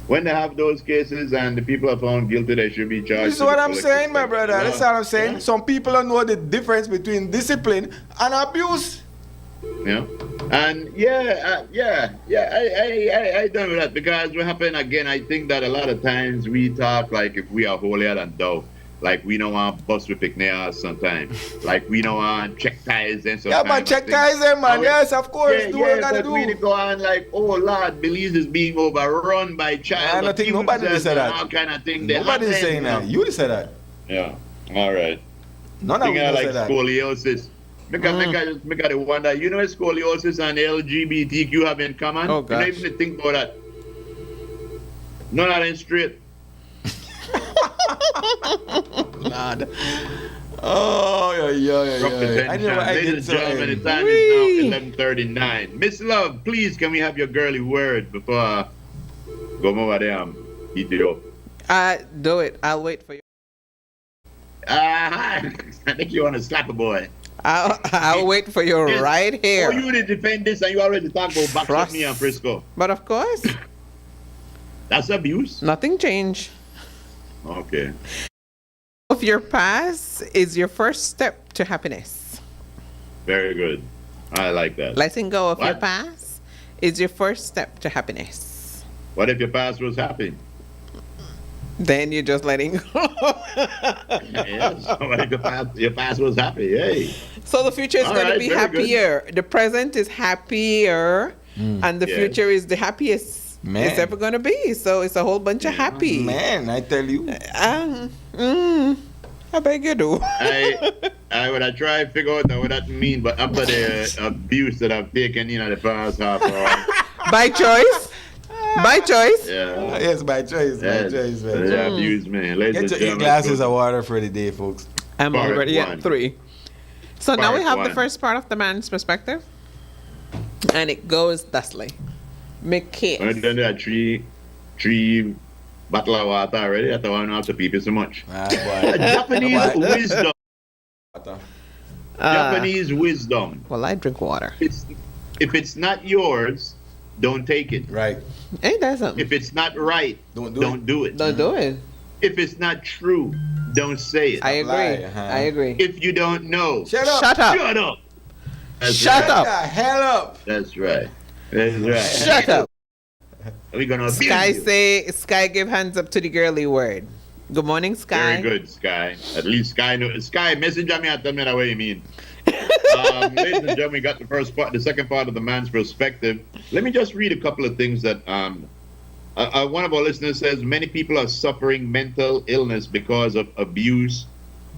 When they have those cases and the people are found guilty, they should be charged. This is to what the I'm fullest saying, my extent. brother. Yeah. That's what I'm saying. Yeah. Some people don't know the difference between discipline and abuse. Yeah. And I done with that because what happened again, I think that a lot of times we talk like if we are holier than thou. Like we don't want bust with picnics sometimes. Like we don't want check ties and sometimes. Yeah, man, check ties them, man. Yes, of course. Yeah, Do what you but gotta we do. go on like, oh Lord, Belize is being overrun by child I don't think nobody abusers said and that. all kind of thing. Nobody's saying that. You said that. Yeah. All right. None of Thing us I like said that. scoliosis. Make I wonder, you know what scoliosis and LGBTQ have in common? Oh, You gosh. don't even think about that. None of them straight. Lord. Oh, yeah. Rough I attention. know I Ladies get and so gentlemen, the angry. time is now 11:39. Miss Love, please, can we have your girly word before I go over there and eat it up? Do it. I'll wait for you. I think you want to slap a boy. I'll wait for you Yes. right here. Oh, you to defend this and you already talk about back Trust. with me and Frisco. But of course, That's abuse. nothing changed. Okay. Of your past is your first step to happiness. Very good. I like that. Letting go of your What? past is your first step to happiness. What if your past was happy? Then you're just letting go. Yes. What if your past was happy? Hey. So the future is All going to right, be very good. happier. The present is happier, and the Yes. future is the happiest Man. it's ever going to be. So it's a whole bunch of happy. Man, I tell you. I beg you do. I try to figure out what that mean, but after the abuse that I've taken in the past half hour, By choice. By choice. yeah, Yes, by choice, yes, man. they abuse me. Ladies Get and your 8 gentlemen, glasses of water for the day, folks. I'm Part already one. at 3. So now we Part have one. the first part of the man's perspective. And it goes thusly. Make case. I've done that three bottle of water already. I don't want to have to people so much. Japanese wisdom. Japanese wisdom. Well, I drink water. If it's not yours, don't take it. Right. Ain't that something? If it's not right, Don't do don't do it. Don't do it. If it's not true, don't say it. I agree. lie, huh? I agree. If you don't know, Shut up. Shut up. shut up. That's Shut right. up. the hell up. That's right. That's right. Shut up. We're gonna abuse you. Sky give hands up to the girly word. Good morning, Sky. Very good, Sky. At least Sky knows. Sky, message me and tell me what you mean. Ladies and gentlemen, we got the second part of the man's perspective. Let me just read a couple of things that one of our listeners says many people are suffering mental illness because of abuse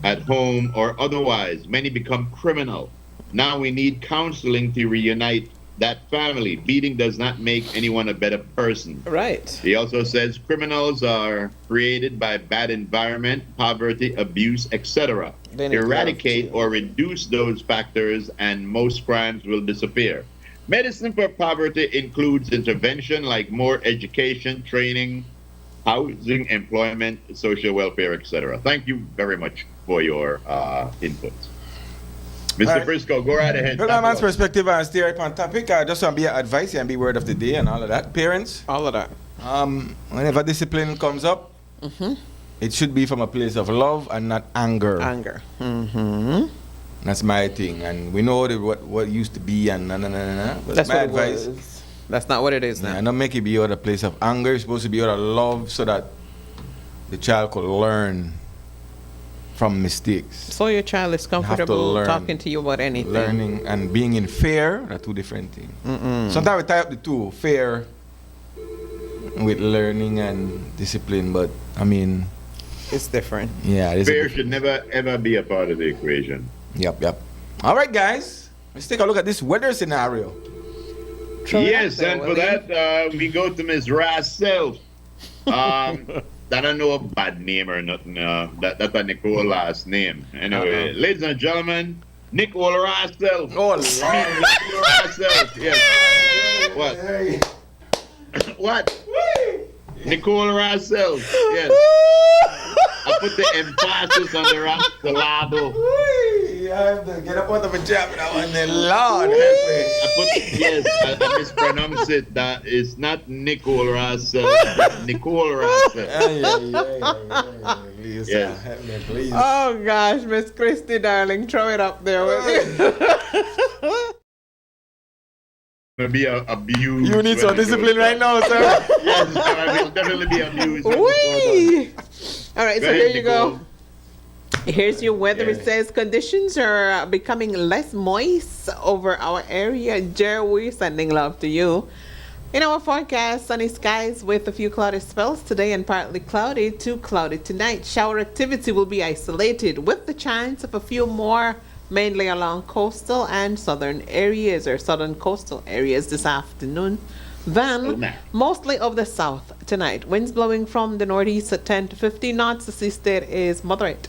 at home or otherwise. Many become criminal. Now we need counseling to reunite that family. Beating does not make anyone a better person. Right. He also says criminals are created by bad environment, poverty, abuse, etc. They need Eradicate love, too. or reduce those factors and most crimes will disappear. Medicine for poverty includes intervention like more education, training, housing, employment, social welfare, etc. Thank you very much for your input. Mr. Right. Frisco, go right ahead. From a man's perspective and stay right on topic, I just want to be advice and be word of the day and all of that. Parents, All of that. whenever discipline comes up, it should be from a place of love and not anger. Anger. Mm-hmm. That's my thing. And we know what used to be and But That's my what advice. it was. That's not what it is now. Yeah, not make it be out of place of anger. It's supposed to be out of love so that the child could learn from mistakes. So your child is comfortable learn. talking to you about anything. Learning and being in fear are two different things. Sometimes we tie up the two, fear with learning and discipline, but I mean, It's different. yeah, it's Fear should never, ever be a part of the equation. Yep. All right, guys, let's take a look at this weather scenario. Yes, and for that, we go to Miss Rassel. I don't know a bad name or nothing. That's a Nicole last name. Anyway, ladies and gentlemen, Nicole Rassel. Oh, Nicole Rassel. Yes. What? What? Nicole Rassel. Yes. I put the emphasis on the syllable. I have to get up out of a job now and then, Lord, help me. I mispronounce it. That is not Nicole Rassel. Nicole Rassel. Please, Yes. help me, please. Oh gosh, Miss Christy, darling, throw it up there with you. Gonna be abused. You need some discipline right now, sir. Yes, I will definitely be abused. Whee! All right, Go so ahead, here you Nicole. go. Here's your weather. It Yeah. says conditions are becoming less moist over our area. Jerry, we're sending love to you. In our forecast, sunny skies with a few cloudy spells today and partly cloudy to cloudy tonight. Shower activity will be isolated with the chance of a few more mainly along coastal and southern areas or southern coastal areas this afternoon. Then, mostly of the south tonight. Winds blowing from the northeast at 10 to 15 knots. The sea state is moderate.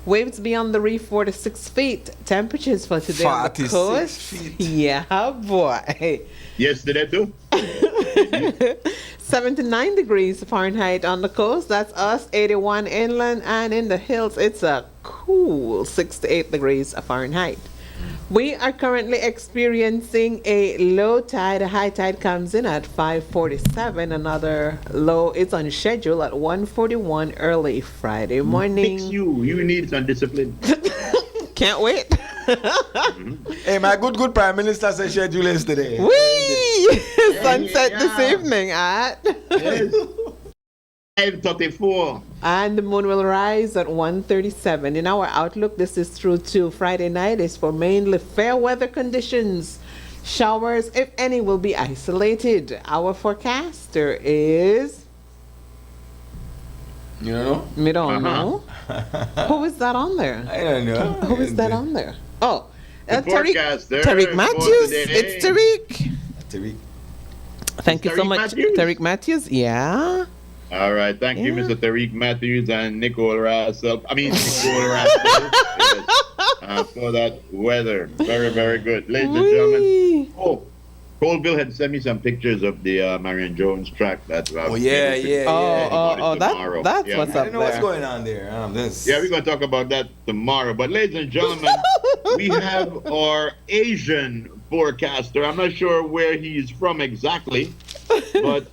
Waves beyond the reef 4 to 6 feet. Temperatures for today on the 46 coast. feet. Yeah, boy. Yesterday too. 79 degrees Fahrenheit on the coast. That's us. 81 inland, and in the hills, it's a cool 6 to 8 degrees Fahrenheit. We are currently experiencing a low tide. A high tide comes in at 5:47. Another low is on schedule at 1:41 early Friday morning. Fix you. You need some discipline. Can't wait. Hey, my good Prime Minister said schedule yesterday. Whee! Sunset yeah. this evening at. Yes. 5:34. And the moon will rise at 1:37. In our outlook, this is through to Friday night, is for mainly fair weather conditions. Showers, if any, will be isolated. Our forecaster is... You know? We don't know. Who is that on there? I don't know. Who is that on there? Oh, The forecaster Tariq for Matthews. today. It's Tariq. Tariq. Thank you so Tariq much, Matthews? Tariq Matthews. Yeah. All right, thank you, Yeah. Mr. Tariq Matthews and Nicole Rassel. Nicole Rassel. Yes, for that weather. Very, very good. Ladies and gentlemen. Whee! Oh, Colville had sent me some pictures of the Marion Jones track. That Oh, yeah. That's Yeah. what's I up don't know what's there. going on there. This. Yeah, we're going to talk about that tomorrow. But ladies and gentlemen, we have our Asian forecaster. I'm not sure where he's from exactly. But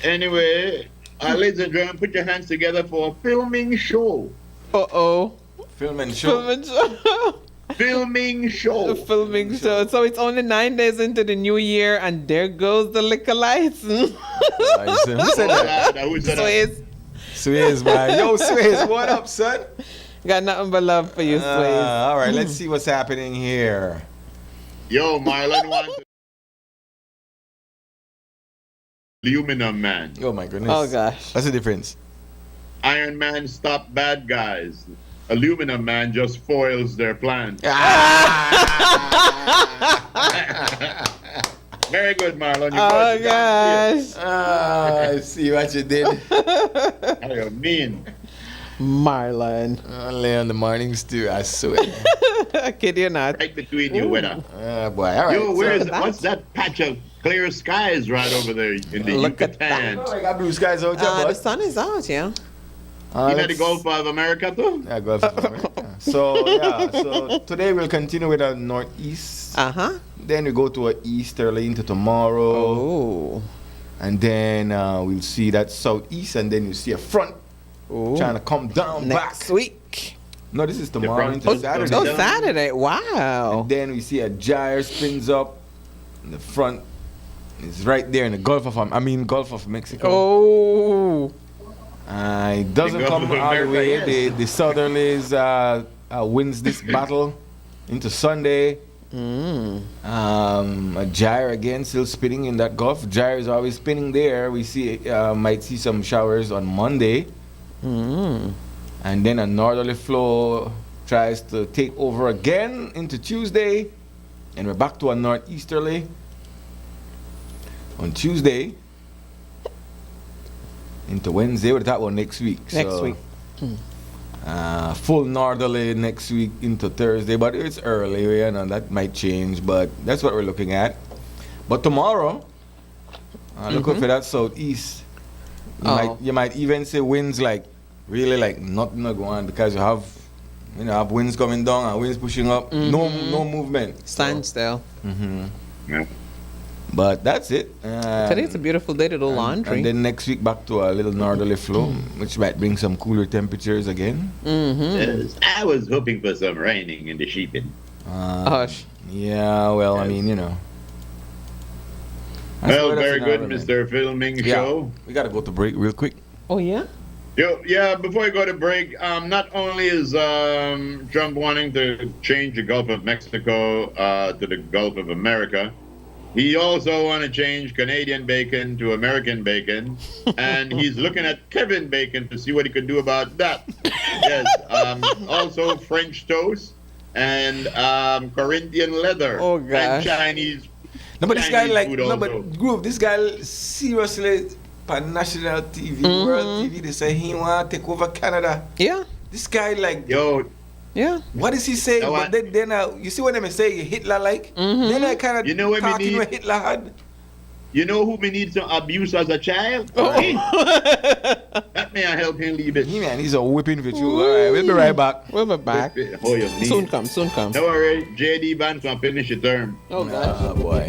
anyway, ladies and gentlemen, put your hands together for a filming show. Uh-oh. Film and show. Filming show. Filming show. Filming show. So it's only 9 days into the new year, and there goes the liquor license. Who said that? Who said that? Swayze. Swayze, man. Yo, Swayze, what up, son? Got nothing but love for you, Swayze. All right, let's see what's happening here. Yo, Marlon wants Aluminum Man. Oh, my goodness. Oh, gosh. What's the difference? Iron Man stop bad guys. Aluminum Man just foils their plan. Very good, Marlon. You Oh, brought it down. gosh. I see what you did. How you mean? Marlon. Only on the morning stew, I swear. Kid you not. Right between you, winner. Boy, all right. Yo, where's that- what's that patch of clear skies right over there in the Look at Yucatan? Oh, I got blue skies out there, The bud. sun is out, yeah. You know the Gulf of America too? Yeah, Gulf of America. So today we'll continue with a northeast. Then we go to a easterly into tomorrow. Oh. And then we'll see that southeast, and then you see a front trying to come down next back. week. No, this is tomorrow into Saturday. Oh, Saturday. Wow. And then we see a gyre spins up. And the front is right there in the Gulf of Mexico. Oh. It doesn't come all the way. The southerlies wins this battle into Sunday. A gyre again still spinning in that Gulf. Gyre is always spinning there. We might see some showers on Monday. And then a northerly flow tries to take over again into Tuesday. And we're back to a northeasterly on Tuesday into Wednesday. We'll talk about next week. Next week. Full northerly next week into Thursday, but it's early, that might change, but that's what we're looking at. But tomorrow, look out for that southeast. You might even see winds really nothing to go on, because you have winds coming down and winds pushing up. No movement. Standstill. Yeah. But that's it. Today's a beautiful day to do laundry. And then next week back to a little northerly flow, which might bring some cooler temperatures again. Yes, I was hoping for some raining in the sheeping. Yeah, well, I mean, Well, very good, Mr. Filming Show. We got to go to break real quick. Oh, yeah? Before we go to break, not only is Trump wanting to change the Gulf of Mexico to the Gulf of America, he also want to change Canadian bacon to American bacon, and he's looking at Kevin Bacon to see what he could do about that. Yes, also French toast and Corinthian leather. Oh, gosh. And Chinese. No, but this guy Groove, this guy seriously, on national TV, world TV, they say he want to take over Canada. Yeah. This guy yeah. What is he saying? But then you see what they say Hitler then I kind of talking what Hitler had. You know who we need to abuse as a child? That may I help him leave it. He's a whipping for you. All right, we'll be right back. We'll be back. Soon come. Don't worry, JD Van can finish your term. Oh, gosh. Oh, boy.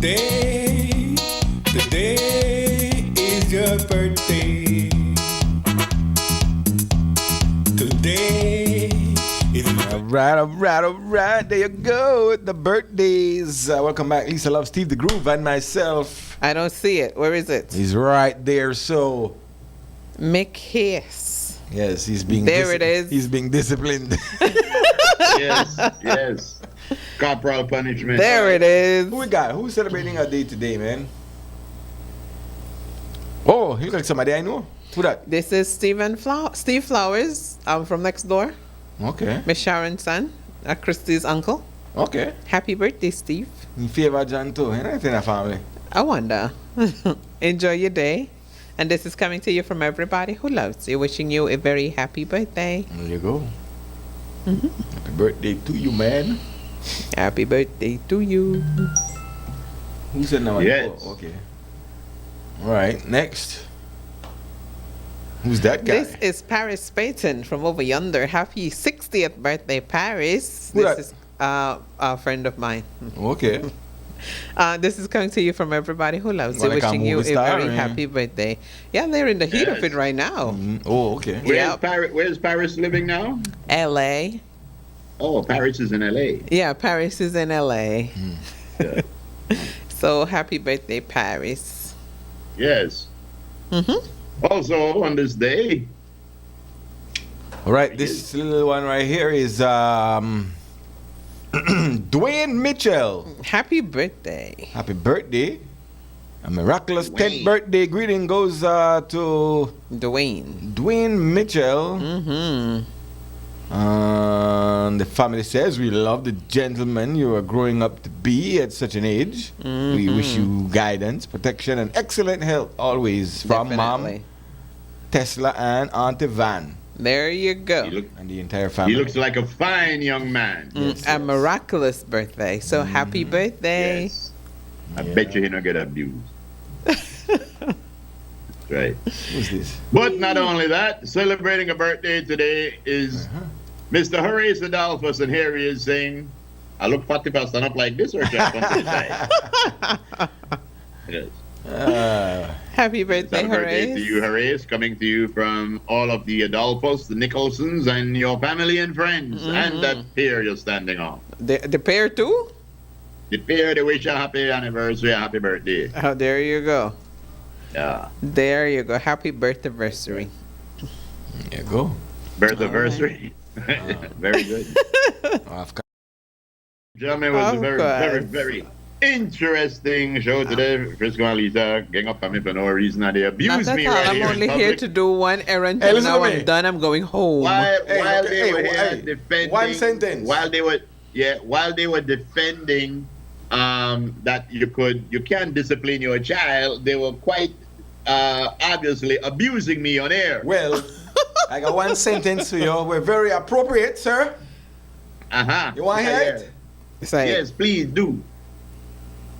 Today is your birthday. Today is alright. There you go with the birthdays. Welcome back, Lisa Love, Steve the Groove, and myself. I don't see it. Where is it? He's right there. So Make haste. yes, he's being There it is. He's being disciplined. Yes. Corporal punishment. There it is. Who we got? Who's celebrating a day today, man? Oh, you look like somebody I know. Who that? This is Steve Flowers. I'm from next door. Okay. Miss Sharon's son, Christy's uncle. Okay. Happy birthday, Steve. In favor John too. Anything in the family. I wonder. Enjoy your day. And this is coming to you from everybody who loves you, wishing you a very happy birthday. There you go. Happy birthday to you, man. Happy birthday to you. Who said now? Yes. Oh, okay. All right. Next. Who's that guy? This is Paris Payton from over yonder. Happy 60th birthday, Paris. Who This that? is a friend of mine. Okay. This is coming to you from everybody who loves you, Well, like a wishing you a movie star, very eh? happy birthday. Yeah, they're in the heat of Yes. it right now. Oh, okay. Where's Paris living now? LA. Oh, Paris is in LA. Yeah, Paris is in LA. Yeah. So happy birthday, Paris. Yes. Mm-hmm. Also on this day. All right. This little one right here is Dwayne Mitchell. Happy birthday. Happy birthday. A miraculous Dwayne. 10th birthday greeting goes to Dwayne Mitchell. Mm-hmm. The family says, we love the gentleman you are growing up to be at such an age. We wish you guidance, protection, and excellent health always from Definitely. Mom, Tesla, and Auntie Van, There you go. and the entire family. He looks like a fine young man. A miraculous birthday. So happy birthday. Yes. I bet you he don't get abused. Right. Who's this? But not only that, celebrating a birthday today is Mr. Horace Adolphus, and here he is saying, I look 40 if I stand up like this or just on this side. Yes. Happy birthday, Happy birthday Horace. to you, Horace, coming to you from all of the Adolphus, the Nicholsons, and your family and friends, and that pair you're standing on. The pair too? The pair, they wish you a happy anniversary, a happy birthday. Oh, there you go. Yeah. There you go. Happy birthday. There you go. Birth anniversary. Very good. Gentlemen, it was a Of very, course. very, very interesting show today. Frisco and Lisa gang up on me for no reason, and they Not abuse at me all. right I'm here only in here public. to do one errand. Hey, and listen now to me. I'm done. I'm going home. While Hey, they were here hey, defending, one sentence. While they were defending that you can't discipline your child, they were quite obviously abusing me on air. Well, I got one sentence for you. We're very appropriate, sir. You want to hear it? Say Yes, please do.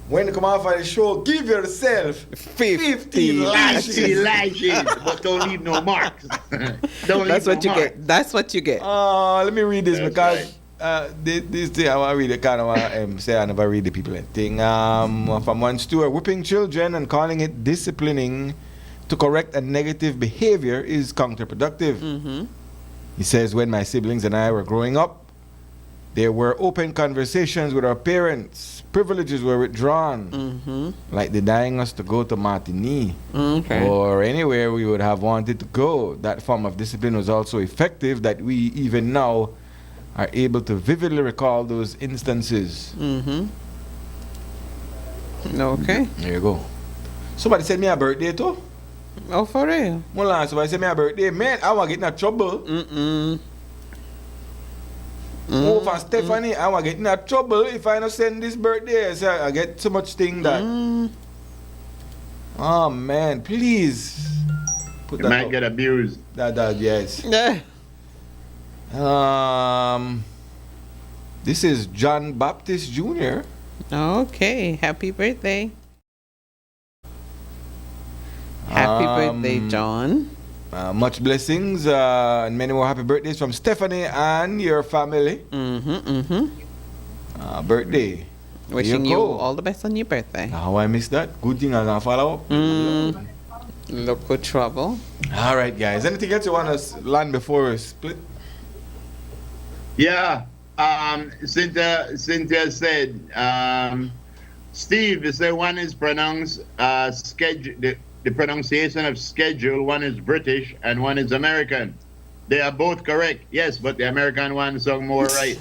When you come off of the show, give yourself 15 lashes. 50 lashes, but don't leave no marks. Don't That's leave what no you marks. get. That's what you get. Let me read this That's because this thing I want to read it. Kind of want to say I never read the people thing. From one steward, whipping children and calling it disciplining to correct a negative behavior is counterproductive. He says, when my siblings and I were growing up, there were open conversations with our parents. Privileges were withdrawn, like denying us to go to Martinique or anywhere we would have wanted to go. That form of discipline was also effective that we even now are able to vividly recall those instances. Okay. There you go. Somebody said me a birthday too. Oh, for real? Well, somebody said me a birthday. Man, I want to get in trouble. Oh, for Stephanie, I want to get in trouble if I don't send this birthday. So I get so much thing that. Oh man, please. Put You that might up. get abused. That yes. Yeah. This is John Baptist Jr. Okay. Happy birthday. Happy birthday, John. Much blessings and many more happy birthdays from Stephanie and your family. Birthday. Wishing you go. all the best on your birthday. How I missed that? Good thing I'm gonna follow up. Local trouble. All right, guys. Anything else you want to land before we split? Yeah. Cynthia said, Steve, you say one is pronounced schedule. The pronunciation of schedule, one is British and one is American. They are both correct, yes, but the American one sounds more right.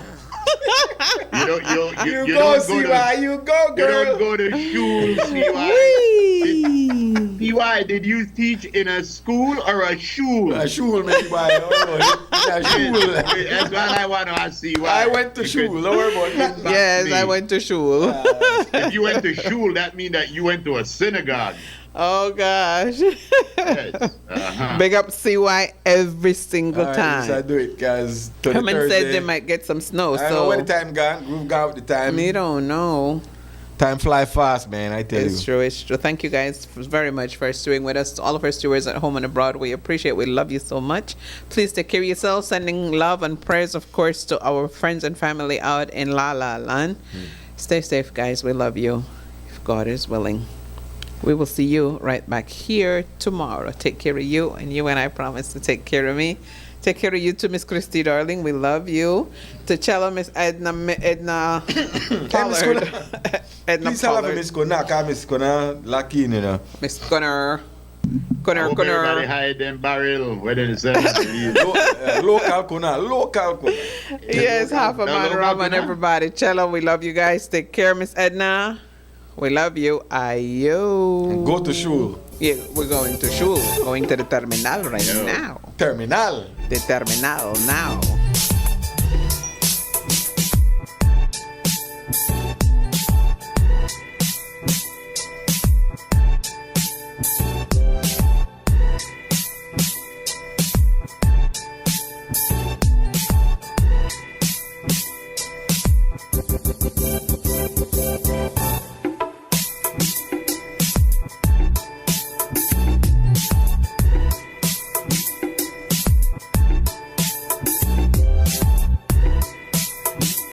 You don't go, girl. You don't go to school, CY. CY, did you teach in a school or a shul? A shul, maybe. A shul. That's what I want to ask CY. I went to shul. Don't worry about that. Yes, I went to shul. If you went to shul, that means that you went to a synagogue. Oh gosh. Yes. Uh-huh. Big up CY every single time. I do it, guys. Herman said they might get some snow. I so know when the time gone. Groove gone with the time. we don't know. Time fly fast, man. I tell you. It's true. It's true. Thank you guys very much for stewing with us. To all of our stewards at home and abroad, we appreciate. We love you so much. Please take care of yourselves. Sending love and prayers, of course, to our friends and family out in La La Land. Stay safe, guys. We love you. If God is willing. We will see you right back here tomorrow. Take care of you, and you and I promise to take care of me. Take care of you too, Miss Christy, darling. We love you. To Cello, Miss Edna Pollard. Edna Please tell her Pollard. Miss Kona, because Miss Kona lucky, you know. Miss Gunner. Everybody hide them barrel. Whether it's Local Kona. Yes, half a man local rum and Kona. everybody. Cello, we love you guys. Take care, Miss Edna. We love you. Ayo. Go to shul. Yeah, we're going to shul. Going to the terminal right now. Terminal. The terminal now.